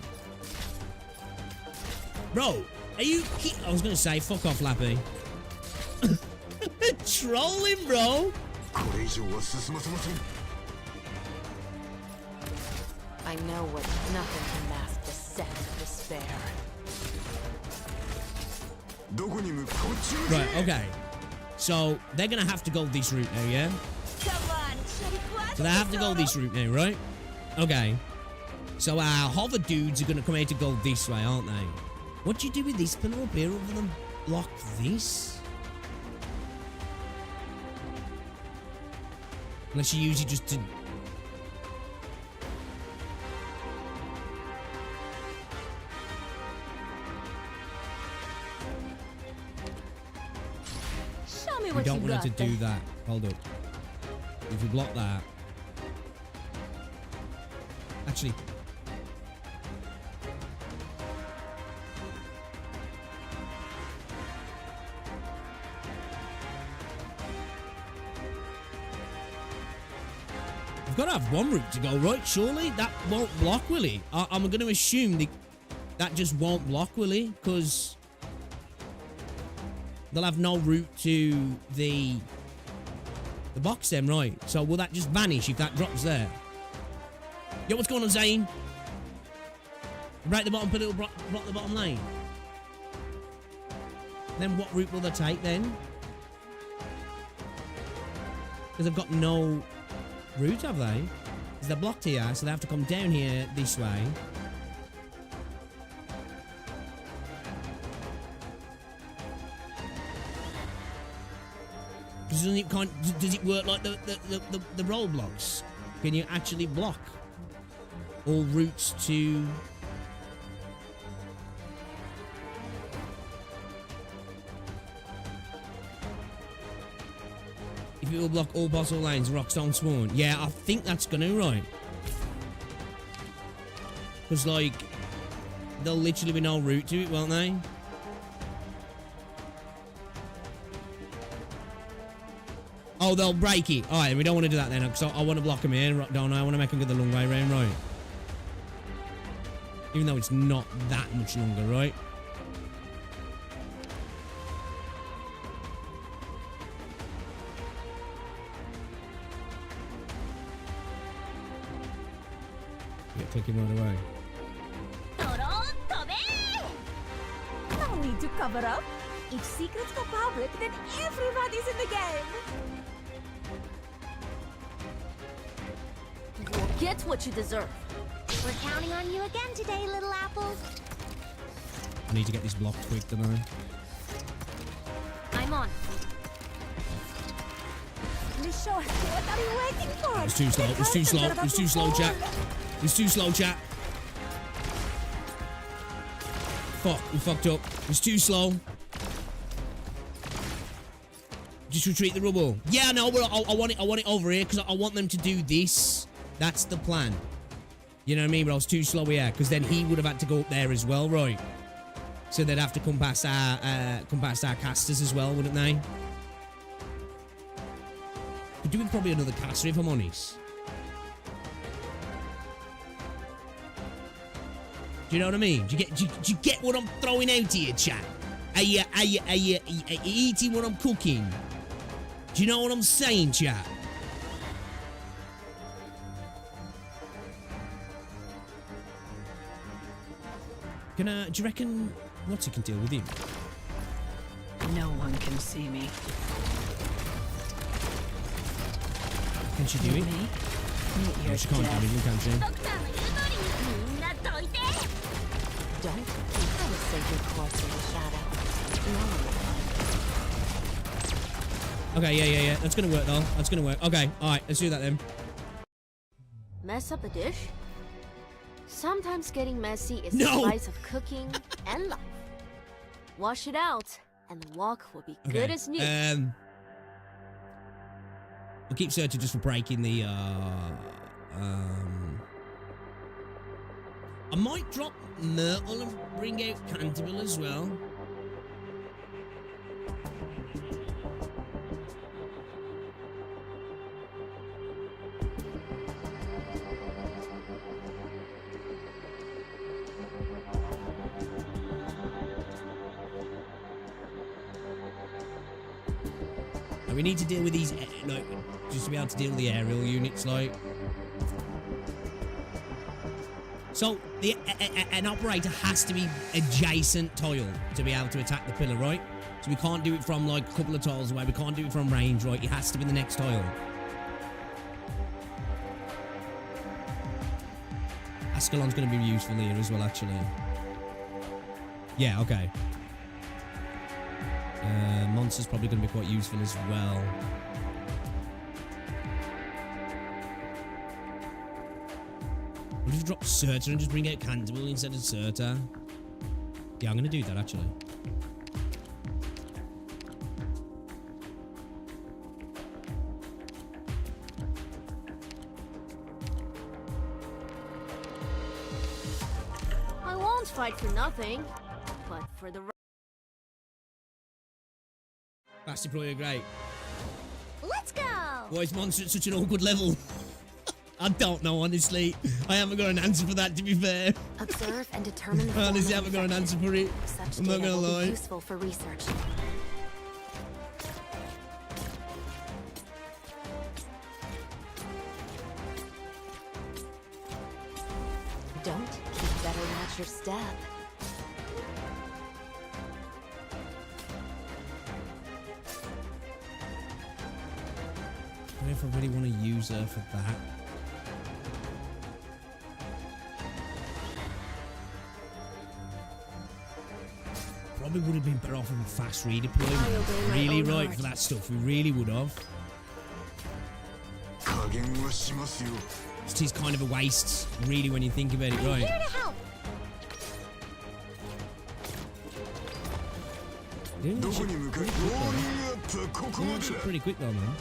Bro, are you I was gonna say, fuck off, Lappy. Trolling, bro. I know what. Nothing can mask the scent of despair. Right, okay. So they're gonna have to go this route now, yeah? Come on. So they have to go this route now, right? Okay. So our hover dudes are gonna come out to go this way, aren't they? What do you do with this pillar up here other than block this? Unless you use it just to... Show me We what don't you want got it to do that. Hold up. If we block that... Actually... I've got to have one route to go, right? Surely that won't block, will it? I'm going to assume that just won't block, will it? Because they'll have no route to the box then, right? So will that just vanish if that drops there? Yo, what's going on, Zane? Right at the bottom, put a little block the bottom lane. Then what route will they take then? Because they've got no route, have they? Because they're blocked here, so they have to come down here this way. Does it work like the roadblocks? Can you actually block all routes to... If it will block all possible lanes, rocks don't spawn. Yeah, I think that's gonna, right? Because, like, there'll literally be no route to it, won't they? Oh, they'll break it. Alright, we don't want to do that then, because I want to block them here, don't I? I want to make them go the long way round, right? Even though it's not that much longer, right? Yeah, take him right away. No need to cover up. If secrets go public, then everybody's in the game. You'll get what you deserve. We're counting on you again today, little apple. I need to get this blocked quick, don't I? I'm on. Michelle, what are you waiting for? It's too slow. It's too slow. It's too slow, chat. It's too slow, chat. Fuck, we fucked up. It's too slow. Just retreat the rubble. Yeah, no, but I want it over here because I want them to do this. That's the plan. You know what I mean? But I was too slow here because then he would have had to go up there as well, right? So they'd have to come past our casters as well, wouldn't they? Could do with probably another caster if I'm honest. Do you know what I mean? Do you get what I'm throwing out here, chat? Are you eating what I'm cooking? Do you know what I'm saying, chat? Do you reckon Lottie can deal with him? No one can see me. Can she do it? No, she can't do it, can she? Don't keep the sacred course in the shadow. No one will find Okay, yeah. That's gonna work though. That's gonna work. Okay, alright, let's do that then. Mess up a dish? Sometimes getting messy is No! the spice of cooking and life. Wash it out, and the wok will be good as new. We'll keep searching just for breaking the, I might drop Myrtle and bring out Canterville as well. We need to deal with these, like, just to be able to deal with the aerial units, like. So, an operator has to be adjacent tile to be able to attack the pillar, right? So we can't do it from, like, a couple of tiles away. We can't do it from range, right? It has to be the next tile. Ascalon's going to be useful here as well, actually. Yeah, okay. Monster's probably going to be quite useful as well. What if you drop Surta and just bring out Canterville instead of Surta? Yeah, I'm going to do that, actually. I won't fight for nothing, but for the Fast deployer, great. Let's go! Why is Monster at such an awkward level? I don't know, honestly. I haven't got an answer for that, to be fair. Observe and determine the honestly, I haven't got an answer for it. Such I'm not data gonna will lie. be useful for research. Don't keep better watch your step. I don't know if I really want to use her for that. Probably would have been better off with a fast redeployment. Really right for that stuff. We really would have. It is kind of a waste, really, when you think about it, right? Here to help. Pretty quick though, man.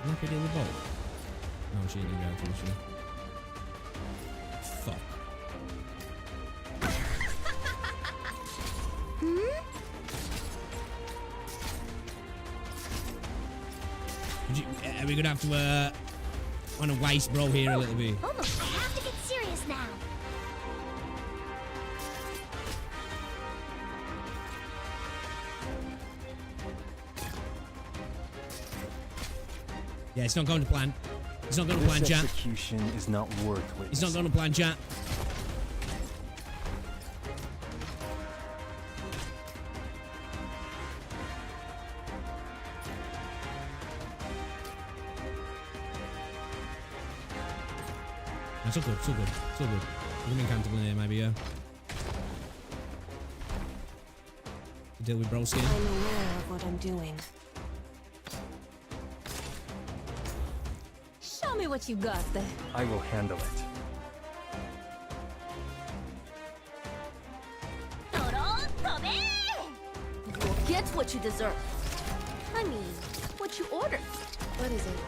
Look at the other boat. No, she didn't go through, she. Fuck. Are we gonna have to on a waste bro here a little bit? Almost. I have to get serious now. Yeah, it's not going to plan. It's not going to plan, chat. Execution is not worth witnessing. It's not going to plan, chat. It's all good, it's all good, it's all good. We're going to be comfortable in here, maybe, yeah. Deal with bro skin. I'm aware of what I'm doing. Show me what you got there. I will handle it. You'll get what you deserve. I mean, what you ordered. What is it?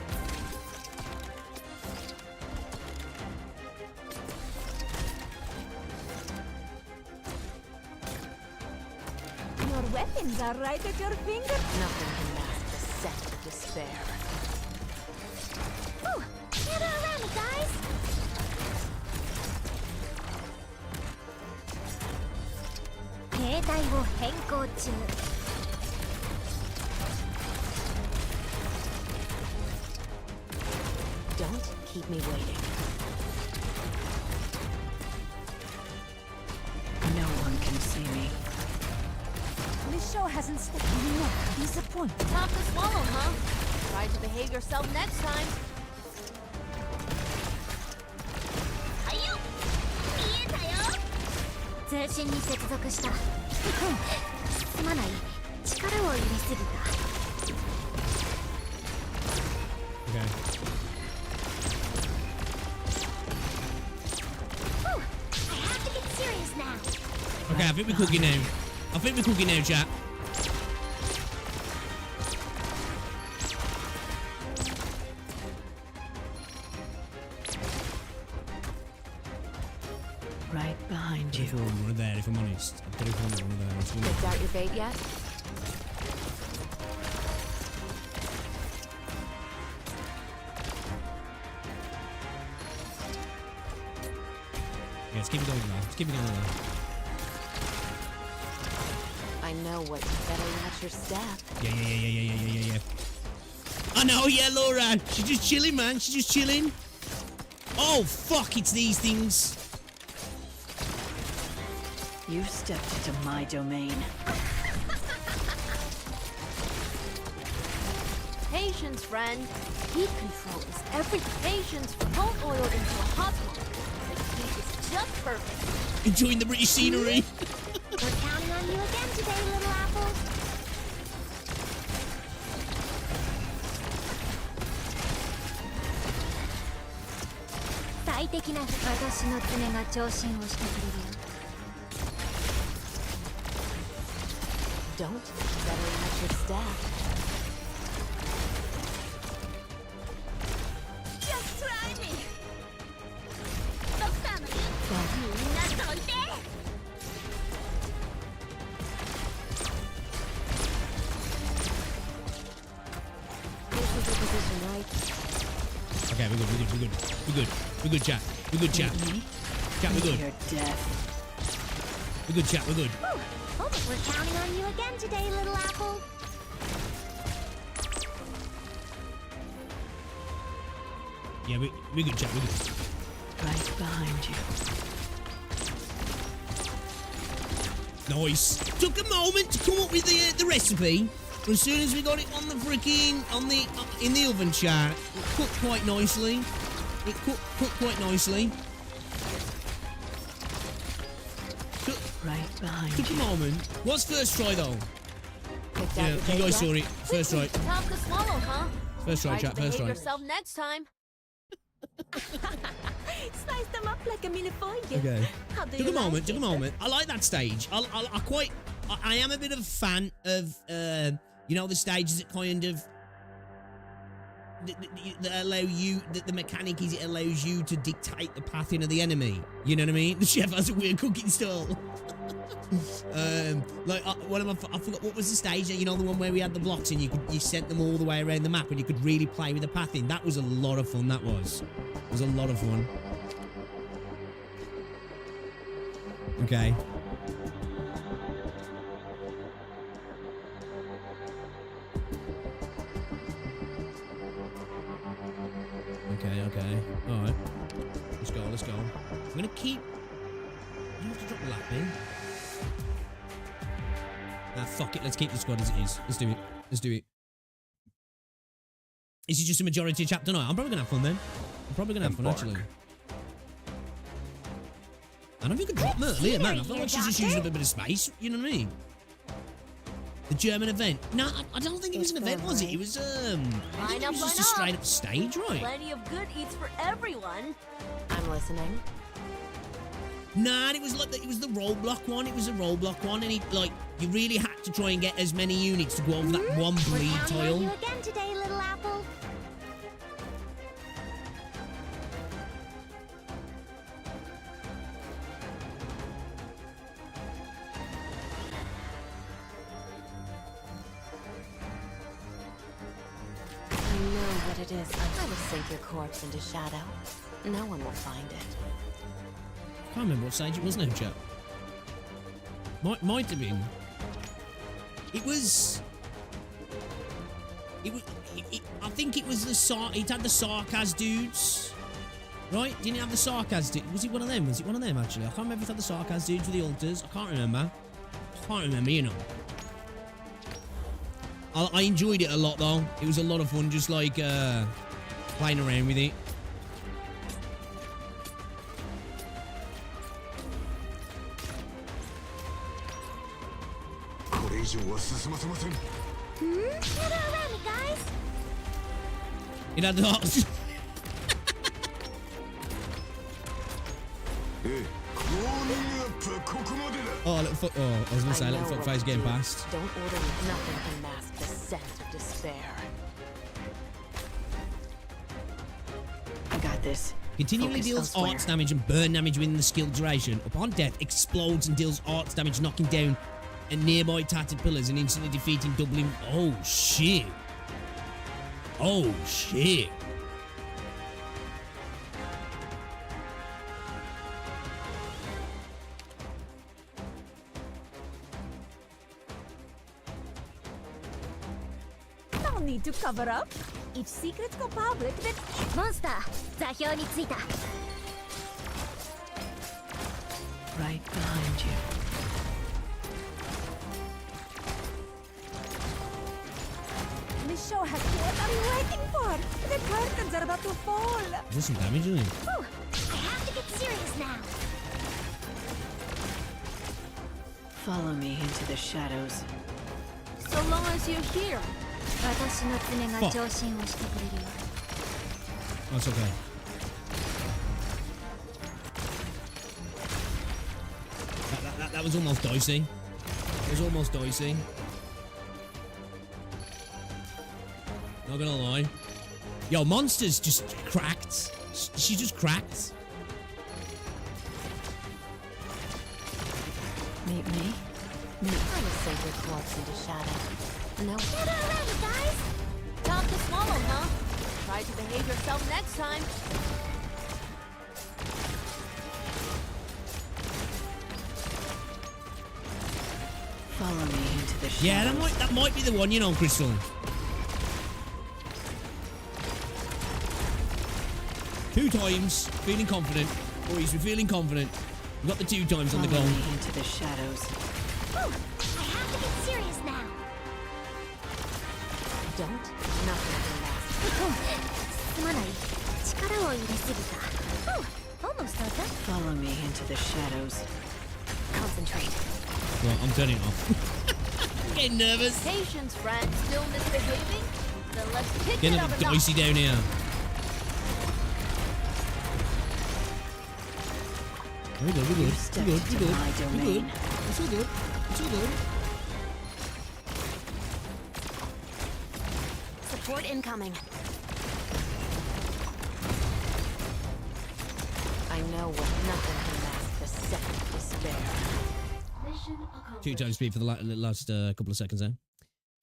Your weapons are right at your finger. Nothing can mask the scent of despair. Ooh, gather around me, guys. Don't keep me waiting. No one can see me. This show hasn't stuck me enough. Disappointed. Tough to swallow, huh? Try to behave yourself next time. 通信に接続した。すまない。力を入れすぎた。Okay. Whew, I have to get serious now. Okay, I think we're cooking now. I think we're cooking now, chat. Right behind you. I don't want one there, if I'm honest. I don't want one there. Picked out your bait yet? Yeah, let's keep it going now. Let's keep it going now. I know what. Better watch your step. Yeah. I know, yeah, Laura. She's just chilling, man. She's just chilling. Oh, fuck, it's these things. You've stepped into my domain. Patience, friend. Heat control is every patience. Don't oil into a hot one. The heat is just perfect. Enjoying the British scenery. We're counting on you again today, little apple. Don't better watch your step. Just try me. The family. Well, you We're good. We're good, chat. We're good, chat. Chat, we're good. We're good, chat. We're good. Ooh, we're counting on you again today, little apple. Yeah, we're good, chat. We're good. Right behind you. Nice. Took a moment to come up with the recipe, but as soon as we got it on the freaking in the oven, chat, it cooked quite nicely. It cooked quite nicely. Right behind you. Took a moment. What's first try though? Yeah, you guys saw it. First try. Tough to swallow, huh? First try, chat. First try. Yourself next time. Slice them up like a millefeuille. Okay. Took a moment. Took a moment. I like that stage. I am a bit of a fan of you know, the stages that kind of that allow you, the mechanic is it allows you to dictate the pathing of the enemy. You know what I mean? The chef has a weird cooking style. Like one of my, I forgot what was the stage. You know, the one where we had the blocks and you sent them all the way around the map and you could really play with the pathing. That was a lot of fun. That was. It was a lot of fun. Okay. Okay. Alright. Let's go. I'm gonna keep... You have to drop the lap in. Nah, fuck it. Let's keep the squad as it is. Let's do it. Is it just a majority chap tonight? I'm probably gonna have fun then. Actually. I don't think I could drop Merle, man. I feel like she's just using up a bit of space. You know what I mean? The German event. No, I don't think it was an event, was it? It was, I think it was just a straight up stage, right? Plenty of good eats for everyone. I'm listening. Nah, it was like it was the roadblock one. It was a roadblock one, and you really had to try and get as many units to go over that one bleed tile. We're counting on you again today, little apple. It is. I will sink your corpse into shadow. No one will find it. I can't remember what stage it was now, chat. Might have been. It was. I think it was it had the Sarkaz dudes, right? Didn't it have the Sarkaz dudes? Was it one of them? Actually? I can't remember if it had the Sarkaz dudes with the altars. I can't remember, you know. I enjoyed it a lot though. It was a lot of fun, just like playing around with it. Gather around me, guys. It had the hearts. Oh, little fuck. Oh, I was gonna say, little fuck face getting past. Don't order me. Nothing can mask the scent of despair. I got this. Continually deals arts damage and burn damage within the skill duration. Upon death, explodes and deals arts damage, knocking down and nearby tattered pillars and instantly defeating doubling. Oh shit. Oh shit. Need to cover up. If secrets go public, then Monster, 座標についた. Right behind you. this show has what are you waiting for? The curtains are about to fall. Is there some damage in it? Whew, I have to get serious now. Follow me into the shadows. So long as you're here. 私の爪が聴診をしてくれるよ。That's okay. That was almost dicey. It was almost dicey. Not gonna lie. Yo, Monster's just cracked. She just cracked. Meet me. I will sink your corpse into shadow. No. Get around it, guys! Tough to swallow, huh? Try to behave yourself next time. Follow me into the shadows. Yeah, that might be the one, you know, Crystal. 2 times, feeling confident. Boys, we're feeling confident. We've got the 2 times on the goal. Follow me into the shadows. Whew, I have to get serious now. Don't. Nothing will last. すまない。力を入れすぎた。Whew, almost got that. Follow me into the shadows. Concentrate. Right, I'm turning it off. I'm getting nervous. Patience, friend. Still misbehaving? Then let's pick Getting it a up bit a notch. dicey down here. We're good, we're good. We're good, we're good. We're good. It's all good. It's all good. Support incoming. I know what nothing can last the second of despair. 2 times speed for the last couple of seconds there.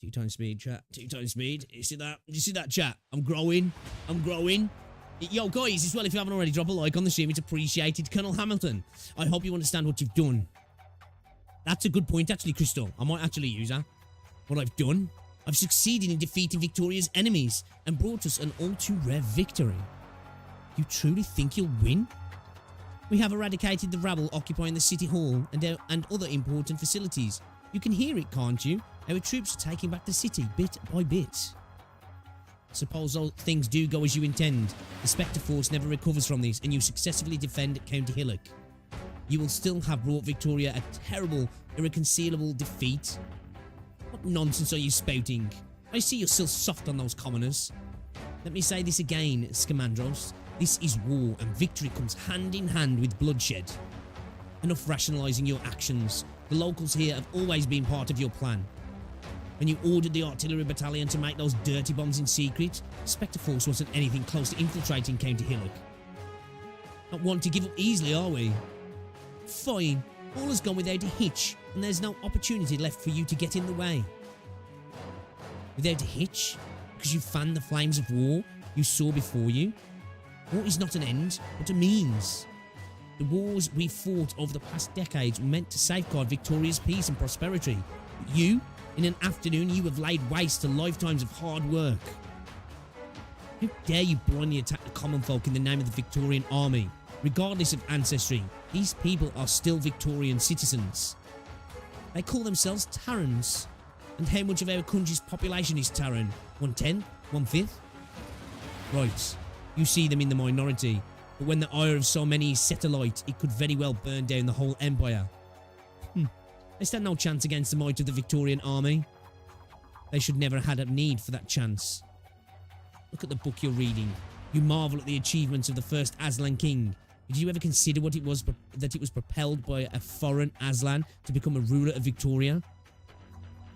2 times speed, chat. 2 times speed. You see that? You see that, chat? I'm growing. I'm growing. Yo, guys, as well, if you haven't already, drop a like on the stream. It's appreciated. Colonel Hamilton, I hope you understand what you've done. That's a good point, actually, Crystal. I might actually use that. What I've done, I've succeeded in defeating Victoria's enemies and brought us an all-too-rare victory. You truly think you'll win? We have eradicated the rabble occupying the City Hall and other important facilities. You can hear it, can't you? Our troops are taking back the city bit by bit. Suppose all things do go as you intend. The Spectre Force never recovers from this and you successfully defend County Hillock. You will still have brought Victoria a terrible, irreconcilable defeat. What nonsense are you spouting? I see you're still soft on those commoners. Let me say this again, Scamandros. This is war and victory comes hand in hand with bloodshed. Enough rationalising your actions. The locals here have always been part of your plan. When you ordered the artillery battalion to make those dirty bombs in secret, Spectre Force wasn't anything close to infiltrating County Hillock. Not one to give up easily, are we? Fine, all has gone without a hitch, and there's no opportunity left for you to get in the way. Without a hitch? Because you fanned the flames of war you saw before you? War is not an end, but a means. The wars we fought over the past decades were meant to safeguard Victoria's peace and prosperity. But you, in an afternoon, you have laid waste to lifetimes of hard work. How dare you blindly attack the common folk in the name of the Victorian army? Regardless of ancestry, these people are still Victorian citizens. They call themselves Terrans. And how much of our country's population is Terran? 1/10? 1/5? Right, you see them in the minority, but when the ire of so many is set alight, it could very well burn down the whole empire. They stand no chance against the might of the Victorian army. They should never have had a need for that chance. Look at the book you're reading. You marvel at the achievements of the first Aslan king. Did you ever consider what it was that it was propelled by a foreign Aslan to become a ruler of Victoria?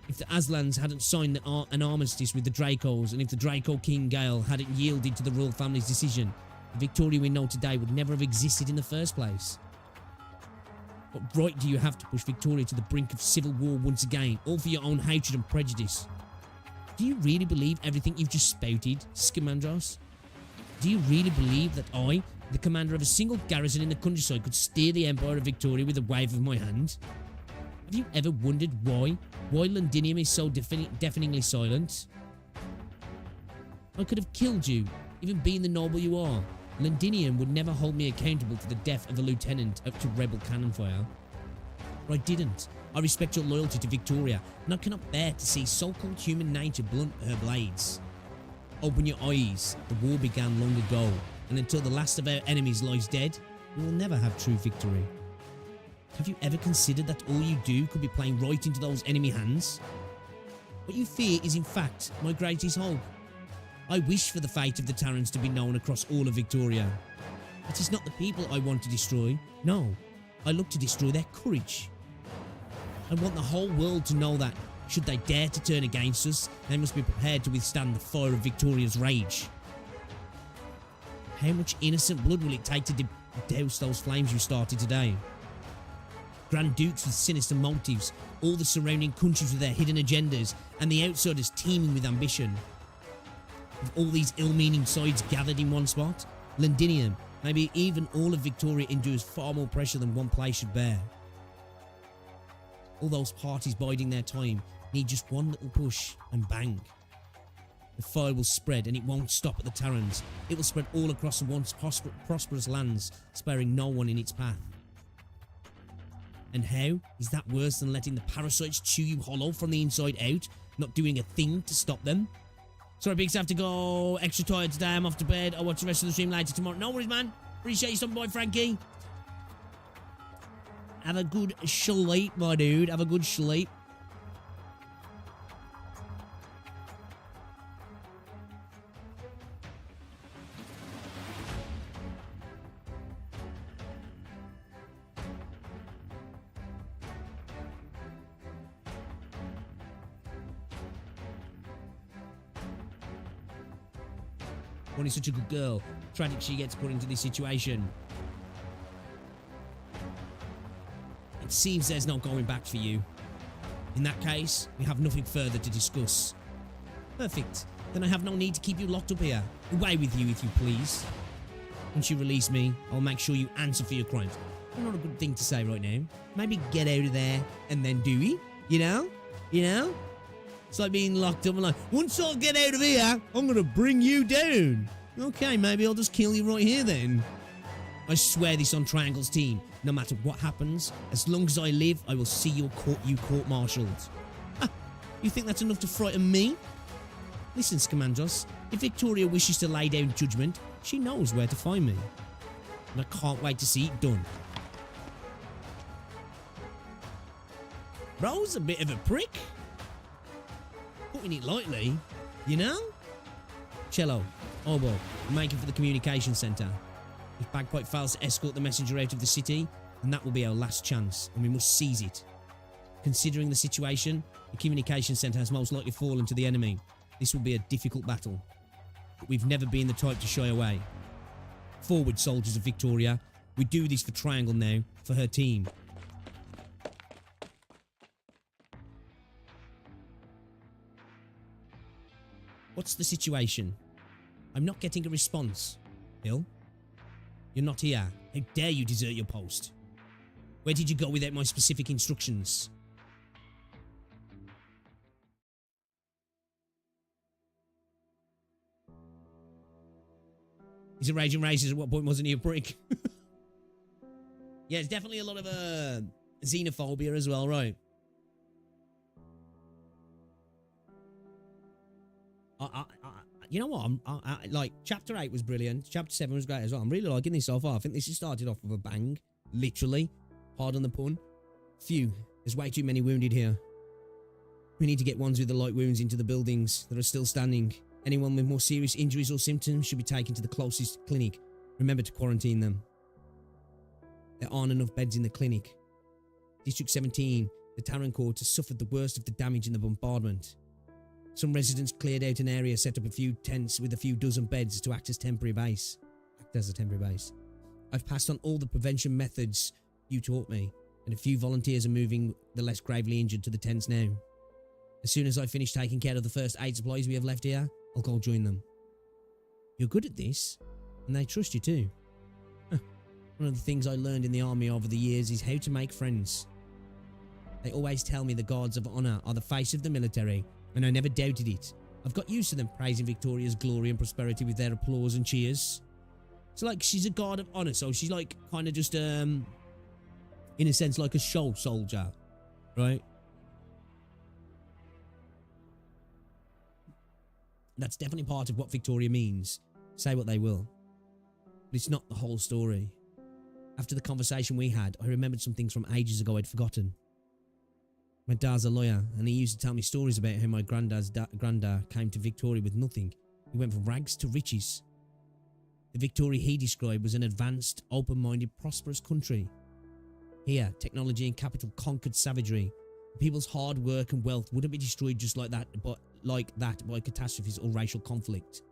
If the Aslans hadn't signed an armistice with the Dracos, and if the Draco King Gale hadn't yielded to the royal family's decision, the Victoria we know today would never have existed in the first place. What right do you have to push Victoria to the brink of civil war once again, all for your own hatred and prejudice? Do you really believe everything you've just spouted, Scamandros? Do you really believe that I, the commander of a single garrison in the countryside, could steer the Empire of Victoria with a wave of my hand? Have you ever wondered why Londinium is so deafeningly silent? I could have killed you, even being the noble you are. Londinium would never hold me accountable for the death of a lieutenant up to rebel cannon fire. But I didn't. I respect your loyalty to Victoria, and I cannot bear to see so-called human nature blunt her blades. Open your eyes. The war began long ago, and until the last of our enemies lies dead, we will never have true victory. Have you ever considered that all you do could be playing right into those enemy hands? What you fear is in fact my greatest hope. I wish for the fate of the Terrans to be known across all of Victoria. It is not the people I want to destroy. No, I look to destroy their courage. I want the whole world to know that, should they dare to turn against us, they must be prepared to withstand the fire of Victoria's rage. How much innocent blood will it take to douse those flames you started today? Grand Dukes with sinister motives, all the surrounding countries with their hidden agendas, and the outsiders teeming with ambition. With all these ill-meaning sides gathered in one spot, Londinium, maybe even all of Victoria, endures far more pressure than one place should bear. All those parties biding their time need just one little push and bang. The fire will spread and it won't stop at the Terrans. It will spread all across the once prosperous lands, sparing no one in its path. And how is that worse than letting the parasites chew you hollow from the inside out, not doing a thing to stop them? Sorry, Biggs, I have to go. Extra tired today. I'm off to bed. I'll watch the rest of the stream later tomorrow. No worries, man. Appreciate you stopping by, Frankie. Have a good sleep, my dude. Have a good sleep. Bonnie's such a good girl. Tragic she gets put into this situation. It seems there's no going back for you. In that case, we have nothing further to discuss. Perfect. Then I have no need to keep you locked up here. Away with you, if you please. Once you release me, I'll make sure you answer for your crimes. Not a good thing to say right now. Maybe get out of there and then do it. You know? You know? It's like being locked up and like, once I get out of here, I'm going to bring you down. Okay, maybe I'll just kill you right here then. I swear this on Triangle's team. No matter what happens, as long as I live, I will see you court-martialed. Ah, you think that's enough to frighten me? Listen, Scamandros, if Victoria wishes to lay down judgment, she knows where to find me. And I can't wait to see it done. Bro's a bit of a prick. Putting it lightly, you know? Cello, Obo, make it for the communication centre. If Bagpipe fails to escort the messenger out of the city, then that will be our last chance, and we must seize it. Considering the situation, the communication centre has most likely fallen to the enemy. This will be a difficult battle, but we've never been the type to shy away. Forward, soldiers of Victoria. We do this for Triangle now, for her team. What's the situation? I'm not getting a response. Bill? You're not here. How dare you desert your post? Where did you go without my specific instructions? He's a raging racist. At what point wasn't he a prick? Yeah, it's definitely a lot of xenophobia as well, right? You know what? Like, Chapter 8 was brilliant. Chapter 7 was great as well. I'm really liking this so far. I think this has started off with a bang. Literally. Pardon the pun. Phew. There's way too many wounded here. We need to get ones with the light wounds into the buildings that are still standing. Anyone with more serious injuries or symptoms should be taken to the closest clinic. Remember to quarantine them. There aren't enough beds in the clinic. District 17, the Terran Court, has suffered the worst of the damage in the bombardment. Some residents cleared out an area, set up a few tents with a few dozen beds to act as a temporary base. I've passed on all the prevention methods you taught me, and a few volunteers are moving the less gravely injured to the tents now. As soon as I finish taking care of the first aid supplies we have left here, I'll go join them. You're good at this, and they trust you too. One of the things I learned in the army over the years is how to make friends. They always tell me the guards of honor are the face of the military, and I never doubted it. I've got used to them praising Victoria's glory and prosperity with their applause and cheers. So, like, she's a guard of honor, so she's, like, kind of just, in a sense, like a show soldier, right? That's definitely part of what Victoria means. Say what they will. But it's not the whole story. After the conversation we had, I remembered some things from ages ago I'd forgotten. My dad's a lawyer, and he used to tell me stories about how my granddad came to Victoria with nothing. He went from rags to riches. The Victoria he described was an advanced, open-minded, prosperous country. Here, technology and capital conquered savagery. People's hard work and wealth wouldn't be destroyed just like that by catastrophes or racial conflict.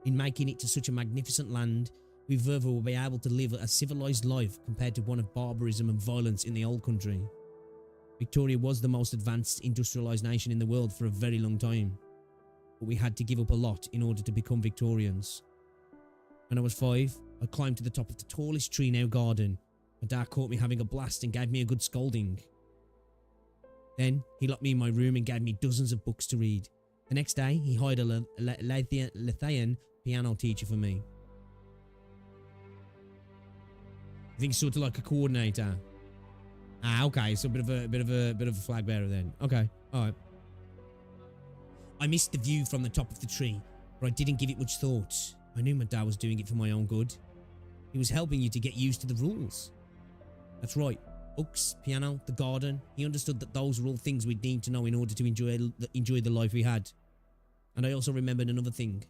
In making it to such a magnificent land, we further will be able to live a civilized life compared to one of barbarism and violence in the old country. Victoria was the most advanced industrialized nation in the world for a very long time, but we had to give up a lot in order to become Victorians. When I was 5, I climbed to the top of the tallest tree in our garden. My dad caught me having a blast and gave me a good scolding. Then he locked me in my room and gave me dozens of books to read. The next day, he hired a Lithuanian piano teacher for me. I think sort of like a coordinator. Ah, okay, so a bit of a flag bearer then. Okay, all right. I missed the view from the top of the tree, but I didn't give it much thought. I knew my dad was doing it for my own good. He was helping you to get used to the rules. That's right. Books, piano, the garden. He understood that those were all things we'd need to know in order to enjoy the life we had. And I also remembered another thing.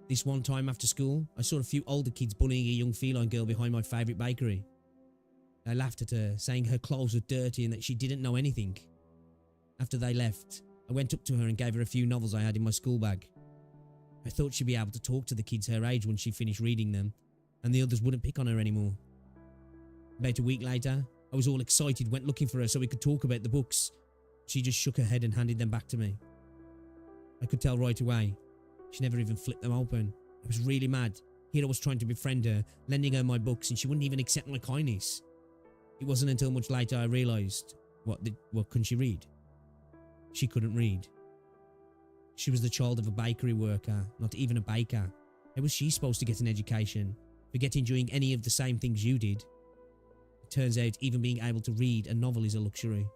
This one time after school, I saw a few older kids bullying a young feline girl behind my favourite bakery. They laughed at her, saying her clothes were dirty and that she didn't know anything. After they left, I went up to her and gave her a few novels I had in my school bag. I thought she'd be able to talk to the kids her age when she finished reading them, and the others wouldn't pick on her anymore. About a week later, I was all excited, went looking for her so we could talk about the books. She just shook her head and handed them back to me. I could tell right away. She never even flipped them open. I was really mad. Here I was trying to befriend her, lending her my books, and she wouldn't even accept my kindness. It wasn't until much later I realised, what couldn't she read? She couldn't read. She was the child of a bakery worker, not even a baker. How was she supposed to get an education, forget enjoying any of the same things you did? It turns out even being able to read a novel is a luxury.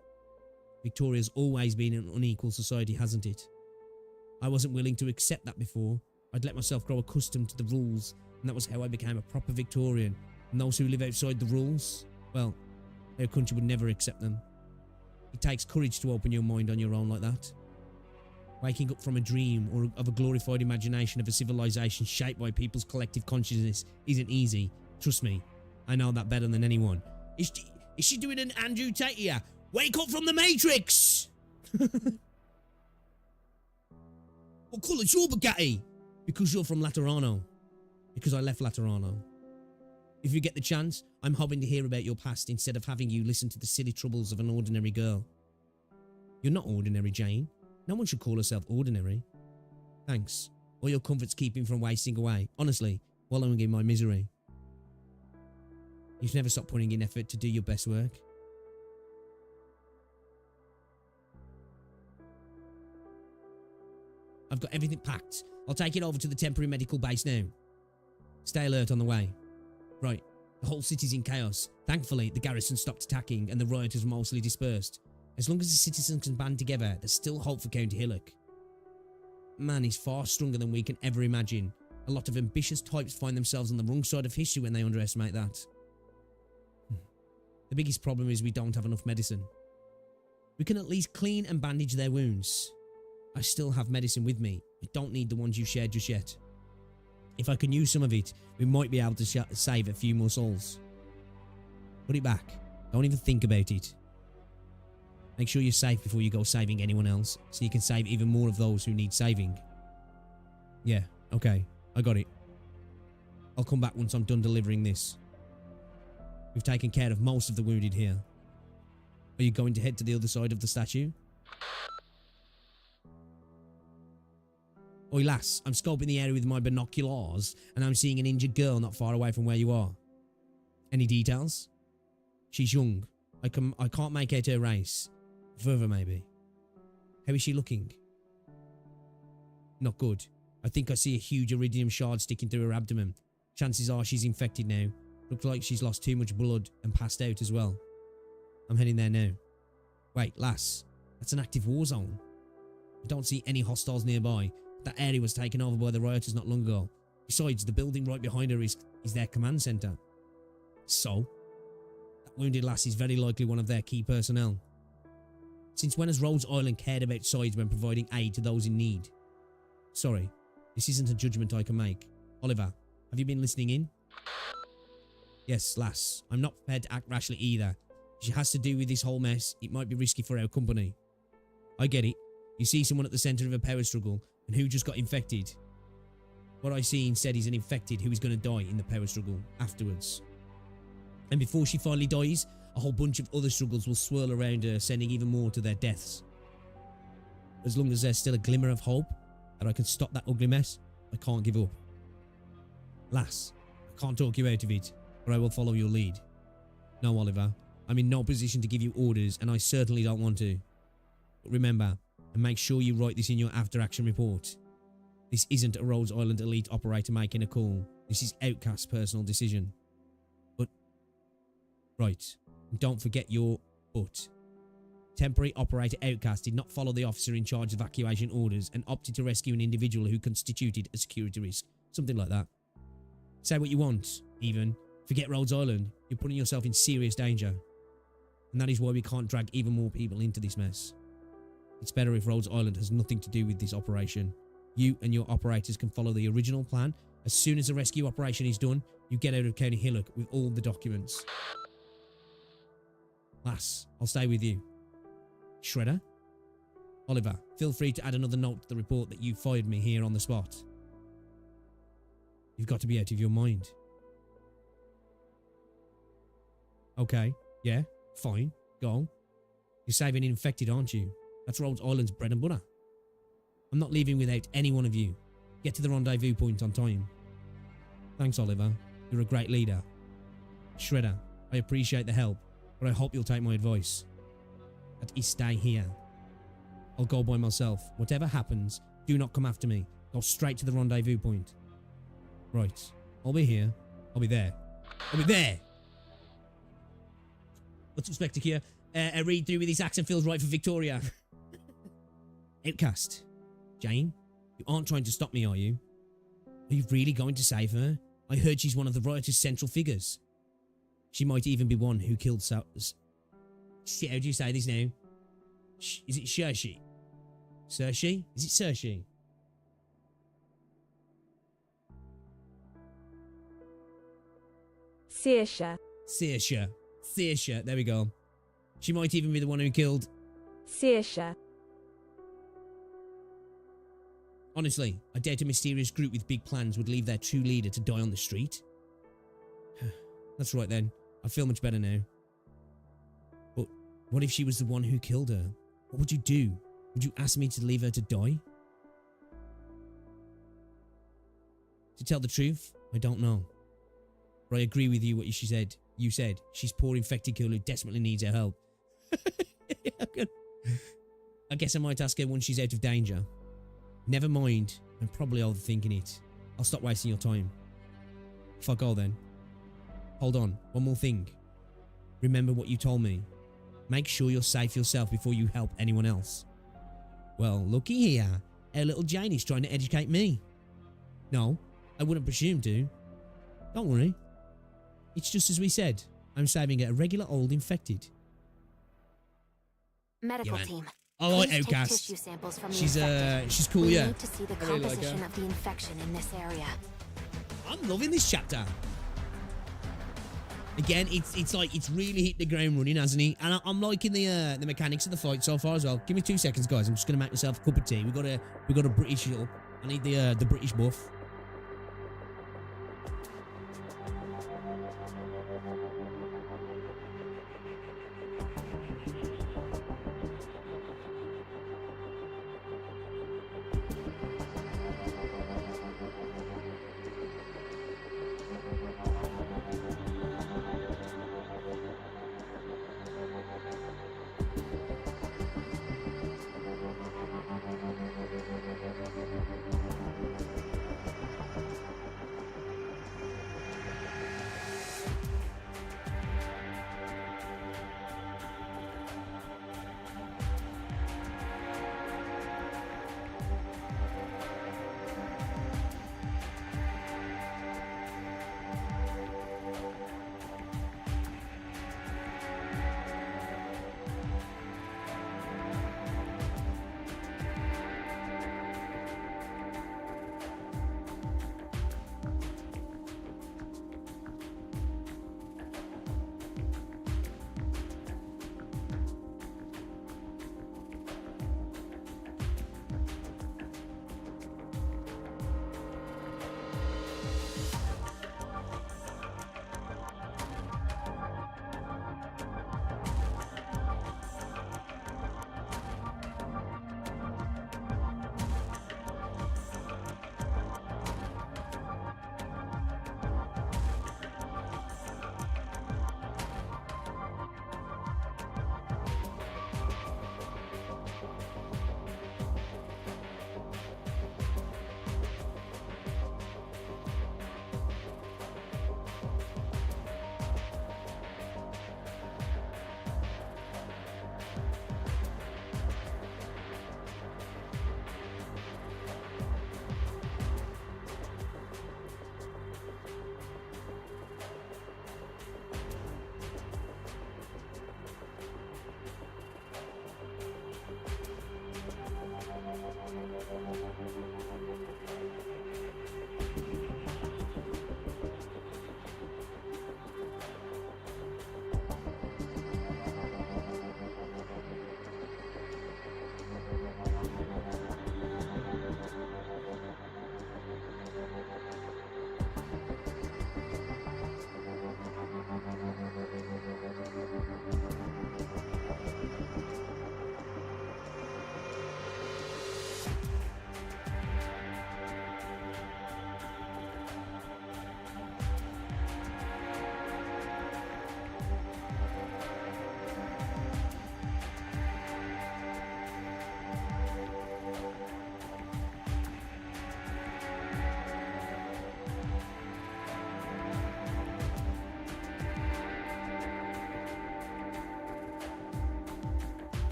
Victoria's always been an unequal society, hasn't it? I wasn't willing to accept that before. I'd let myself grow accustomed to the rules, and that was how I became a proper Victorian. And those who live outside the rules, well, our country would never accept them. It takes courage to open your mind on your own like that. Waking up from a dream or of a glorified imagination of a civilization shaped by people's collective consciousness isn't easy. Trust me, I know that better than anyone. Is she doing an Andrew Tate here? Wake up from the Matrix! What colour's your Bugatti? Because you're from Laterano. Because I left Laterano. If you get the chance, I'm hoping to hear about your past instead of having you listen to the silly troubles of an ordinary girl. You're not ordinary, Jane. No one should call herself ordinary. Thanks. All your comforts keep me from wasting away. Honestly, wallowing in my misery. You've never stopped putting in effort to do your best work. I've got everything packed. I'll take it over to the temporary medical base now. Stay alert on the way. Right, the whole city's in chaos. Thankfully, the garrison stopped attacking and the rioters mostly dispersed. As long as the citizens can band together, there's still hope for County Hillock. Man is far stronger than we can ever imagine. A lot of ambitious types find themselves on the wrong side of history when they underestimate that. The biggest problem is we don't have enough medicine. We can at least clean and bandage their wounds. I still have medicine with me. I don't need the ones you shared just yet. If I can use some of it, we might be able to save a few more souls. Put it back. Don't even think about it. Make sure you're safe before you go saving anyone else, so you can save even more of those who need saving. Yeah, okay. I got it. I'll come back once I'm done delivering this. We've taken care of most of the wounded here. Are you going to head to the other side of the statue? Oi lass, I'm scoping the area with my binoculars and I'm seeing an injured girl not far away from where you are. Any details? She's young. I can't make out her race. Further maybe. How is she looking? Not good. I think I see a huge iridium shard sticking through her abdomen. Chances are she's infected now. Looks like she's lost too much blood and passed out as well. I'm heading there now. Wait, lass. That's an active war zone. I don't see any hostiles nearby. That area was taken over by the rioters not long ago. Besides, the building right behind her is their command centre. So? That wounded lass is very likely one of their key personnel. Since when has Rhodes Island cared about sides when providing aid to those in need? Sorry, this isn't a judgment I can make. Oliver, have you been listening in? Yes, lass. I'm not prepared to act rashly either. If it has to do with this whole mess, it might be risky for our company. I get it. You see someone at the centre of a power struggle, and who just got infected. What I see instead is an infected who is going to die in the power struggle afterwards. And before she finally dies, a whole bunch of other struggles will swirl around her, sending even more to their deaths. As long as there's still a glimmer of hope that I can stop that ugly mess, I can't give up. Lass, I can't talk you out of it, but I will follow your lead. No, Oliver, I'm in no position to give you orders, and I certainly don't want to. But remember, and make sure you write this in your after-action report. This isn't a Rhodes Island elite operator making a call. This is Outcast's personal decision. But, right, and don't forget your but. Temporary operator Outcast did not follow the officer in charge of evacuation orders and opted to rescue an individual who constituted a security risk. Something like that. Say what you want, even. Forget Rhodes Island. You're putting yourself in serious danger. And that is why we can't drag even more people into this mess. It's better if Rhodes Island has nothing to do with this operation. You and your operators can follow the original plan. As soon as the rescue operation is done, you get out of County Hillock with all the documents. Lass, I'll stay with you. Shredder? Oliver, feel free to add another note to the report that you fired me here on the spot. You've got to be out of your mind. Okay, yeah, fine, go. You're saving infected, aren't you? That's Rhodes Island's bread and butter. I'm not leaving without any one of you. Get to the rendezvous point on time. Thanks, Oliver. You're a great leader. Shredder, I appreciate the help, but I hope you'll take my advice. That is, stay here. I'll go by myself. Whatever happens, do not come after me. Go straight to the rendezvous point. Right. I'll be here. I'll be there. I'll be there! What's expected here? A read through with this accent feels right for Victoria. Outcast. Jane, you aren't trying to stop me, are you? Are you really going to save her? I heard she's one of the riotous central figures. She might even be one who killed how do you say this now? Is it Saoirse? Saoirse? Is it Saoirse? Saoirse. Saoirse. Saoirse. There we go. She might even be the one who killed... Saoirse. Honestly, I doubt a mysterious group with big plans would leave their true leader to die on the street. That's right then. I feel much better now. But what if she was the one who killed her? What would you do? Would you ask me to leave her to die? To tell the truth, I don't know. But I agree with you what you said. You said she's poor infected girl who desperately needs our help. I guess I might ask her once she's out of danger. Never mind. I'm probably overthinking it. I'll stop wasting your time. If I go then. Hold on. One more thing. Remember what you told me. Make sure you're safe yourself before you help anyone else. Well, looky here. Our little Jane is trying to educate me. No, I wouldn't presume to. Don't worry. It's just as we said. I'm saving a regular old infected. Medical yeah, team. I like Please take Outcast. tissue samples from the She's infected. cool, we yeah. need to see the I really like composition her. of the infection in this area. I'm loving this chapter. Again, it's like it's really hit the ground running, hasn't he? And I'm liking the mechanics of the fight so far as well. Give me 2 seconds, guys. I'm just gonna make myself a cup of tea. We got a British up. I need the British buff.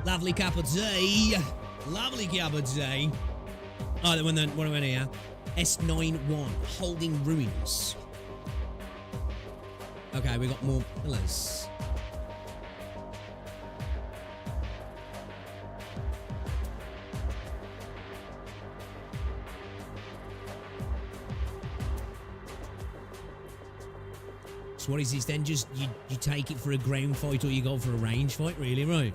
Lovely cup of tea. Lovely cup of tea. Oh, what am I here? S91, holding ruins. Okay, we got more pillars. So what is this then? Just you take it for a ground fight or you go for a range fight, really, right?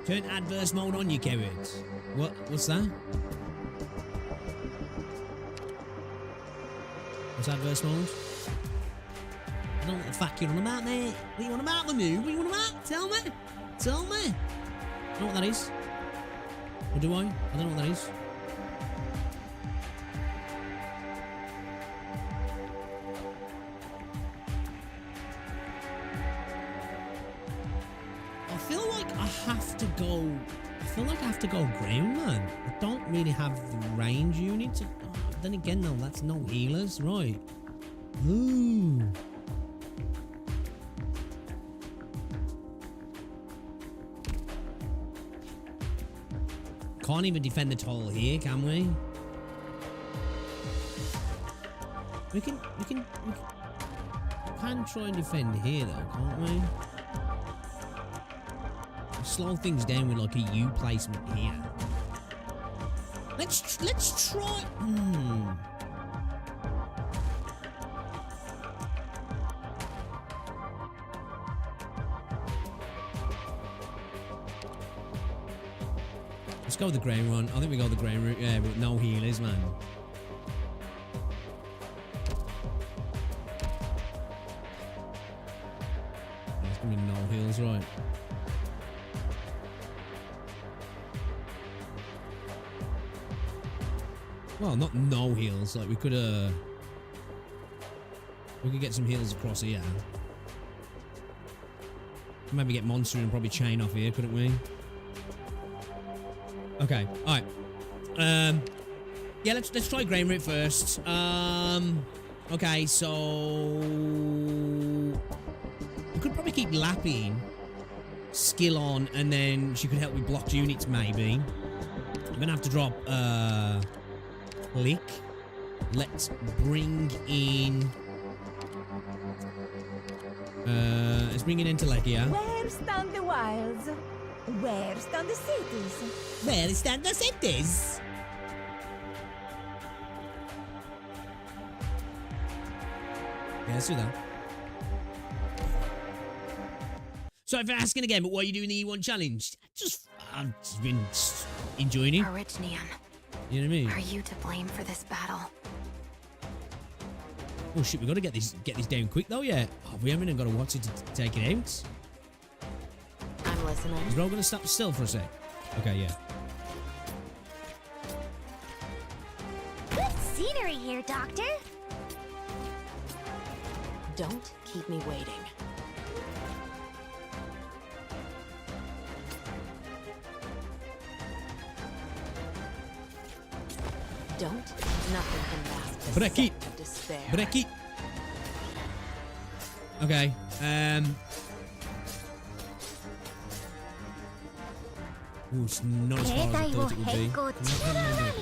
Turn adverse mode on, you cowards. What's that? What's adverse mode? I don't know what the fuck you're on about, mate. What are you on about, the new? What are you on about? Tell me. Tell me. I don't know what that is. Or do I? I don't know what that is. I feel like I have to go ground, man. I don't really have the range units. Oh, then again, though, that's no healers, right? Ooh. Can't even defend the toll here, can we? We can try and defend here, though, can't we? Slow things down with like a U placement here. Let's try. Let's go with the ground run. I think we go the ground route. Yeah, with no healers, man. There's gonna be no heals, right? Well, not no heals. Like we could get some heals across here. Maybe get monster and probably chain off here, couldn't we? Okay, all right. Yeah, let's try grain root first. Okay, so we could probably keep lapping, skill on, and then she could help with blocked units. Maybe I'm gonna have to drop Lick. Let's bring in. Let's bring in Intellect. Where stand the wilds? Where stand the cities? Where stand the cities? Yeah, let's do that. Sorry for asking again, but what are you doing the E1 challenge? I've just been enjoying it. Arachnium. You know what I mean? Are you to blame for this battle? Oh shit, we gotta get this down quick though, yeah. Oh, we haven't even gotta watch it to take it out. I'm listening. Is Ro gonna stop still for a sec? Okay, yeah. Good scenery here, Doctor. Don't keep me waiting. Nothing can last. Break it. Break it. Okay. Ooh, it's not as far as I thought it would be.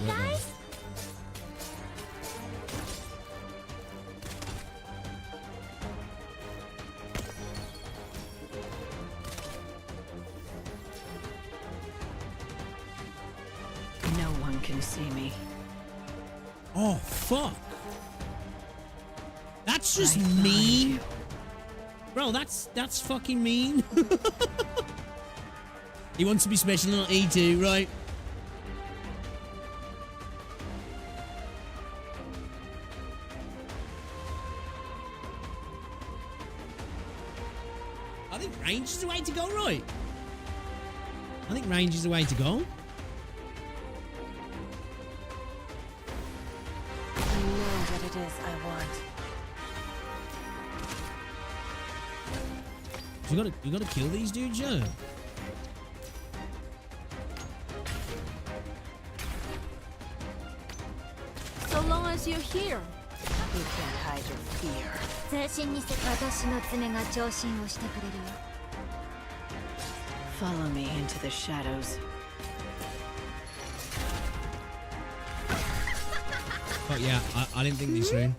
Guys. No one can see me. Oh, fuck. That's just mean. Bro, that's fucking mean. He wants to be special on E2, right? I think range is the way to go, right? I think range is the way to go. what it is I want. You gotta kill these dudes, yeah. So long as you're here. You can't hide your fear. 全身にせ私の爪が聴診をしてくれるよ。Follow me into the shadows. But yeah, I didn't think this through. I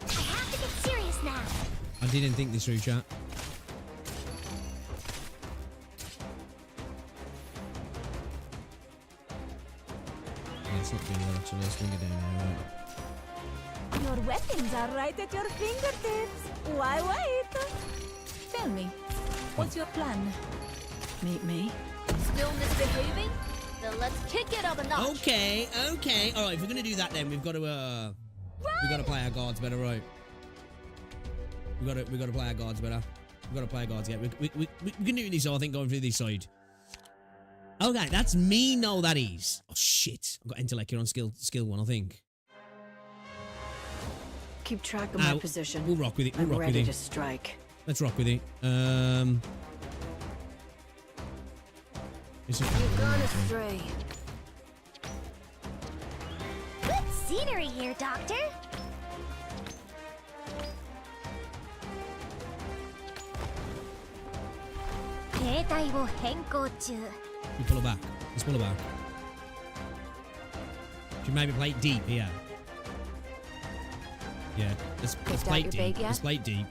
have to get serious now. I didn't think this through, chat. Yeah, it's not doing well actually. Let's bring it down now. Right. Your weapons are right at your fingertips. Why wait? Tell me, what's your plan? Meet me. Still misbehaving? Then let's kick it up a notch. Okay. All right, if we're gonna do that, then we've got to play our guards better, right? We got to play our guards better. We got to play our guards. Yeah, we can do this. I think going through this side. Okay, that's me. No, that is. Oh shit! I've got intellect here on skill 1, I think. Keep track of my position. We'll rock with it. We'll rock with ready it. to strike. Let's rock with it. You've gone astray. Good scenery here, Doctor. You pull her back. Let's pull her back. Should maybe play it deep here. Yeah, let's play it deep. Let's play it deep.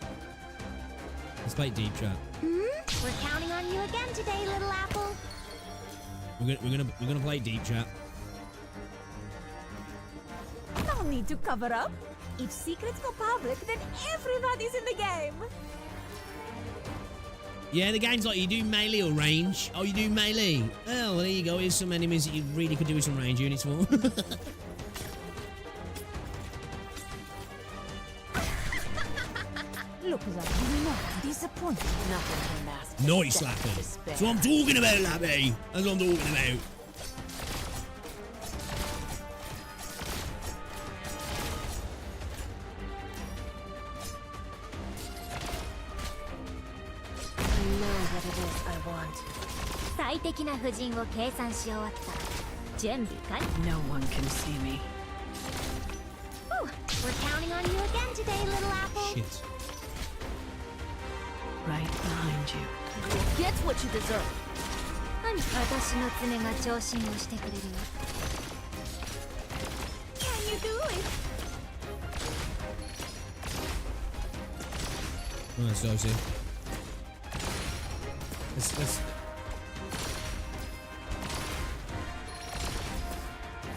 Let's play it deep, chat. We're counting on you again today, little apple. We're gonna play it deep, chat. No need to cover up. If secrets go public, then everybody's in the game. Yeah, the game's like you do melee or range. Oh, you do melee. Oh, well, there you go. Here's some enemies that you really could do with some range units for. Look like you're not disappointed. Nothing can mask. Nice, Lappy. That's what I'm talking about, Lappy. That's what I'm talking about. I know what it is I want. 最適な布陣を計算し終わった。準備完。No one can see me. Whew, we're counting on you again today, little apple. Shit. Right behind you. Get what you deserve. 私の爪が聴診をしてくれるよ。Can you do it? Alright, so see. Let's.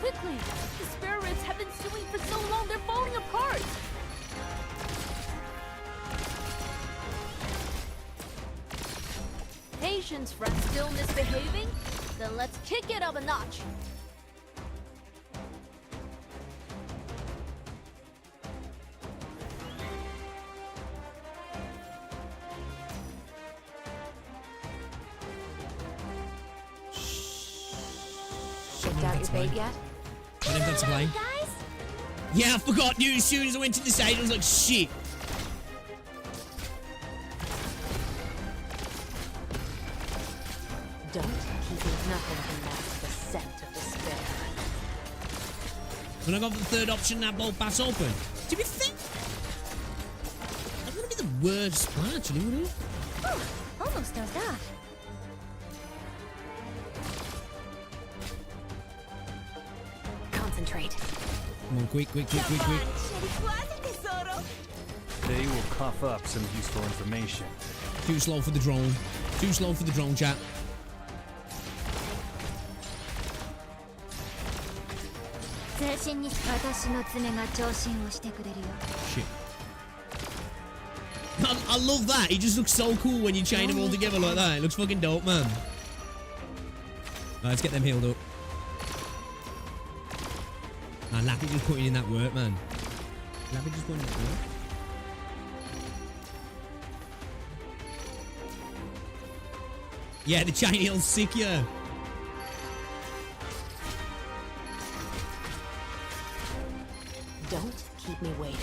Quickly! The spare ribs have been stewing for so long, they're falling apart! Patience, friend. Still misbehaving? Then let's kick it up a notch. Checked out your bait yet? I think that's a play. Yeah, I forgot, dude. As soon as I went to the stage, I was like, shit. Don't keep it. Nothing can mask the scent of despair. When I got the third option, that bolt pass open. To be fair, that wouldn't be the worst plan, actually, would it? Almost does that. Concentrate. Come on, quick. They will cough up some useful information. Too slow for the drone. Too slow for the drone, chat. Shit. I love that. He just looks so cool when you chain them all together like that. It looks fucking dope, man. Right, let's get them healed up. Lappy just putting in that work, man. Lappy just putting in that work. Yeah, the chain heal's sick, yeah. Don't keep me waiting.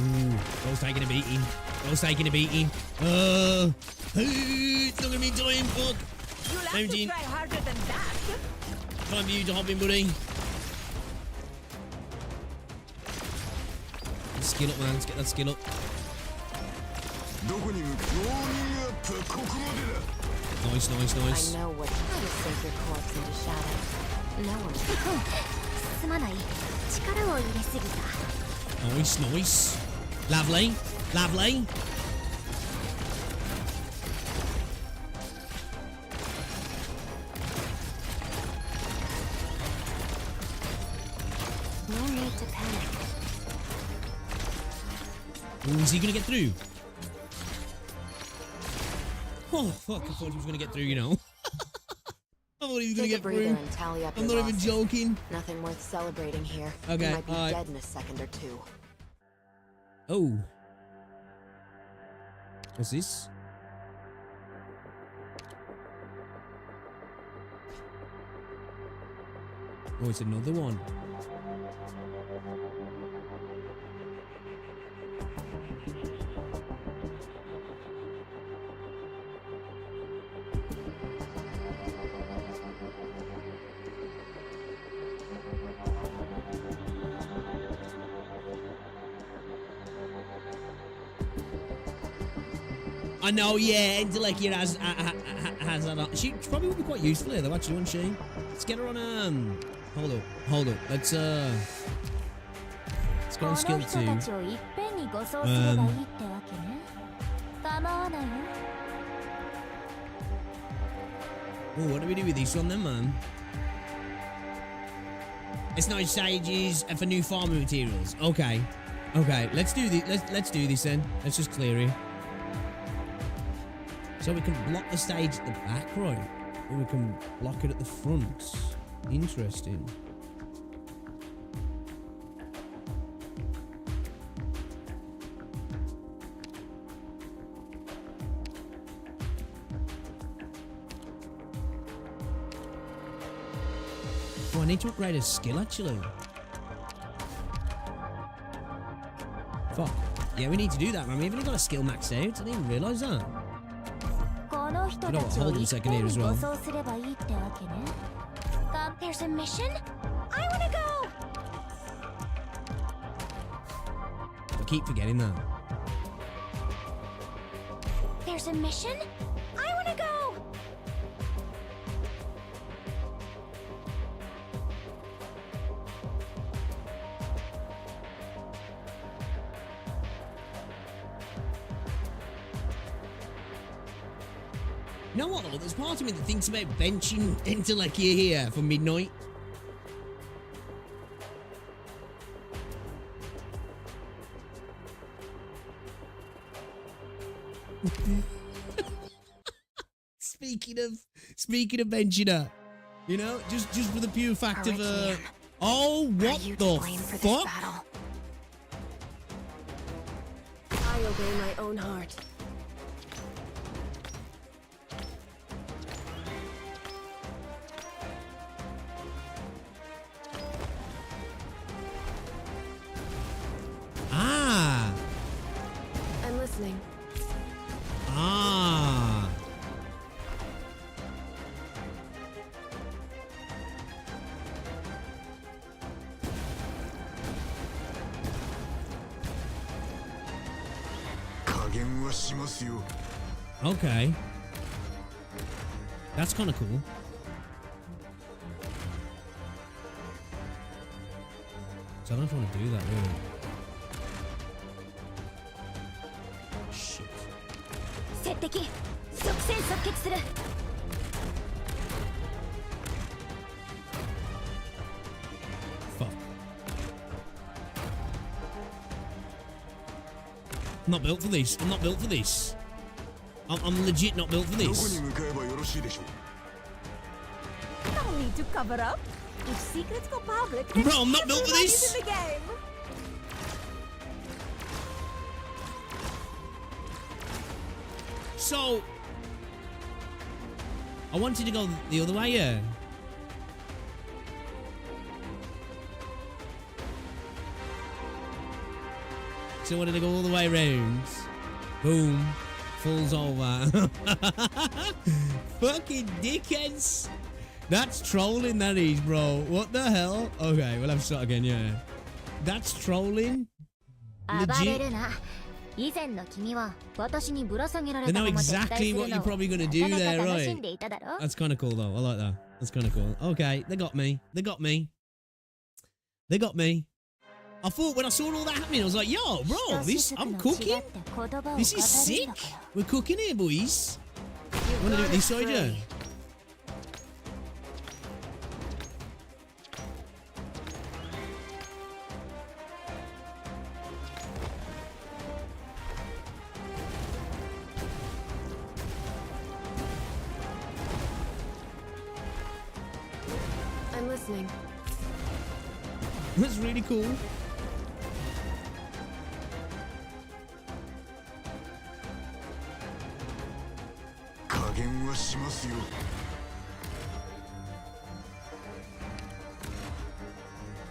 Ooh, Bro's taking a beating. Bro's taking a beating. It's not gonna be time. Fuck. You'll have to try harder than that. Time for you to hop in, buddy. Skill up, man. Let's get that skill up. Nice, nice, nice. I know what to sink your corpse into shadow. No one. Nice, nice. Lovely, lovely. No need to panic. Ooh, is he gonna get through? Oh, fuck, I thought he was gonna get through, you know. I thought he was gonna get through. And tally up I'm your not even losses. joking. Nothing worth celebrating here. Okay, You might be alright. dead in a second or two. Oh. What's this? Oh, it's another one. I know, yeah, Intellect here has that on. She probably would be quite useful here though, actually, wouldn't she? Let's get her on, hold up. Let's go on skill 2. Oh, what do we do with this one then, man? It's not stages for new farming materials. Okay. Okay, let's do this. Let's do this then. Let's just clear it. So we can block the stage at the back, right? Or we can block it at the front. Interesting. Oh, I need to upgrade his skill, actually. Fuck. Yeah, we need to do that, man. We haven't got a skill maxed out. I didn't even realise that. You know what? Hold on a second here as well. There's a mission? I wanna go! I keep forgetting that. There's a mission? I wanna go! You know what, though? There's part of me that thinks about benching Intellect here for midnight. Speaking of benching her, you know, just for the pure fact of oh, what the fuck? I obey my own heart. Ah. I'm listening. Ah. Okay. That's kind of cool. So I don't want to do that, really. Shit. Fuck. I'm not built for this. I'm not built for this. I'm legit not built for this. No need to cover up. If secrets go public, Bro, I'm not built for this. in the game. So, I wanted to go the other way, yeah. So I wanted to go all the way around. Boom. Falls over. Fucking dickheads. That's trolling, that is, bro. What the hell? Okay, we'll have to start again, yeah. That's trolling? Legit? They know exactly what you're probably going to do there, right? That's kind of cool, though. I like that. That's kind of cool. Okay, they got me. They got me. They got me. I thought when I saw all that happening, I was like, yo, bro, I'm cooking. This is sick. We're cooking here, boys. Want to do it this side, yeah? I'm listening. That's really cool.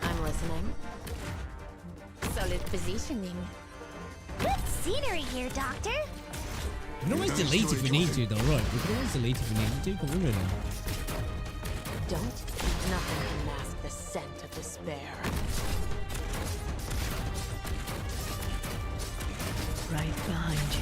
I'm listening. Solid positioning. Good scenery here, Doctor. We can always delete if we need to, though, right? We can always delete if we need to. Can't we, really? Don't. Nothing can mask the scent of despair. Right behind you.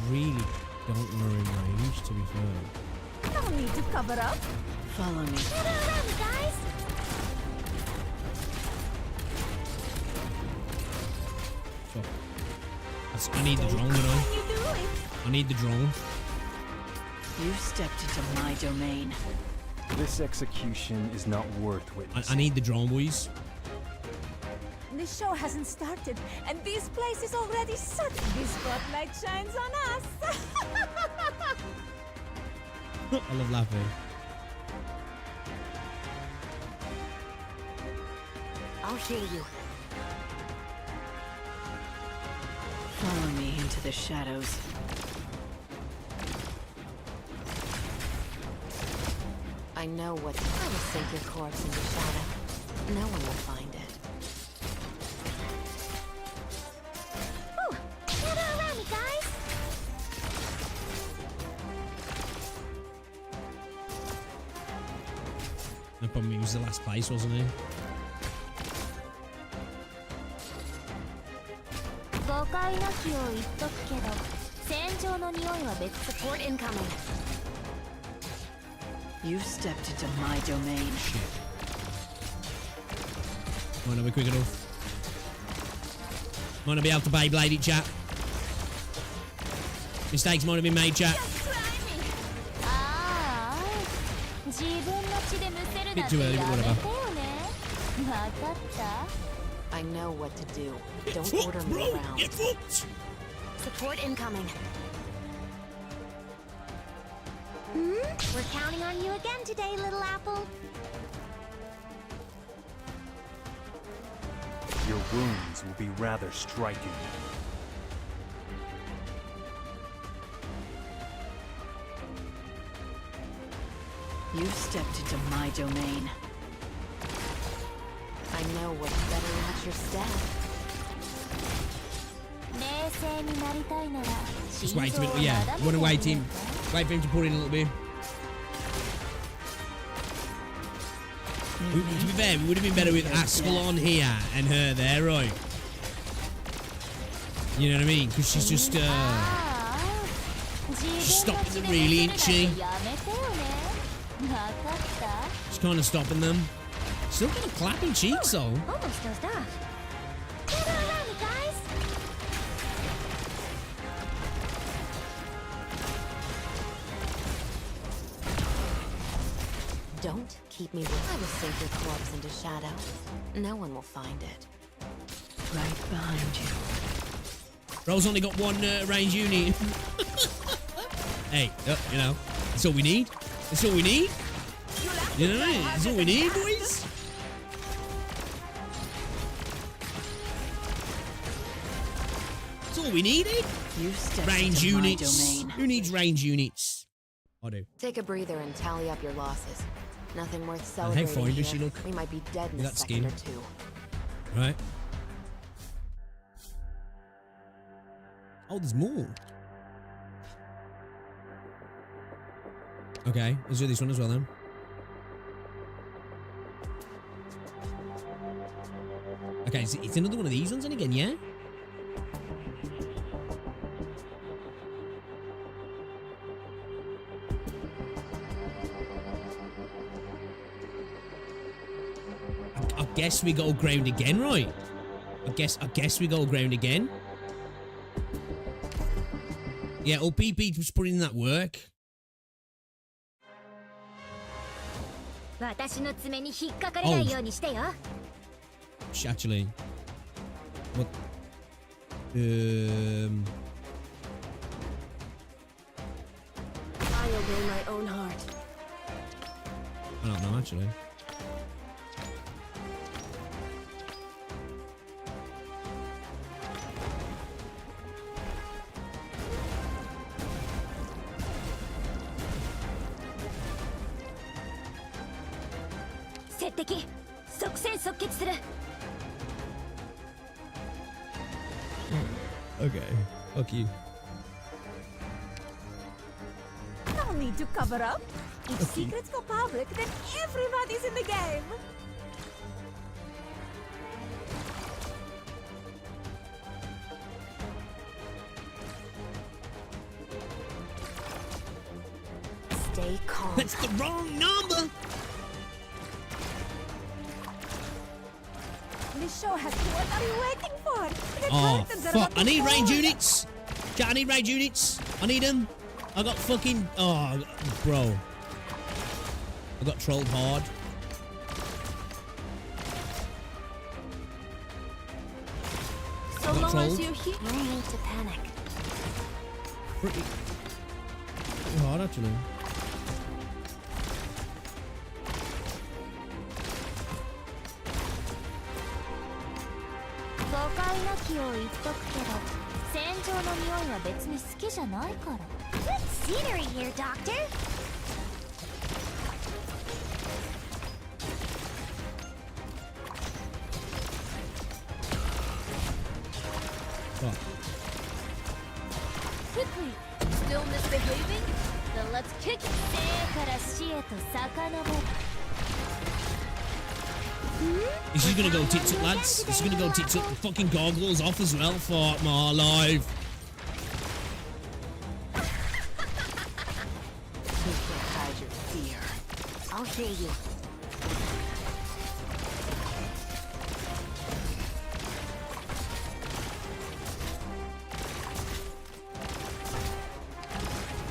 Really don't know range, to be fair. No need to cover up. Follow me. Get around, guys. Fuck. I need the drone, you know? I need the drone. You stepped into my domain. This execution is not worth witnessing. I need the drone, boys. The show hasn't started, and this place is already set. The spotlight shines on us. I love laughing. I'll heal you. Follow me into the shadows. I know what. I will sink your corpse into shadow. No one will find it. Ooh, get around me, guys. No problem, he was the last place, wasn't he? Support incoming. You've stepped into my domain. Shit. Might not be quick enough. Might not be able to Beyblade it, chat. Mistakes might have been made, chat. Bit too early, but whatever. I know what to do. Don't order me around. Support incoming. We're counting on you again today, little apple. Your wounds will be rather striking. You've stepped into my domain. I know what's better match your staff. Just wait a minute, yeah. You want to wait him. Wait for him to pull in a little bit. To be fair, we would have been better with Askell on here and her there, right? You know what I mean? Because she's just stopping them really, isn't she? She's kind of stopping them. Still kind of clapping cheeks, though. Almost dozed off. Get around me, guys. Don't keep me with. I will sink your corpse into shadow. No one will find it. Right behind you. Bro's only got one range unit. Hey, you know, that's all we need. That's all we need. You know what I mean? That's all we need, boys. all we needed. Range units. Domain. Who needs range units? I do. Take a breather and tally up your losses. Nothing worth How celebrating fine does here. she look? We might be dead in With a that second or skin. two. Right. Oh, there's more. Okay, let's do this one as well then. Okay, so it's another one of these ones and again, yeah? I guess we go ground again, right? I guess we go ground again. Yeah, old PP was putting in that work. Actually, what? I obey my own heart. I don't know actually. Okay, fuck you. No need to cover up. If secrets go public, then everybody's in the game. Stay calm. That's the wrong number. This show has what are you waiting for? The Oh, curtains are fuck. about I to need range fall. units. Chat, I need range units. I need them. I got fucking... Oh, bro. I got trolled hard. So got long as trolled. you hear, no need to panic. Pretty hard, actually. Good scenery here, Doctor. Fuck. Quickly! Still misbehaving? Then let's kick it! This is gonna go tits up, lads. This is gonna go tits up. Fucking goggles off as well. Fuck my life. You can't hide your fear. I'll hear you.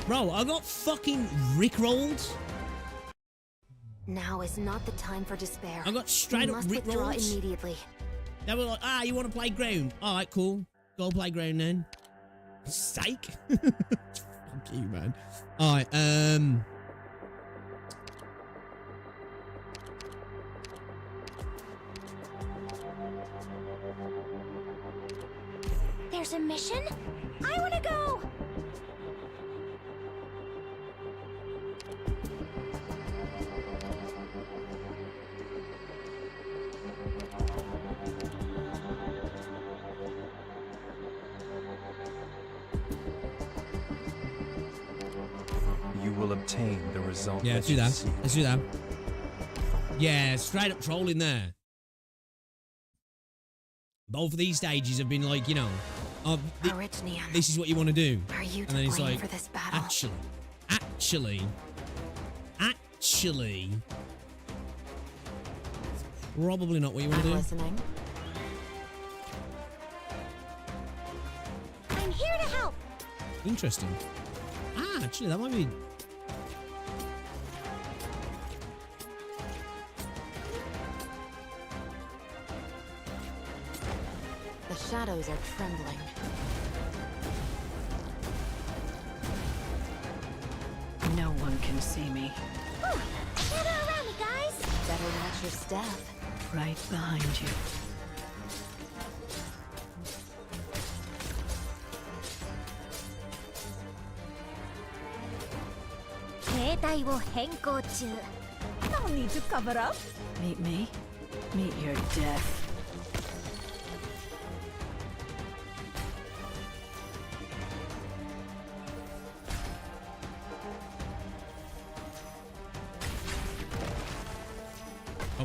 Bro, I got fucking rickrolled. Now is not the time for despair. I got straight You up must withdraw rickrolled. immediately. They were like, you want to play ground? Alright, cool. Go play ground then. Psych. Fuck you, man. Alright, There's a mission? I want to go! You will obtain the result. yeah, that let's do you that. seek. Let's do that. Yeah, straight up trolling there. Both of these stages have been like, you know, Arknights, this is what you want to do. are you And to then it's blame like, for this battle? actually, it's probably not what you want to I'm do. listening. I'm here to help! Interesting. Actually, that might be... The shadows are trembling. No one can see me. Gather around me, guys! Better watch your step. Right behind you. No need to cover up. Meet me. Meet your death.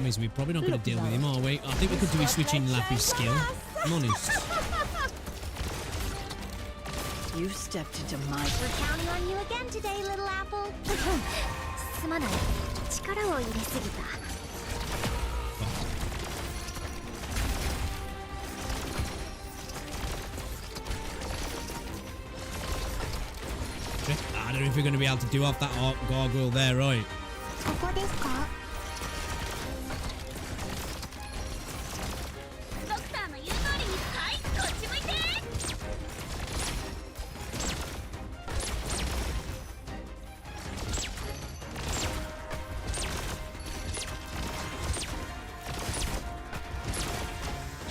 Means we're probably not going to deal with him, are we? I think we could do a switch in Lappy's skill. I'm honest. You stepped into my... We're counting on you again today, little apple. I don't know if we're going to be able to do off that gargoyle there, right?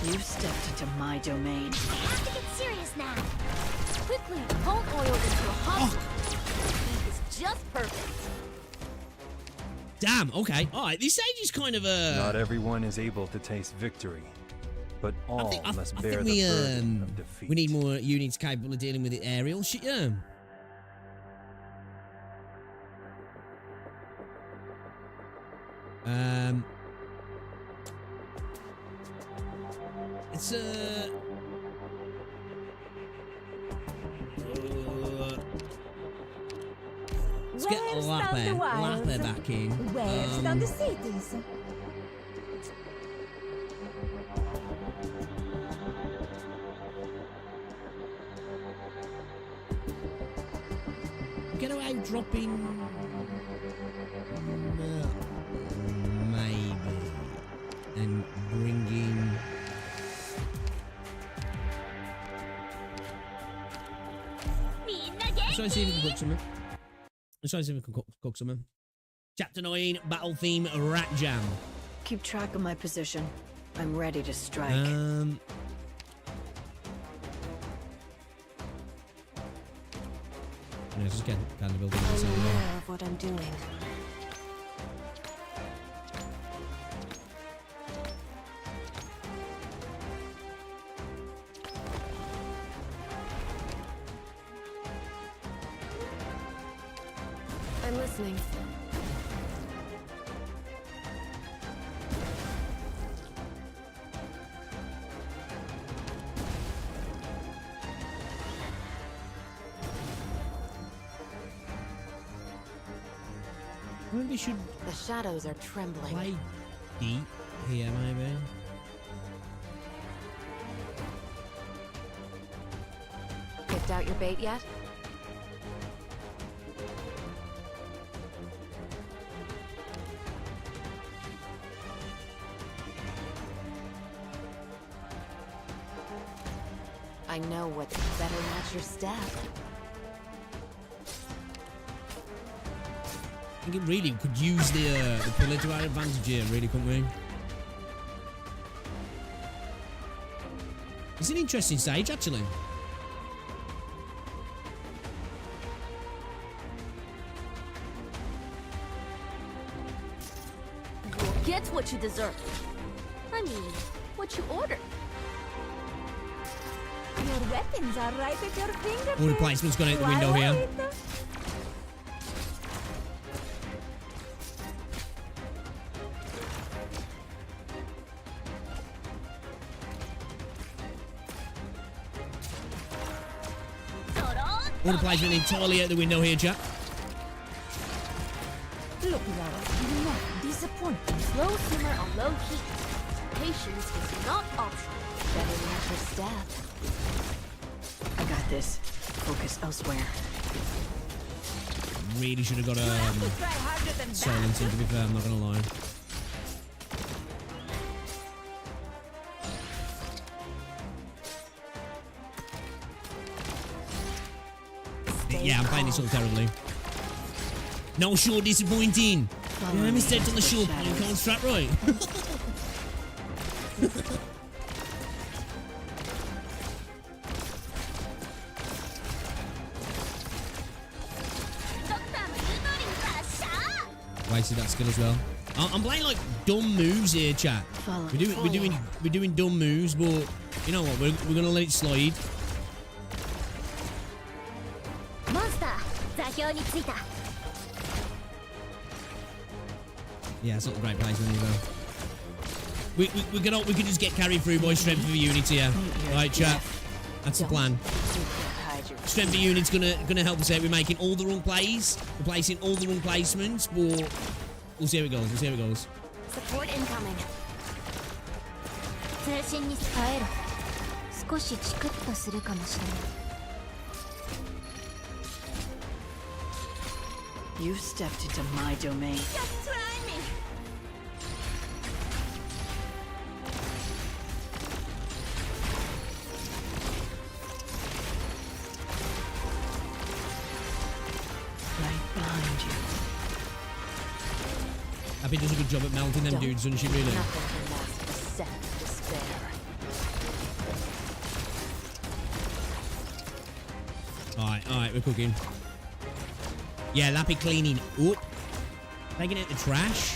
You stepped into my domain. I have to get serious now. Quickly, pump oil into a hot. Heat is just perfect. Damn. Okay. All right. This stage is kind of a. Not everyone is able to taste victory, but all must bear the burden of defeat. We need more units capable of dealing with it aerial shit. Yeah. It's let's get Lapper back in. Where's stand the cities? Get away dropping maybe and bringing. Let's try and see if we can cook something. Let's try and see if we can cook something. Chapter 9, Battle Theme, Rat Jam. Keep track of my position. I'm ready to strike. Let's just get kind of building I'm aware of what I'm doing. I'm listening. Maybe should. The shadows are trembling. Play deep here, maybe. Picked out your bait yet? I know what's better match your step. I think it really could use the pillar to our advantage here, really, couldn't we? It's an interesting stage, actually. You'll get what you deserve. I mean, what you ordered. Your weapons are right at your fingertips. All the placement's gone out the window here. All the placement entirely out the window here, chap. Look, Lara, do not disappoint me. Slow simmer on low heat. Patience is not optional. Better match your step. I got this. Focus elsewhere. Really should have got a silence in, to be fair, I'm not gonna lie. Yeah, I'm playing this all terribly. No, sure, disappointing. Yeah, mistakes on the short, you can't strap right. wasted that skill as well. I'm playing like dumb moves here, chat. We're doing dumb moves, but you know what? We're gonna let it slide. Yeah, it's not a great placement either. We can just get carried through by strength of unit here. Right, chat. That's the plan. Strength of unit's gonna help us out. We're making all the wrong plays. We're placing all the wrong placements, but we'll see how it goes. We'll see how it goes. Support incoming. You've stepped into my domain. Just try me. Right behind you. Abby does a good job at melting them dudes, doesn't she, really? Nothing can mask the scent of despair. Alright, we're cooking. Yeah, Lappy cleaning up. Taking out the trash.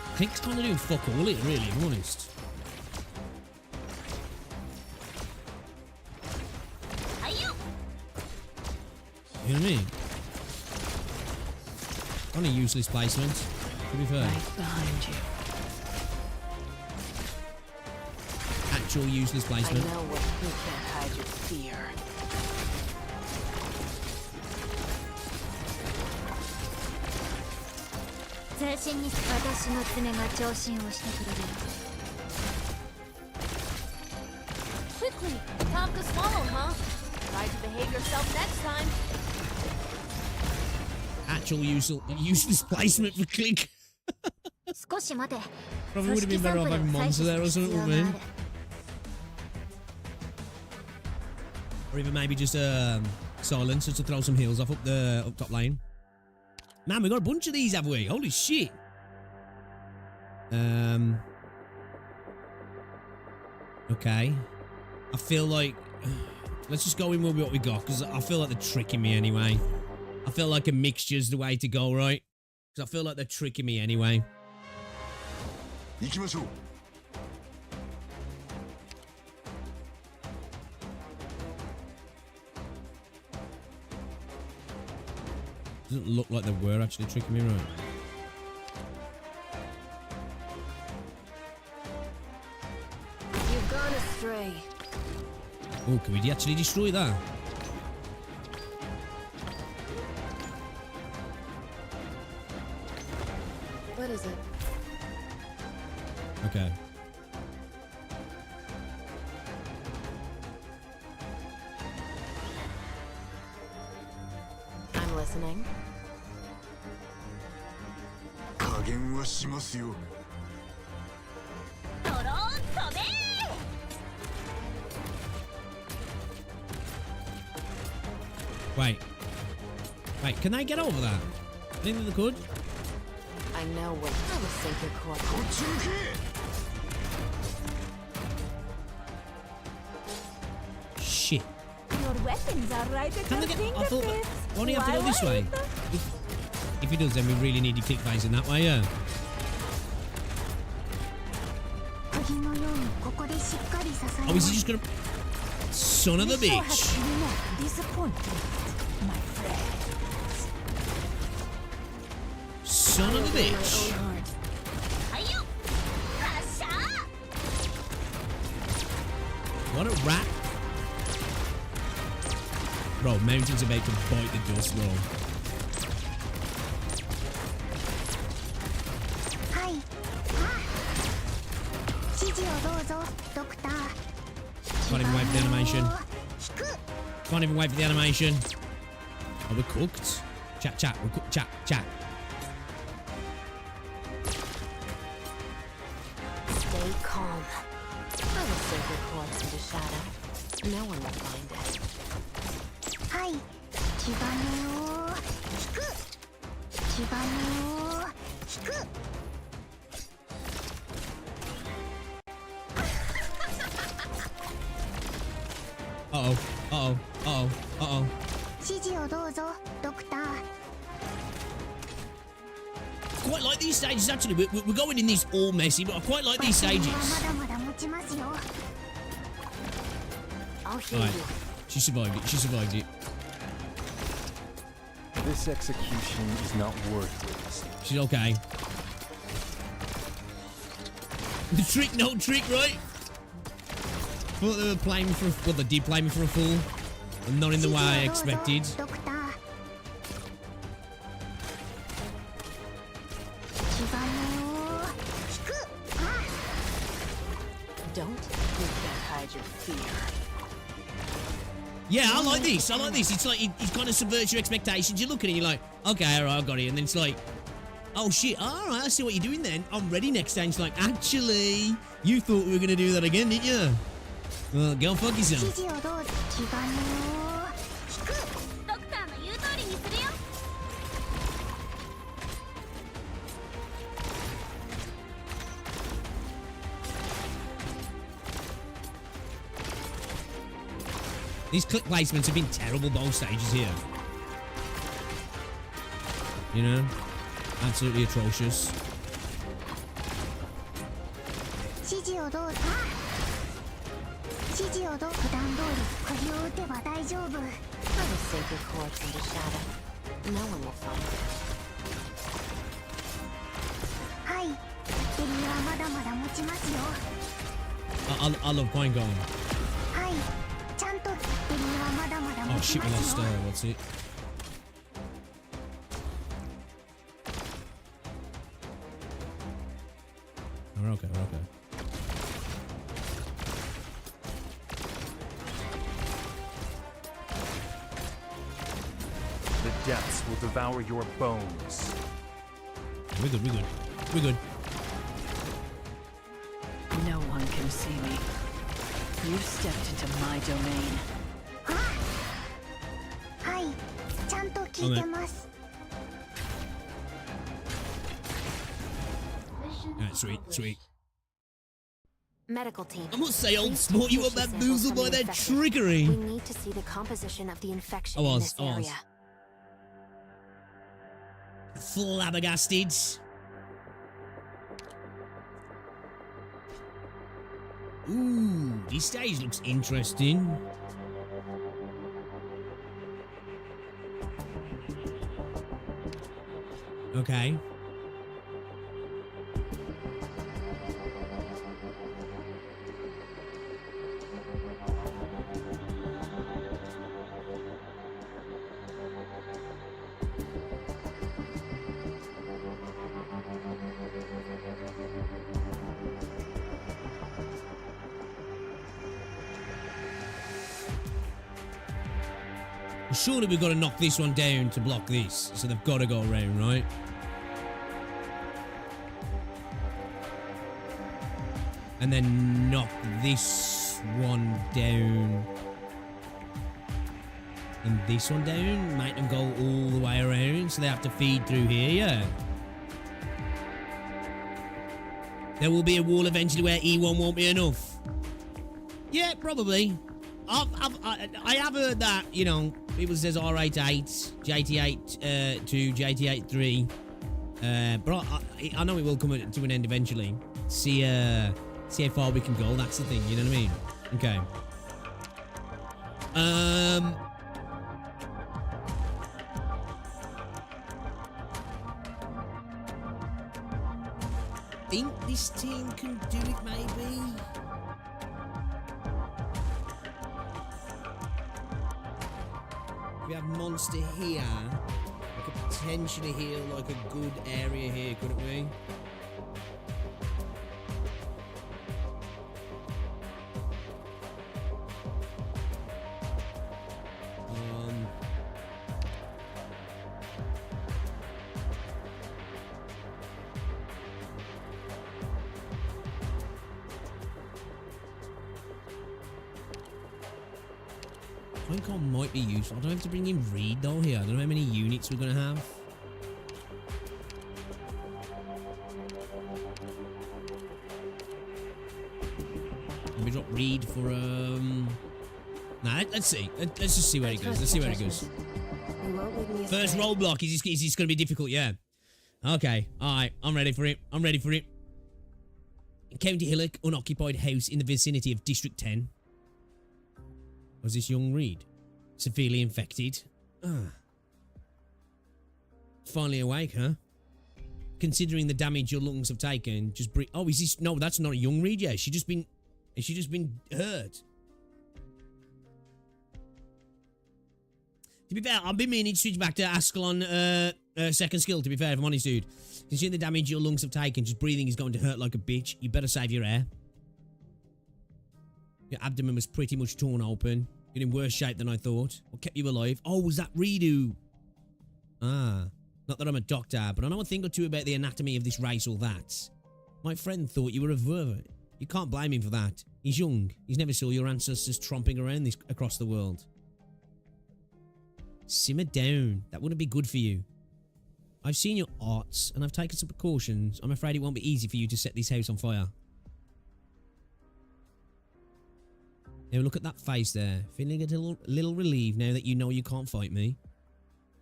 I think it's kind of doing fuck all it, really, if I'm honest. You know what I mean? On a useless placement, to be fair. Right behind you. Actual useless placement. I know what you can't hide your fear. Quickly, time to swallow, huh? Try to behave yourself next time. Actual useless placement for click. Probably would have been better off having monster there or something, wouldn't it? Or even maybe just silencer to throw some heals off up top lane. Man, we got a bunch of these, have we? Holy shit. Okay. I feel like let's just go in with what we got, because I feel like they're tricking me anyway. I feel like a mixture's the way to go, right? Because I feel like they're tricking me anyway. Doesn't look like they were actually tricking me, right? You've gone astray. Oh, can we actually destroy that? What is it? Okay. I'm listening. Wait, can they get over that? I think they could. I know what I will sink your core. Shit. Your weapons are right at Can they your get? I thought. fingertips. Why don't you have to go this way? If he does, then we really need to click facing that way, yeah. Oh, is he just gonna? Son of a bitch! Son of a bitch! What a rat! Bro, Mountain's about to bite the dust, bro. Can't even wait for the animation. Can't even wait for the animation. Oh, we're cooked. Chat. We're cooked. Chat. Stay calm. I will sink your corpse into shadow. No one will find it. Uh-oh. Uh-oh. Uh-oh. Uh-oh. Quite like these stages, actually. We're going in these all messy, but I quite like these stages. Alright. She survived it. She survived it. This execution is not worth witnessing. She's okay. The trick, no trick, right? Thought they were playing for well, they did play me for a fool. And not in the way I expected. Don't let that hide your fear. Yeah, I like this. I like this. It's like it kind of subverts your expectations. You look at it and you're like, okay, alright, I got it. And then it's like, oh shit, alright, I see what you're doing then. I'm ready next time. It's like, actually, you thought we were going to do that again, didn't you? Well, go fuck yourself. These click placements have been terrible both stages here. You know? Absolutely atrocious. I will save your corpse in the shadow. No one will find it. I love Pine Gong. Oh shit, we lost what's it? We're okay, we're okay. The depths will devour your bones. We're good, we're good. We're good. No one can see me. You've stepped into my domain. Alright, sweet, sweet. Medical team. I must say, old sport, you were bamboozled by their trickery. We need to see the composition of the infection in this area. Flabbergasted. Ooh, this stage looks interesting. Okay. Surely we've got to knock this one down to block this. So they've got to go around, right? And then knock this one down. And this one down. Make them go all the way around. So they have to feed through here, yeah. There will be a wall eventually where E1 won't be enough. Yeah, probably. I have heard that, you know, people says R88, JT8 2, JT8 3. But I know it will come to an end eventually. See how far we can go. That's the thing, you know what I mean? Okay. I think this team can do it, maybe. We have monster here. We could potentially heal like a good area here, couldn't we? Pinecon might be useful. I don't have to bring in Reed though here. I don't know how many units we're going to have. Let me drop Reed for Nah, let's see. Let's just see where it goes. Let's see where it goes. First roadblock is this going to be difficult? Yeah. Okay. All right. I'm ready for it. I'm ready for it. County Hillock, unoccupied house in the vicinity of District 10. Was this young Reed? Severely infected. Finally awake, huh? Considering the damage your lungs have taken, just breathe. Oh, is this? No, that's not a young Reed yet. Has she just been hurt? To be fair, I've been meaning to switch back to Ascalon second skill, to be fair, if I'm honest, dude. Considering the damage your lungs have taken, just breathing is going to hurt like a bitch. You better save your air. Your abdomen was pretty much torn open. You're in worse shape than I thought. What kept you alive? Oh, was that Redo? Ah. Not that I'm a doctor, but I know a thing or two about the anatomy of this race or that. My friend thought you were a vervet. You can't blame him for that. He's young. He's never saw your ancestors tromping around across the world. Simmer down. That wouldn't be good for you. I've seen your arts, and I've taken some precautions. I'm afraid it won't be easy for you to set this house on fire. Now look at that face there. Feeling a little relieved now that you know you can't fight me.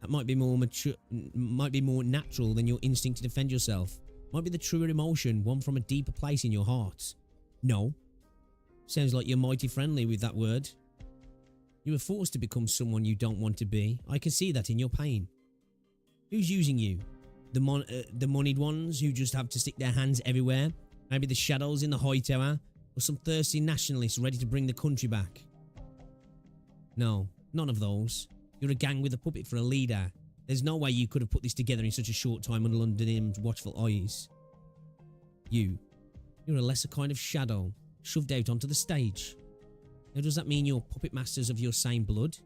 That might be more mature, might be more natural than your instinct to defend yourself. Might be the truer emotion, one from a deeper place in your heart. No. Sounds like you're mighty friendly with that word. You were forced to become someone you don't want to be. I can see that in your pain. Who's using you? The moneyed ones who just have to stick their hands everywhere? Maybe the shadows in the high tower? Or some thirsty nationalists ready to bring the country back? No, none of those. You're a gang with a puppet for a leader. There's no way you could have put this together in such a short time under London's watchful eyes. You're a lesser kind of shadow, shoved out onto the stage. Now does that mean you're puppet masters of your same blood?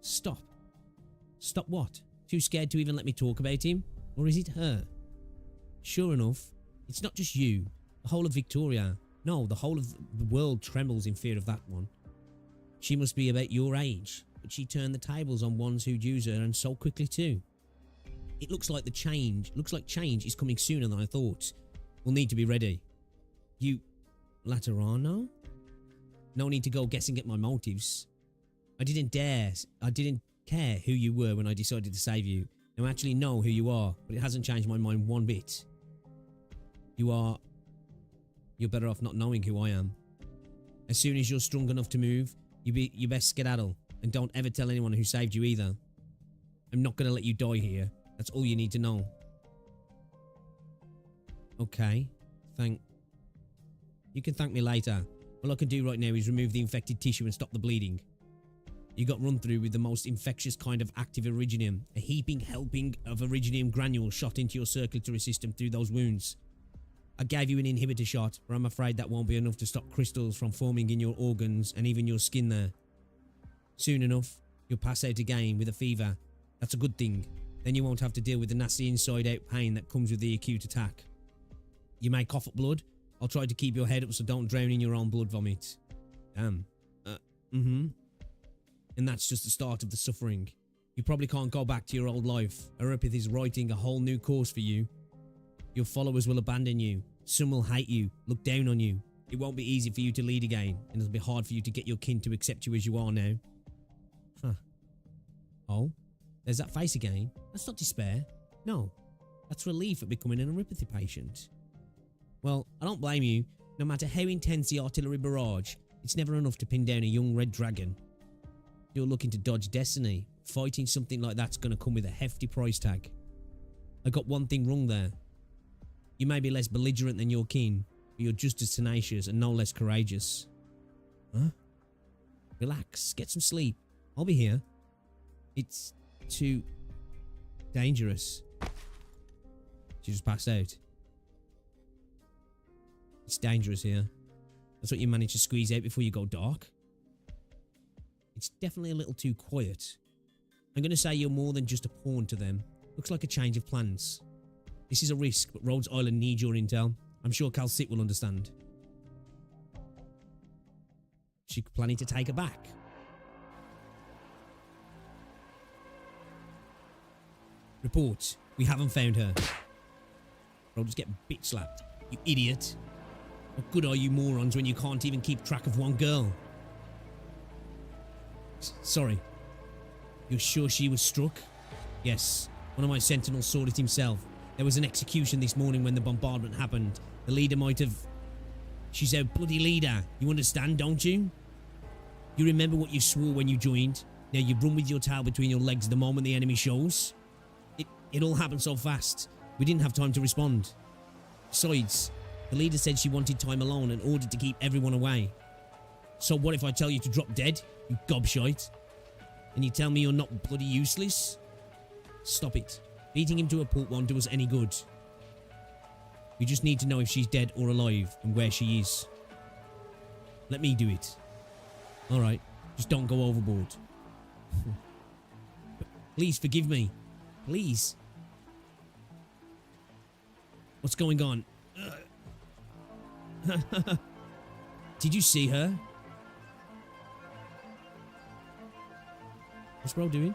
Stop. Stop what? Too scared to even let me talk about him? Or is it her? Sure enough, it's not just you. The whole of Victoria. No, the whole of the world trembles in fear of that one. She must be about your age, but she turned the tables on ones who'd use her, and so quickly too. It looks like change is coming sooner than I thought. We'll need to be ready. You... Laterano? No need to go guessing at my motives. I didn't care who you were when I decided to save you. Now I actually know who you are, but it hasn't changed my mind one bit. You're better off not knowing who I am. As soon as you're strong enough to move, you best skedaddle, and don't ever tell anyone who saved you either. I'm not gonna let you die here. That's all you need to know. Okay. You can thank me later. All I can do right now is remove the infected tissue and stop the bleeding. You got run through with the most infectious kind of active Originium. A heaping helping of Originium granules shot into your circulatory system through those wounds. I gave you an inhibitor shot, but I'm afraid that won't be enough to stop crystals from forming in your organs and even your skin there. Soon enough, you'll pass out again with a fever. That's a good thing. Then you won't have to deal with the nasty inside-out pain that comes with the acute attack. You may cough up blood. I'll try to keep your head up so don't drown in your own blood vomit. Damn. And that's just the start of the suffering. You probably can't go back to your old life. Erupith is writing a whole new course for you. Your followers will abandon you. Some will hate you, look down on you. It won't be easy for you to lead again, and it'll be hard for you to get your kin to accept you as you are now. Huh. Oh? There's that face again. That's not despair. No. That's relief at becoming an Erupathy patient. Well, I don't blame you. No matter how intense the artillery barrage, it's never enough to pin down a young red dragon. You're looking to dodge destiny. Fighting something like that's going to come with a hefty price tag. I got one thing wrong there. You may be less belligerent than your kin, but you're just as tenacious and no less courageous. Huh? Relax, get some sleep. I'll be here. It's too dangerous. She just passed out. It's dangerous here. That's what you managed to squeeze out before you go dark. It's definitely a little too quiet. I'm going to say you're more than just a pawn to them. Looks like a change of plans. This is a risk, but Rhodes Island needs your intel. I'm sure Cal Sit will understand. She planning to take her back. Report. We haven't found her. Rhodes get bitch slapped. You idiot. What good are you morons when you can't even keep track of one girl? Sorry. You're sure she was struck? Yes. One of my sentinels saw it himself. There was an execution this morning when the bombardment happened. The leader might have... She's our bloody leader. You understand, don't you? You remember what you swore when you joined? Now you run with your tail between your legs the moment the enemy shows? It all happened so fast. We didn't have time to respond. Besides, the leader said she wanted time alone and ordered to keep everyone away. So what if I tell you to drop dead, you gobshite? And you tell me you're not bloody useless? Stop it. Beating him to a pulp won't do us any good. We just need to know if she's dead or alive and where she is. Let me do it. Alright, just don't go overboard. Please forgive me. Please. What's going on? Did you see her? What's bro doing?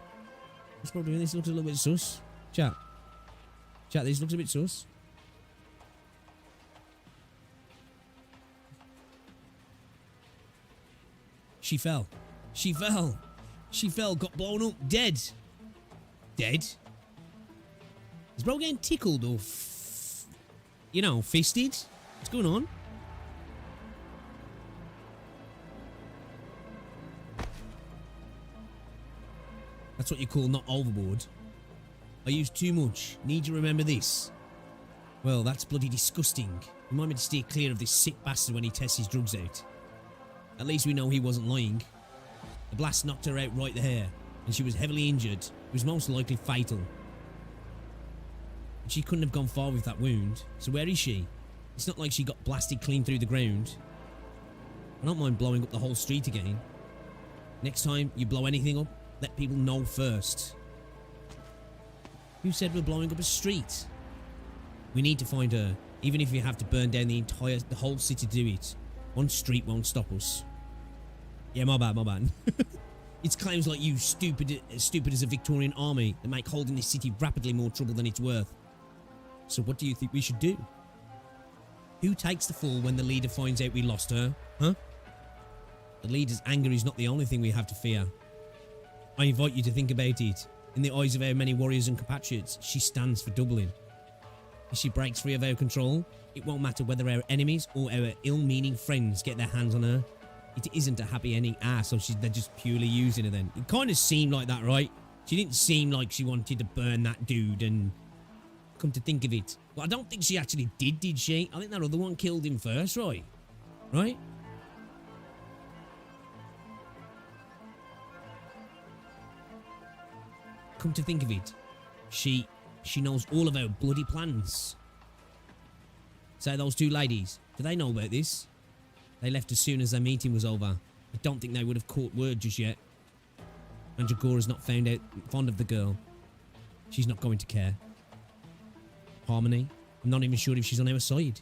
What's bro doing? This looks a little bit sus. Chat, this looks a bit sus. She fell. She fell. She fell, got blown up, dead. Dead? Is bro getting tickled or, you know, fisted? What's going on? That's what you call not overboard. I use too much. Need to remember this. Well, that's bloody disgusting. Remind me to steer clear of this sick bastard when he tests his drugs out. At least we know he wasn't lying. The blast knocked her out right there, and she was heavily injured. It was most likely fatal. But she couldn't have gone far with that wound. So where is she? It's not like she got blasted clean through the ground. I don't mind blowing up the whole street again. Next time you blow anything up, let people know first. Who said we're blowing up a street? We need to find her, even if we have to burn down the whole city to do it. One street won't stop us. Yeah, my bad. It's claims like you stupid as a Victorian army that make holding this city rapidly more trouble than it's worth. So what do you think we should do? Who takes the fall when the leader finds out we lost her? Huh? The leader's anger is not the only thing we have to fear. I invite you to think about it. In the eyes of our many warriors and compatriots, she stands for Dublin. If she breaks free of our control, it won't matter whether our enemies or our ill-meaning friends get their hands on her. It isn't a happy ending. So they're just purely using her then. It kind of seemed like that, right? She didn't seem like she wanted to burn that dude, and come to think of it. Well, I don't think she actually did she? I think that other one killed him first, right? Right? Come to think of it, she knows all of our bloody plans. Say those two ladies, do they know about this? They left as soon as their meeting was over. I don't think they would have caught word just yet. Mandragora's not found out fond of the girl. She's not going to care. Harmony, I'm not even sure if she's on our side.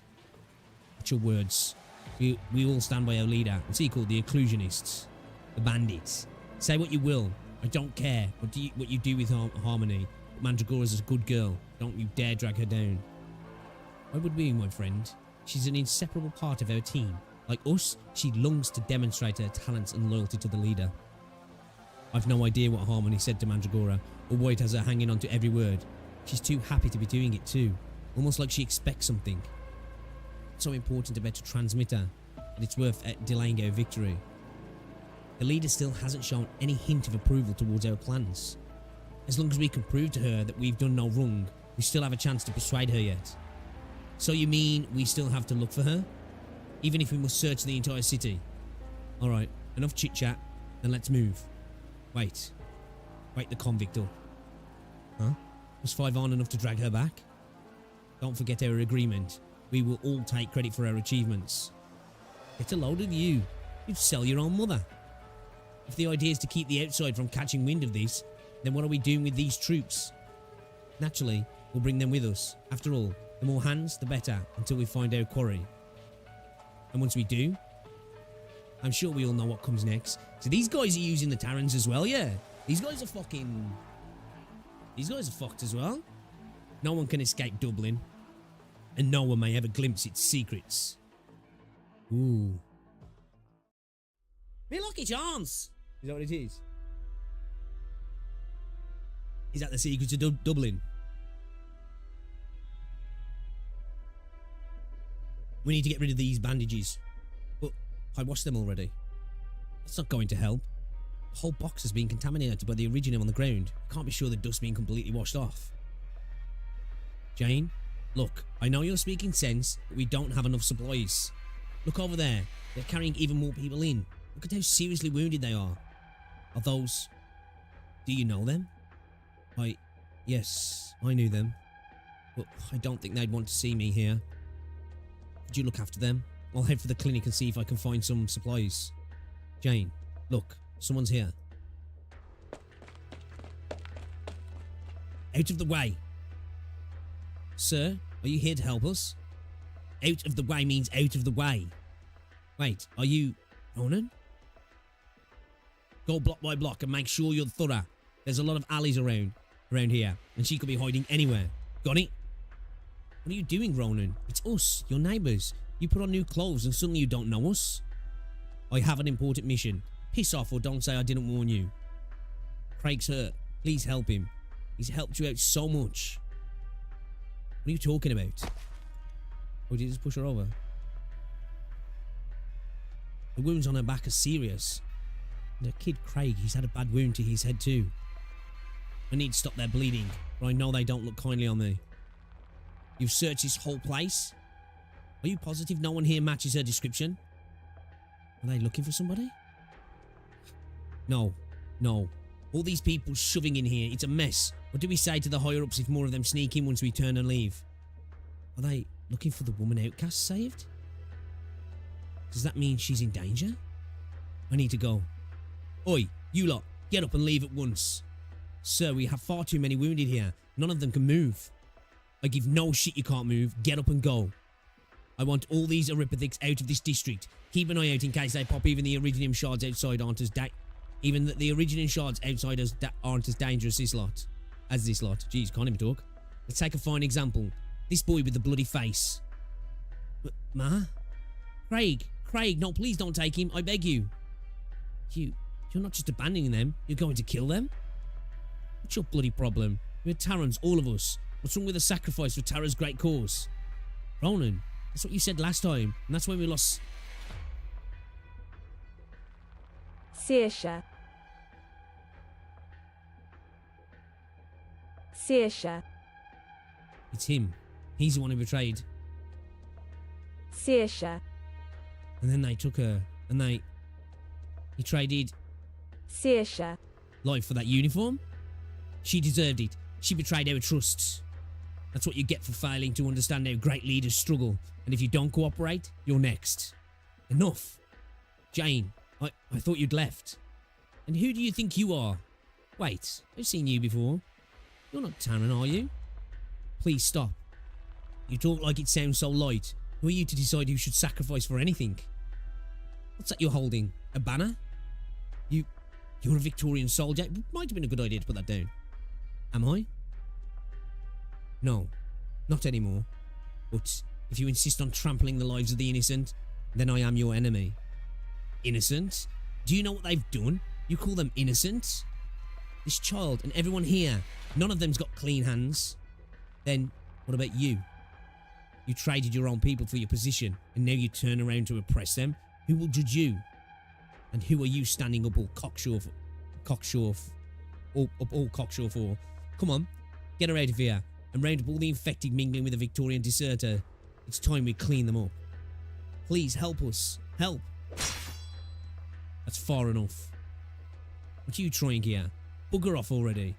What's your words? We all stand by our leader. What's he called? The Occlusionists. The bandits. Say what you will. I don't care what you do with Harmony. But Mandragora's a good girl. Don't you dare drag her down. Why would we, my friend? She's an inseparable part of our team. Like us, she longs to demonstrate her talents and loyalty to the leader. I've no idea what Harmony said to Mandragora, or why it has her hanging on to every word. She's too happy to be doing it too. Almost like she expects something. It's so important about to transmit her, that it's worth delaying our victory. The leader still hasn't shown any hint of approval towards our plans. As long as we can prove to her that we've done no wrong, we still have a chance to persuade her yet. So you mean we still have to look for her? Even if we must search the entire city? Alright, enough chit-chat, then let's move. Wait the convict up. Huh? Was 5 on enough to drag her back? Don't forget our agreement. We will all take credit for our achievements. Get a load of you. You'd sell your own mother. If the idea is to keep the outside from catching wind of this, then what are we doing with these troops? Naturally, we'll bring them with us. After all, the more hands, the better, until we find our quarry. And once we do, I'm sure we all know what comes next. So these guys are using the Terrans as well, yeah? These guys are fucked as well. No one can escape Dublin. And no one may ever glimpse its secrets. Ooh. Me lucky chance! Is that what it is? Is that the secret to Dublin? We need to get rid of these bandages. But I washed them already. That's not going to help. The whole box has been contaminated by the Originum on the ground. I can't be sure the dust being completely washed off. Jane, look, I know you're speaking sense, but we don't have enough supplies. Look over there. They're carrying even more people in. Look at how seriously wounded they are. Are those... Do you know them? Yes, I knew them. But I don't think they'd want to see me here. Could you look after them? I'll head for the clinic and see if I can find some supplies. Jane, look, someone's here. Out of the way. Sir, are you here to help us? Out of the way means out of the way. Wait, are you Ronan? Go block by block and make sure you're thorough. There's a lot of alleys around here, and she could be hiding anywhere. Got it? What are you doing, Ronan? It's us, your neighbours. You put on new clothes and suddenly you don't know us? I have an important mission. Piss off or don't say I didn't warn you. Craig's hurt. Please help him. He's helped you out so much. What are you talking about? Or did you just push her over? The wounds on her back are serious. And her kid Craig, he's had a bad wound to his head too. I need to stop their bleeding, but I know they don't look kindly on me. You've searched this whole place? Are you positive no one here matches her description? Are they looking for somebody? No. All these people shoving in here, it's a mess. What do we say to the higher-ups if more of them sneak in once we turn and leave? Are they looking for the woman outcast saved? Does that mean she's in danger? I need to go. Oi, you lot, get up and leave at once. Sir, we have far too many wounded here. None of them can move. I give no shit you can't move. Get up and go. I want all these Aripathics out of this district. Keep an eye out in case they pop even the Iridium shards outside aren't as the Iridium shards outside aren't as dangerous as this lot. Jeez, can't even talk. Let's take a fine example. This boy with the bloody face. Ma? Craig, no, please don't take him. I beg you. You're not just abandoning them. You're going to kill them? What's your bloody problem? We're Terrans, all of us. What's wrong with a sacrifice for Terra's great cause? Ronan, that's what you said last time, and that's when we lost... Сеша. It's him. He's the one who betrayed. Сеша. And then they took her, and he traded... Сеша. Life for that uniform? She deserved it. She betrayed our trusts. That's what you get for failing to understand how great leaders struggle. And if you don't cooperate, you're next. Enough. Jane, I thought you'd left. And who do you think you are? Wait, I've seen you before. You're not Taran, are you? Please stop. You talk like it sounds so light. Who are you to decide who should sacrifice for anything? What's that you're holding? A banner? You're a Victorian soldier. It might have been a good idea to put that down. Am I? No, not anymore. But if you insist on trampling the lives of the innocent, then I am your enemy. Innocent? Do you know what they've done? You call them innocent? This child and everyone here, none of them's got clean hands. Then, what about you? You traded your own people for your position, and now you turn around to oppress them? Who will judge you? And who are you standing up all cocksure for? Come on, get her out of here, and round up all the infected mingling with a Victorian deserter. It's time we clean them up. Please help us. Help. That's far enough. What are you trying here? Bugger off already.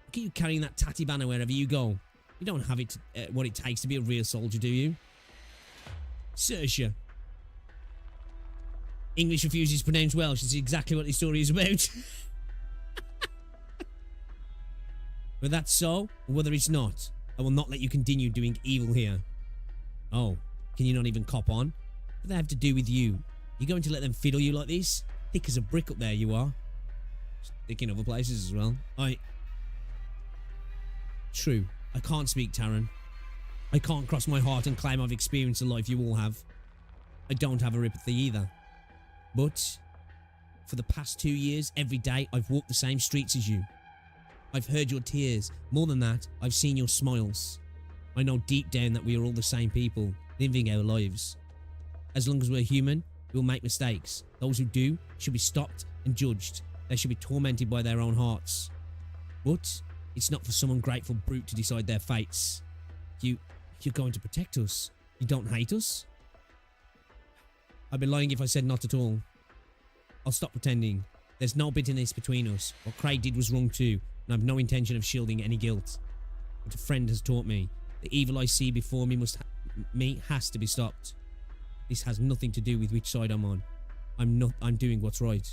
Look at you carrying that tatty banner wherever you go. You don't have it what it takes to be a real soldier, do you? Saoirse. English refuses to pronounce Welsh. That's exactly what this story is about. Whether that's so, or whether it's not, I will not let you continue doing evil here. Oh, can you not even cop on? What do they have to do with you? You going to let them fiddle you like this? Thick as a brick up there you are. Thick in other places as well. True, I can't speak Taran. I can't cross my heart and claim I've experienced the life you all have. I don't have Aripathy either. But For the past 2 years, every day, I've walked the same streets as you. I've heard your tears. More than that, I've seen your smiles. I know deep down that we are all the same people, living our lives. As long as we're human, we'll make mistakes. Those who do should be stopped and judged. They should be tormented by their own hearts. But it's not for some ungrateful brute to decide their fates. You're going to protect us. You don't hate us? I'd be lying if I said not at all. I'll stop pretending. There's no bitterness between us. What Craig did was wrong too, and I've no intention of shielding any guilt. But a friend has taught me, the evil I see before me has to be stopped. This has nothing to do with which side I'm on. I'm doing what's right.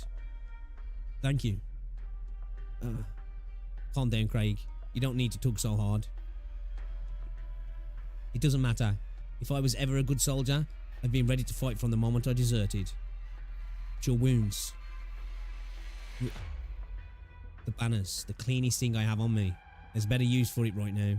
Thank you. Calm down, Craig. You don't need to tug so hard. It doesn't matter. If I was ever a good soldier, I've been ready to fight from the moment I deserted. But your wounds. The banners, the cleanest thing I have on me. There's better use for it right now.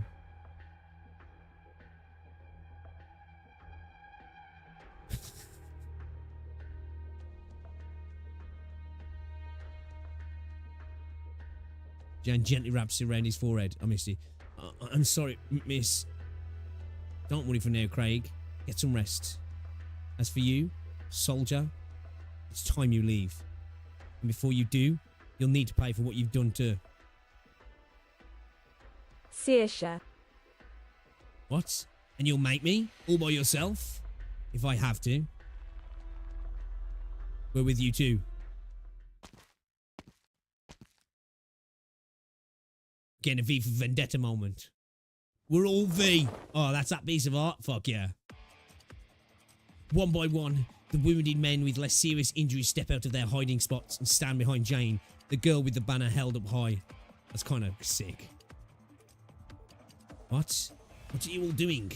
Jan gently wraps it around his forehead. I missed it. I'm sorry, miss. Don't worry for now, Craig. Get some rest. As for you, soldier, it's time you leave. And before you do, you'll need to pay for what you've done too. Siesha. What? And you'll make me? All by yourself? If I have to. We're with you too. Getting a V for Vendetta moment. We're all V. Oh, that's that piece of art? Fuck yeah. One by one, the wounded men with less serious injuries step out of their hiding spots and stand behind Jane, the girl with the banner held up high. That's kind of sick. What? What are you all doing?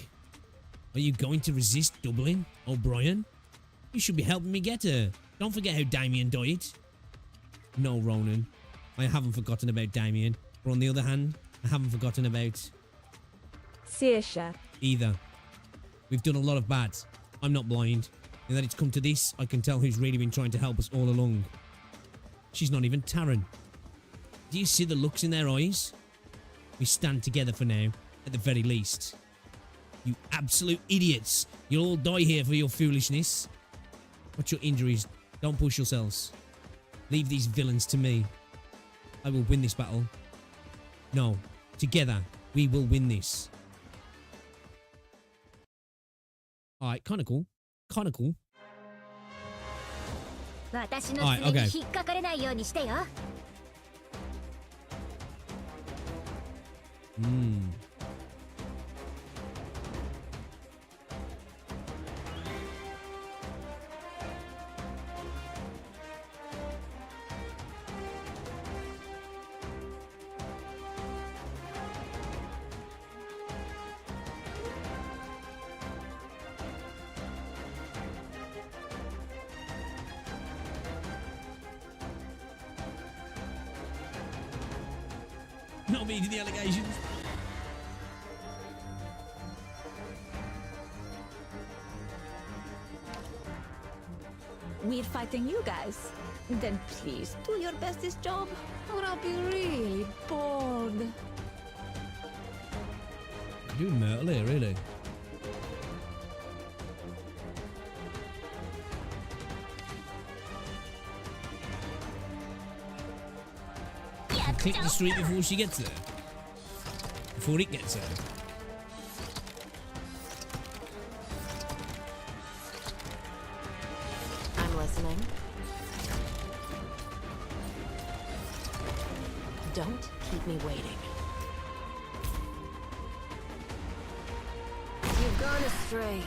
Are you going to resist Dublin, O'Brien? You should be helping me get her. Don't forget how Damien died. No, Ronan. I haven't forgotten about Damien. But on the other hand, I haven't forgotten about... Siesha. Either. We've done a lot of bad. I'm not blind. Now that it's come to this, I can tell who's really been trying to help us all along. She's not even Taryn. Do you see the looks in their eyes? We stand together for now, at the very least. You absolute idiots. You'll all die here for your foolishness. What's your injuries? Don't push yourselves. Leave these villains to me. I will win this battle. No, together, we will win this. Alright, kinda cool. Kinda cool. Alright, okay. Not meeting the allegations. We're fighting you guys. Then please do your best this job, or I'll be really bored. You're doing metal here, really. Click the street before she gets there. Before it gets there. I'm listening. Don't keep me waiting. You've gone astray.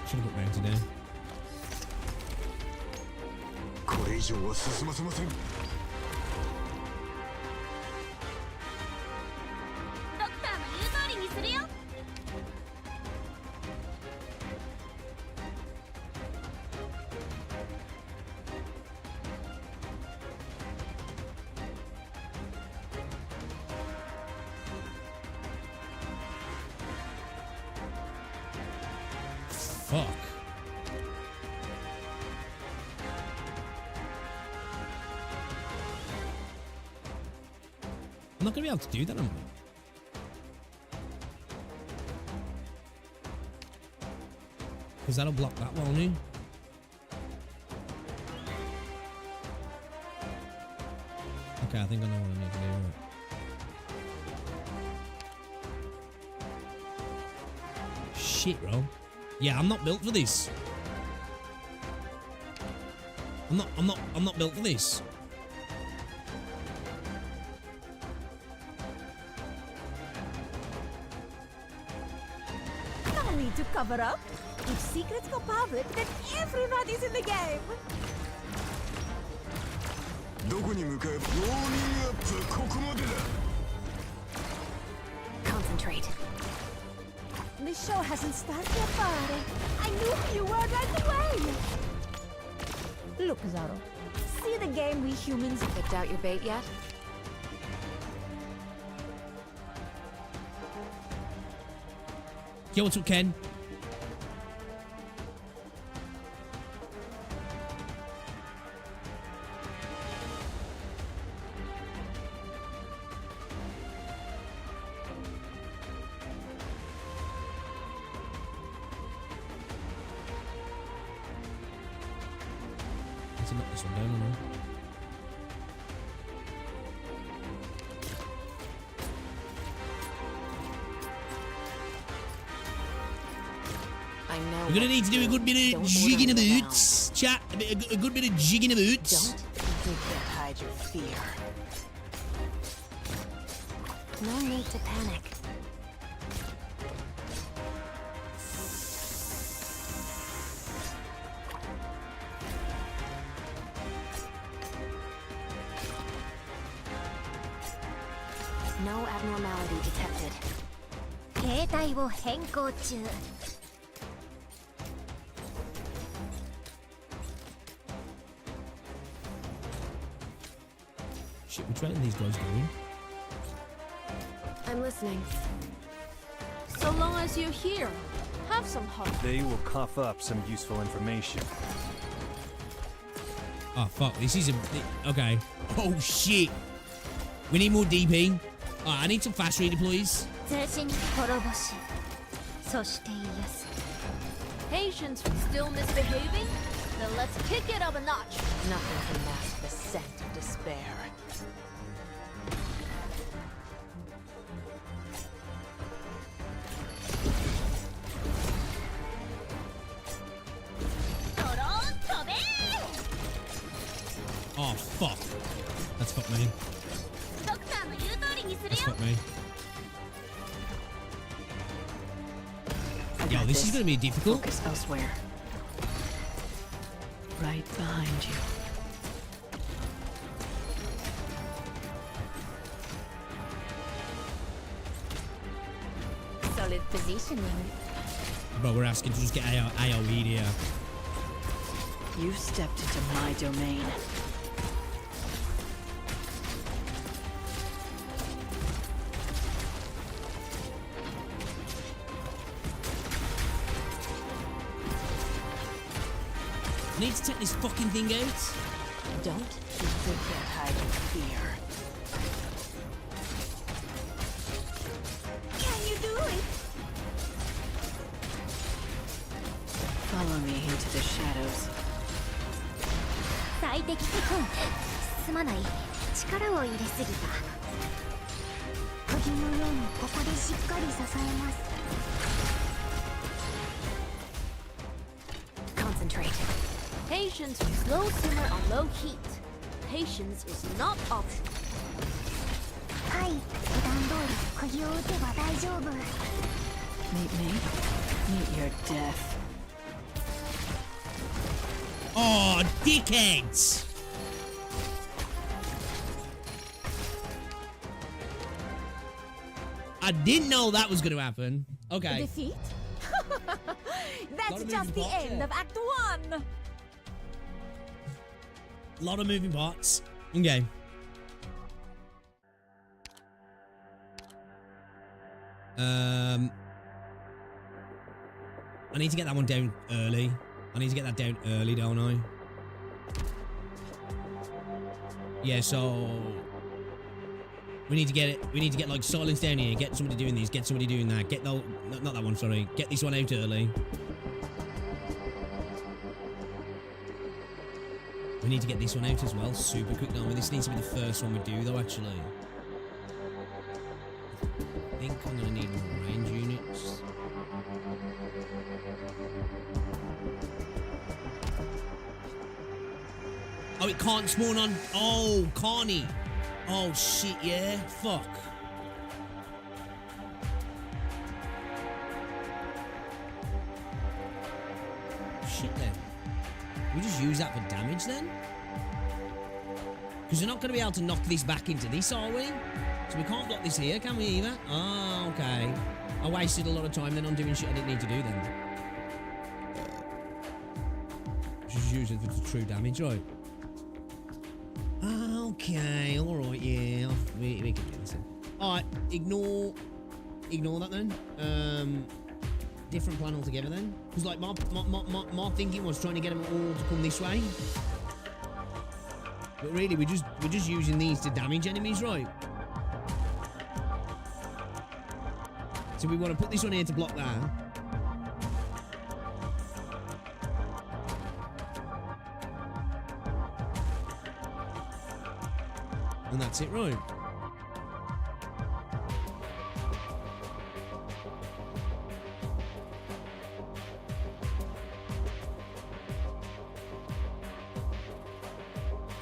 Should have got round today. Fuck. not going to be able to do that, am I? Because that'll block that, won't it? Okay, I think I know what I need to do. Right. Shit, bro. Yeah, I'm not built for this. I'm not built for this. No need to cover up. If secrets go public, then everybody's in the game. Concentrate. The show hasn't started yet, buddy. I knew who you were right away. Look, Zaro. See the game we humans picked out your bait yet? Yo, what's up, Ken? Let's knock this one down, or no? I know. We're gonna need to do a good bit of jigging of boots, chat. A good bit of jigging of boots. Don't you can't hide your fear. No need to panic. No abnormality detected. 携帯を変更中。Shit, which way are these guys going? I'm listening. So long as you're here, have some hope. They will cough up some useful information. Oh, fuck. This is a... Okay. Oh, shit. We need more DP. Alright, I need some fast reader, please. 全身滅ぼし、そして癒す。 Patients still misbehaving? Then let's kick it up a notch. Nothing can mask the scent of despair. Oh, fuck. That's fucked me. That's fucked me. Yo, this is gonna be difficult. Focus elsewhere. Right behind you. Solid positioning. Bro, we're asking to just get AoE here. You've stepped into my domain. I need to take this fucking thing out. Don't you can't hide your fear. Can you do it? Follow me into the shadows. 最適すまない。力を入れすぎた。釘のようにここでしっかり支えます。 Concentrate. Patience slow simmer on low heat. Patience is not optional. はい、普段通り釘を打てば大丈夫。 Meet me. Meet your death. Oh, dickheads! I didn't know that was going to happen. Okay. Defeat? That's just the end of Act 1. A lot of moving parts. Okay. I need to get that one down early. I need to get that down early, don't I? Yeah, so... We need to get it. We need to get like silence down here. Get somebody doing these. Get somebody doing that. Get no, not that one. Sorry. Get this one out early. We need to get this one out as well. Super quick now. This needs to be the first one we do, though. Actually, I think I'm gonna need more range units. Oh, it can't spawn on. Oh, can't it? Oh shit, yeah. Fuck. Shit then. We just use that for damage then? Because we're not going to be able to knock this back into this, are we? So we can't block this here, can we either? Oh, okay. I wasted a lot of time then on doing shit I didn't need to do then. Just use it for the true damage, right? Okay, alright, yeah. We can do this then. Alright, ignore that then. Different plan altogether then. Because like my thinking was trying to get them all to come this way. But really we're just using these to damage enemies, right? So we want to put this one here to block that. And that's it, right?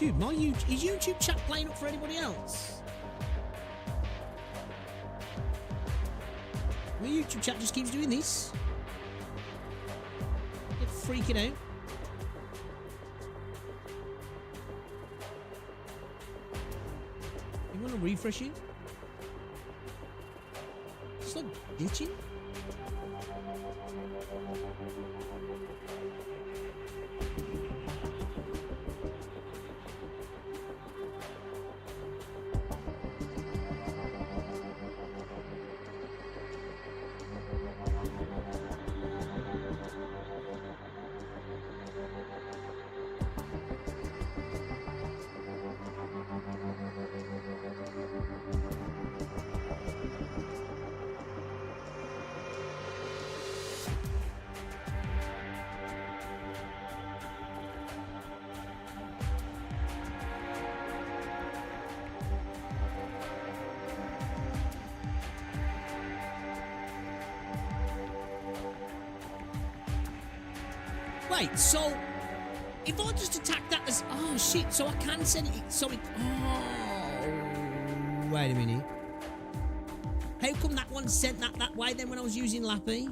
Dude, is YouTube chat playing up for anybody else? My YouTube chat just keeps doing this. Get freaking out. You want to refresh it? It's not glitching. Wait, so if I just attack that as... Oh, shit, so I can send it... So it... Oh... Wait a minute. How come that one sent that way then when I was using Lappy?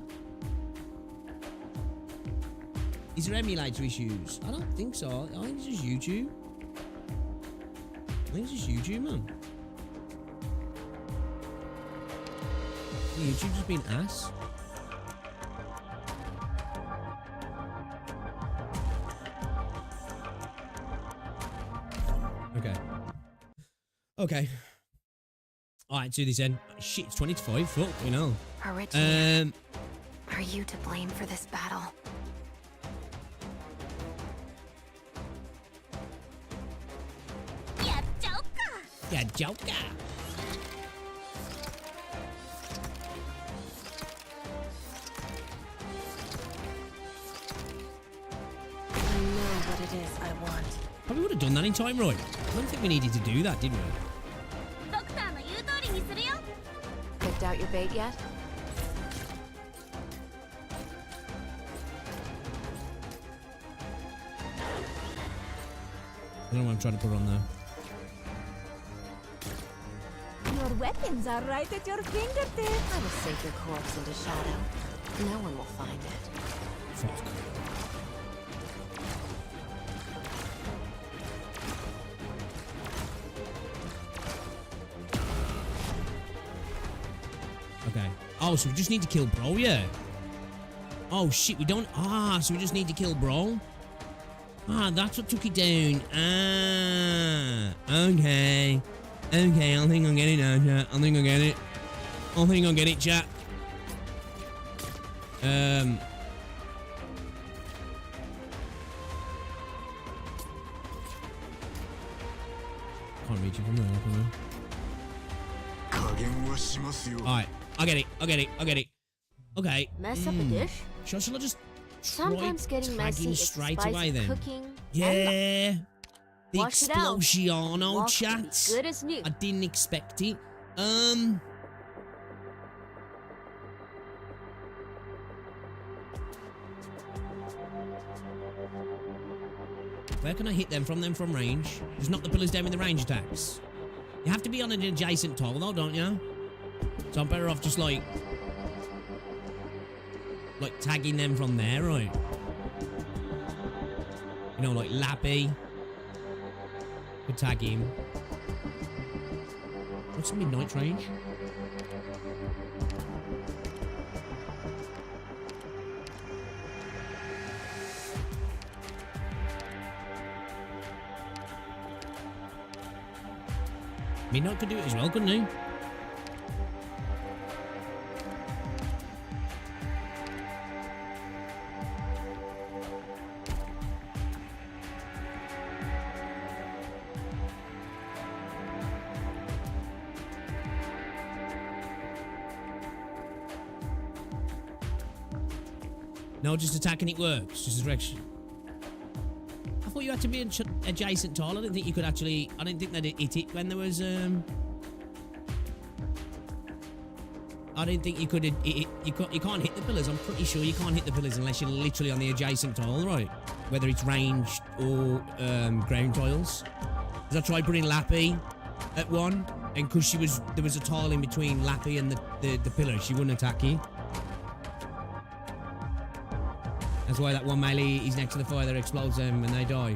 Is there emulator issues? I don't think so. I think it's just YouTube. I think it's just YouTube, man. YouTube just been ass. Okay. Alright, let's do this then. Shit, it's 20 to 5. Fuck, we know. Are you to blame for this battle? Yeah, Joker! Yeah, Joker! I know what it is I want. Probably would have done that in time, right? I don't think we needed to do that, did we? Picked out your bait yet? I don't know what I'm trying to put on there. Your weapons are right at your fingertips. I will sink your corpse into shadow. No one will find it. Fuck. Okay. Oh, so we just need to kill Bro, yeah? Oh, shit, we don't... Ah, so we just need to kill Bro? Ah, that's what took it down. Ah, okay. Okay, I think I'll get it now, chat. I think I'll get it. I think I'll get it, chat. Can't reach it from there, can I? Alright, I get it. Okay. Mess up a dish? Shall I just Sometimes getting messy is straight the spice away of then? cooking. Yeah. The Wash it out. Explosiono Wash will be chat. good as new. I didn't expect it. Where can I hit them from range? Just knock the pillars down with the range attacks. You have to be on an adjacent tile though, don't you? So I'm better off just like tagging them from there, right? You know, like Lappy. Could tag him. What's midnight range? Midnight could do it as well, couldn't he? No, just attacking it works. Just direction. I thought you had to be adjacent tile. I didn't think you could actually. I didn't think that it hit it when there was. I didn't think you could. You can't hit the pillars. I'm pretty sure you can't hit the pillars unless you're literally on the adjacent tile, right? Whether it's ranged or ground tiles. Because I tried putting Lappy at one, and because there was a tile in between Lappy and the pillar, she wouldn't attack you. That's why that one melee is next to the fire that explodes them and they die.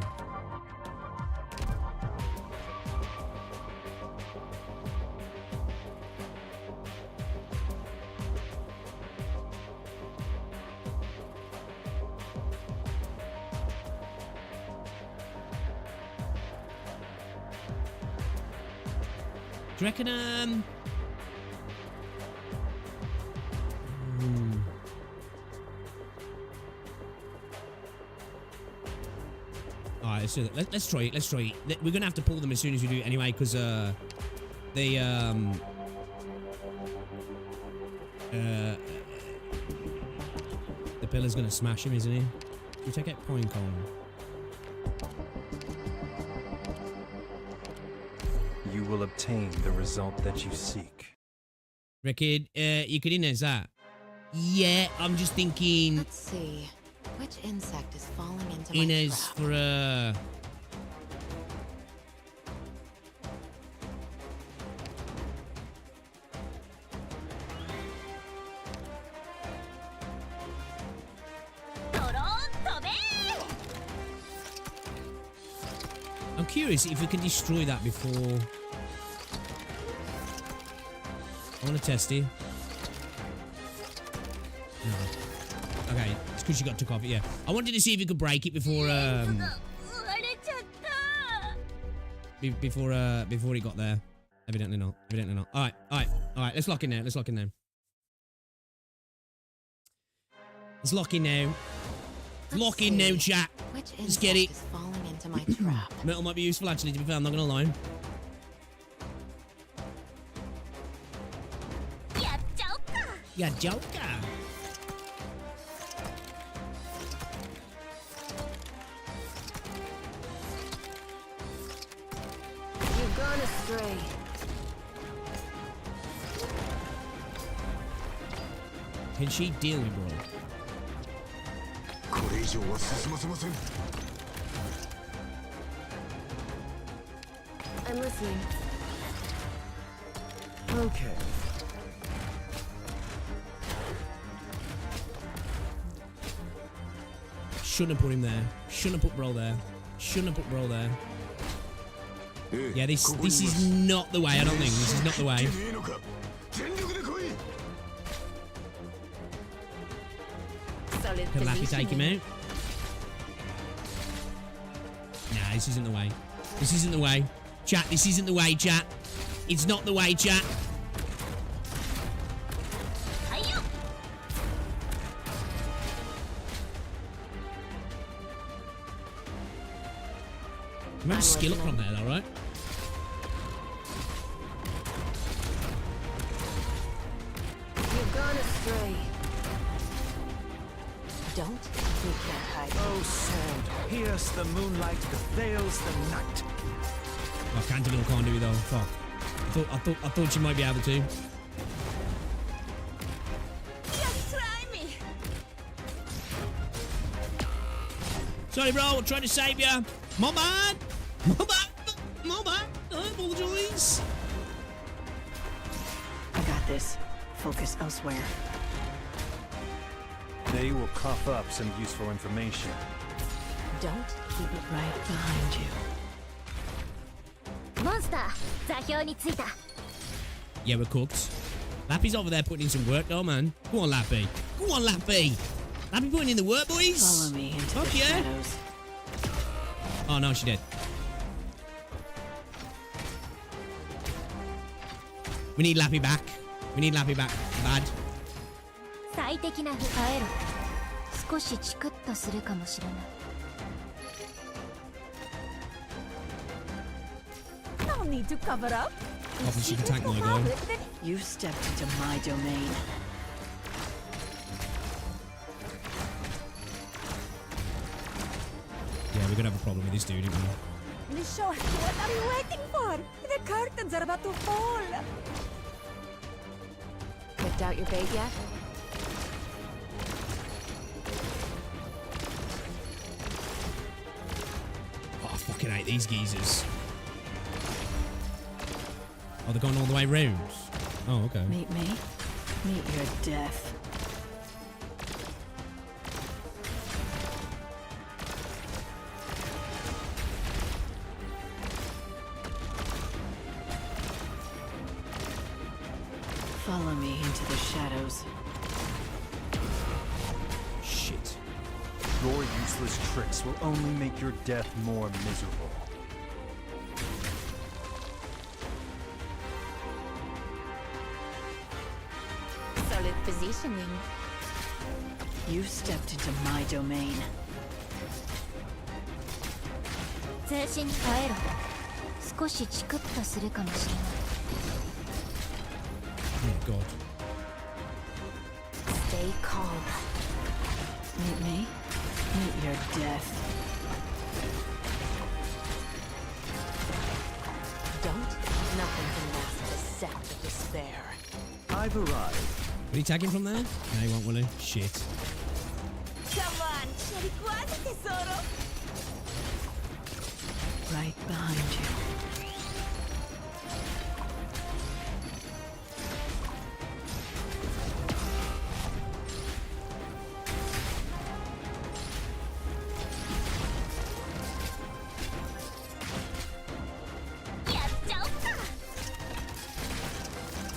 Do you reckon, Alright, let's do that. Let's try it. Let's try it. We're gonna have to pull them as soon as we do it anyway, because the pillar's gonna smash him, isn't he? You take out point cone. You will obtain the result that you seek. Rickard, you could Inez that. Yeah, I'm just thinking. Let's see. Which insect is falling into my Inez trap? for I'm curious if we can destroy that before. I want to test it. No. Okay, it's because you got took off it, yeah. I wanted to see if you could break it before before he got there. Evidently not. Evidently not. Alright, let's lock in now. Let's lock in now. Let's lock in now. Lock in now, chat. Let's get it. Is falling into my trap. Metal might be useful actually, to be fair, I'm not gonna lie. Yeah, Joker. You've gone astray. Can she deal with bro? I'm listening. Okay. Shouldn't have put him there. Shouldn't have put bro there. Shouldn't have put bro there. Yeah, this is not the way. I don't think this is not the way. Can Lappy take him out? Nah, this isn't the way. This isn't the way. Chat, this isn't the way, chat. It's not the way, chat. Remember skill up from there though, right? Don't. You can't hide. Oh, sword, pierce the moonlight that veils the night. Oh, Canterville can't do it though. Fuck. I thought she might be able to. Just try me. Sorry, bro. I'm trying to save you. My bad. My bad. My bad. I apologize. I got this. Focus elsewhere. They will cough up some useful information. Don't. Keep it right behind you. Monster, 座標についた。 Yeah, we're cooked. Lappy's over there putting in some work though, man. Go on, Lappy. Go on, Lappy. Lappy putting in the work, boys. Follow me into Fuck the yeah. shadows. Oh, no, she did. We need Lappy back. We need Lappy back. Bad. 最適な耐えろ。少しチクッとするかもしれない。 No need to cover up. Hopefully she can tank my goal. You've stepped into my domain. Yeah, we're gonna have a problem with this dude, aren't we? Miss Short, what are you waiting for? The curtains are about to fall. Picked out your bait yet? Oh, I fucking hate these geezers. Oh, they're going all the way round. Oh, okay. Meet me. Meet your death. Follow me into the shadows. Shit. Your useless tricks will only make your death more miserable. Solid positioning. You've stepped into my domain. 全身耐えろ。少しチクッとするかもしれない。 Oh, God. Stay calm. Meet me. Meet your death. Don't. Nothing can mask the scent of despair. I've arrived. Will he tag him from there? No, he won't, will he? Shit. Come on, c'eri quasi tesoro. Right behind you.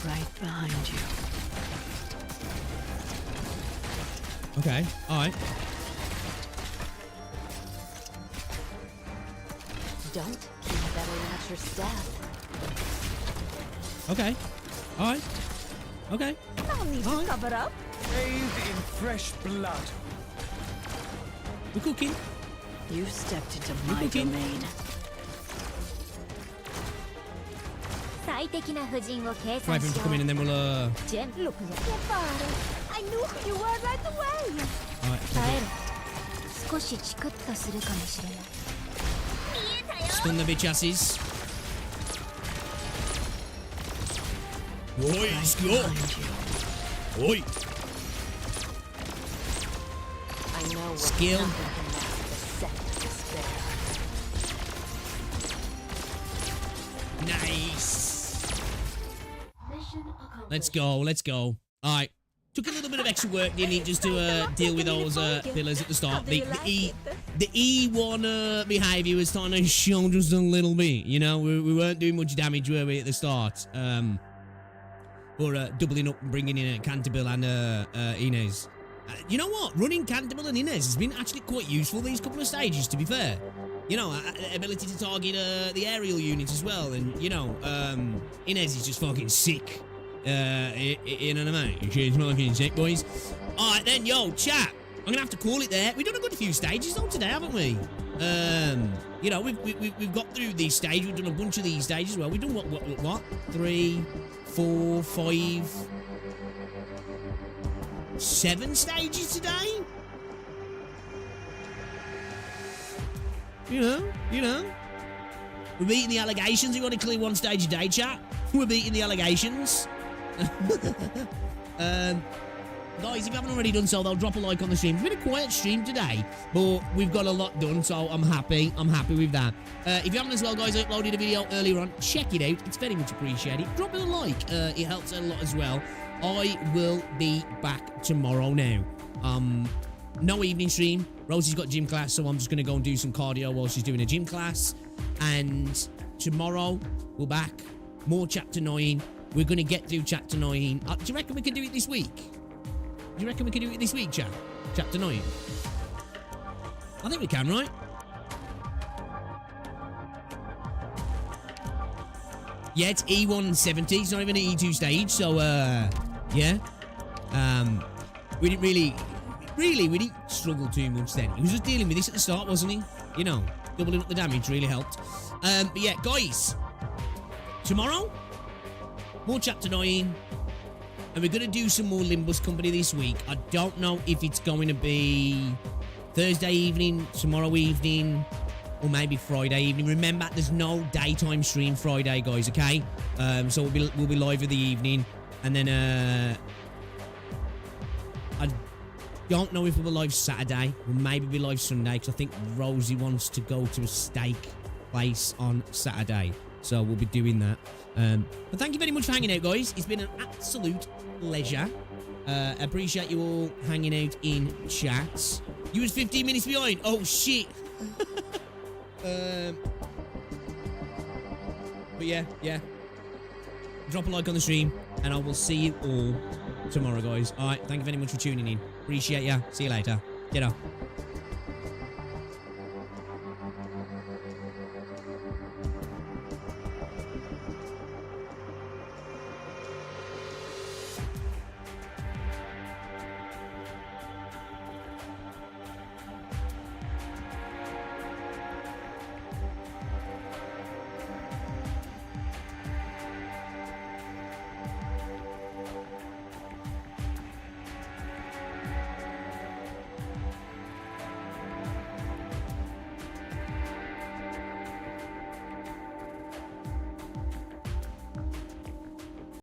Right behind you. Okay, alright. Don't. You better watch your step. Okay. Alright. Okay. No need to cover up. Bathed in fresh blood. We're cooking. You've stepped into my domain. 最適な布陣を計 Wait 算 for him し to よ come in う。 and then we'll, 全部 Look at your body. I knew who you were right away. Alright, 耐えろ。少しチクッとするかもしれない。 stun the bitch asses. Oi, skill. Oi. I know what Skill. nothing can mask the scent of despair. Nice. Let's go, let's go. Alright. Took a little bit of extra work, didn't it, just to deal with those pillars at the start. The E1 behaviour was starting to show just a little bit. You know, we weren't doing much damage, were we, at the start? Or doubling up and bringing in Canterville and Inez. You know what? Running Canterville and Inez has been actually quite useful these couple of stages, to be fair. You know, ability to target the aerial units as well. And, you know, Inez is just fucking sick. In an amount. She's fucking sick, boys. Alright then, yo, chat. I'm gonna have to call it there. We've done a good few stages though today, haven't we? You know, we've got through these stages. We've done a bunch of these stages. Well, we've done what? 3, 4, 5, 7 stages today? You know. We're beating the allegations. We want to clear one stage a day, chat. We're beating the allegations. Guys, if you haven't already done so, they'll drop a like on the stream. It's been a quiet stream today, but we've got a lot done, so I'm happy. I'm happy with that. If you haven't as well, guys, I uploaded a video earlier on. Check it out. It's very much appreciated. Drop it a like. It helps a lot as well. I will be back tomorrow now. No evening stream. Rosie's got gym class, so I'm just going to go and do some cardio while she's doing a gym class. And tomorrow, we're back. More Chapter 9. We're going to get through Chapter 9. Do you reckon we can do it this week? Do you reckon we can do it this week, chat? Chapter 9? I think we can, right? Yeah, it's E170. It's not even an E2 stage, so, yeah. We didn't really, we didn't struggle too much then. He was just dealing with this at the start, wasn't he? You know, doubling up the damage really helped. But yeah, guys, tomorrow, more Chapter 9. And we're going to do some more Limbus company this week. I don't know if it's going to be Thursday evening, tomorrow evening, or maybe Friday evening. Remember, there's no daytime stream Friday, guys, okay? So we'll be live in the evening. And then, I don't know if we'll be live Saturday. We'll maybe be live Sunday, because I think Rosie wants to go to a steak place on Saturday. So we'll be doing that. But thank you very much for hanging out, guys. It's been an absolute pleasure. Appreciate you all hanging out in chat. You was 15 minutes behind. Oh, shit. But yeah. Drop a like on the stream, and I will see you all tomorrow, guys. All right, thank you very much for tuning in. Appreciate ya. See you later. Get up.